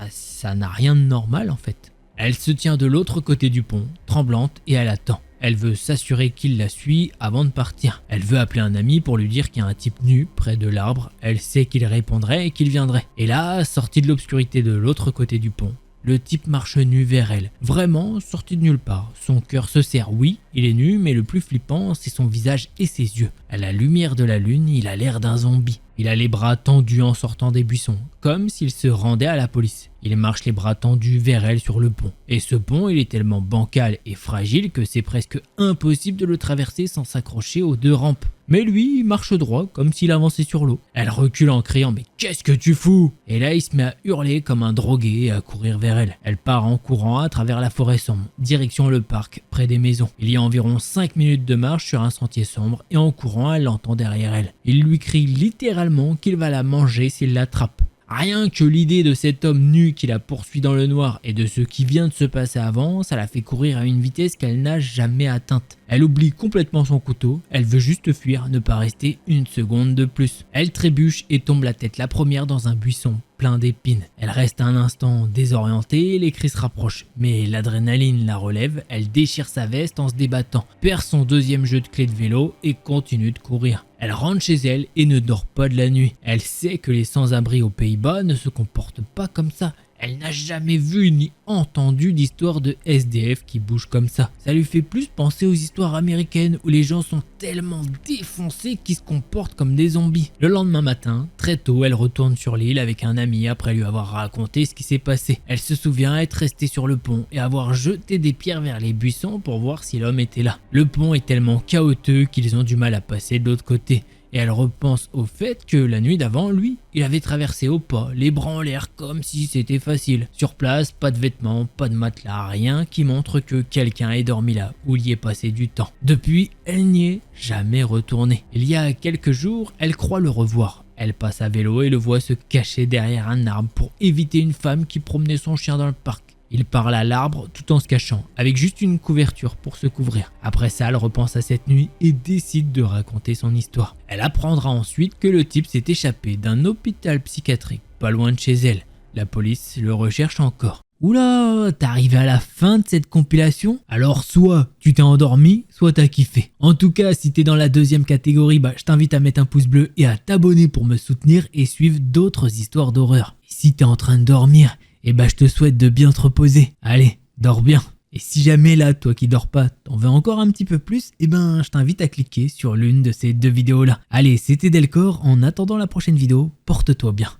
ça n'a rien de normal en fait. Elle se tient de l'autre côté du pont, tremblante, et elle attend. Elle veut s'assurer qu'il la suit avant de partir. Elle veut appeler un ami pour lui dire qu'il y a un type nu près de l'arbre. Elle sait qu'il répondrait et qu'il viendrait. Et là, sorti de l'obscurité de l'autre côté du pont, le type marche nu vers elle, vraiment sorti de nulle part. Son cœur se serre, oui, il est nu, mais le plus flippant, c'est son visage et ses yeux. À la lumière de la lune, il a l'air d'un zombie. Il a les bras tendus en sortant des buissons, comme s'il se rendait à la police. Il marche les bras tendus vers elle sur le pont. Et ce pont, il est tellement bancal et fragile que c'est presque impossible de le traverser sans s'accrocher aux deux rampes. Mais lui, il marche droit, comme s'il avançait sur l'eau. Elle recule en criant « Mais qu'est-ce que tu fous ?» Et là, il se met à hurler comme un drogué et à courir vers elle. Elle part en courant à travers la forêt sombre, direction le parc, près des maisons. Il y a environ 5 minutes de marche sur un sentier sombre et en courant, elle l'entend derrière elle. Il lui crie littéralement qu'il va la manger s'il l'attrape. Rien que l'idée de cet homme nu qui la poursuit dans le noir et de ce qui vient de se passer avant, ça la fait courir à une vitesse qu'elle n'a jamais atteinte. Elle oublie complètement son couteau, elle veut juste fuir, ne pas rester une seconde de plus. Elle trébuche et tombe la tête la première dans un buisson plein d'épines. Elle reste un instant désorientée, les cris se rapprochent. Mais l'adrénaline la relève, elle déchire sa veste en se débattant, perd son deuxième jeu de clé de vélo et continue de courir. Elle rentre chez elle et ne dort pas de la nuit. Elle sait que les sans-abri aux Pays-Bas ne se comportent pas comme ça. Elle n'a jamais vu ni entendu d'histoire de SDF qui bouge comme ça. Ça lui fait plus penser aux histoires américaines où les gens sont tellement défoncés qu'ils se comportent comme des zombies. Le lendemain matin, très tôt, elle retourne sur l'île avec un ami après lui avoir raconté ce qui s'est passé. Elle se souvient être restée sur le pont et avoir jeté des pierres vers les buissons pour voir si l'homme était là. Le pont est tellement chaotique qu'ils ont du mal à passer de l'autre côté. Et elle repense au fait que la nuit d'avant, lui, il avait traversé au pas, les bras en l'air comme si c'était facile. Sur place, pas de vêtements, pas de matelas, rien qui montre que quelqu'un est dormi là ou y est passé du temps. Depuis, elle n'y est jamais retournée. Il y a quelques jours, elle croit le revoir. Elle passe à vélo et le voit se cacher derrière un arbre pour éviter une femme qui promenait son chien dans le parc. Il parle à l'arbre tout en se cachant, avec juste une couverture pour se couvrir. Après ça, elle repense à cette nuit et décide de raconter son histoire. Elle apprendra ensuite que le type s'est échappé d'un hôpital psychiatrique, pas loin de chez elle. La police le recherche encore. Oula, t'es arrivé à la fin de cette compilation? Alors soit tu t'es endormi, soit t'as kiffé. En tout cas, si t'es dans la deuxième catégorie, je t'invite à mettre un pouce bleu et à t'abonner pour me soutenir et suivre d'autres histoires d'horreur. Et si t'es en train de dormir, je te souhaite de bien te reposer. Allez, dors bien. Et si jamais là, toi qui dors pas, t'en veux encore un petit peu plus, eh ben je t'invite à cliquer sur l'une de ces deux vidéos là. Allez, c'était Delcor, en attendant la prochaine vidéo, porte-toi bien.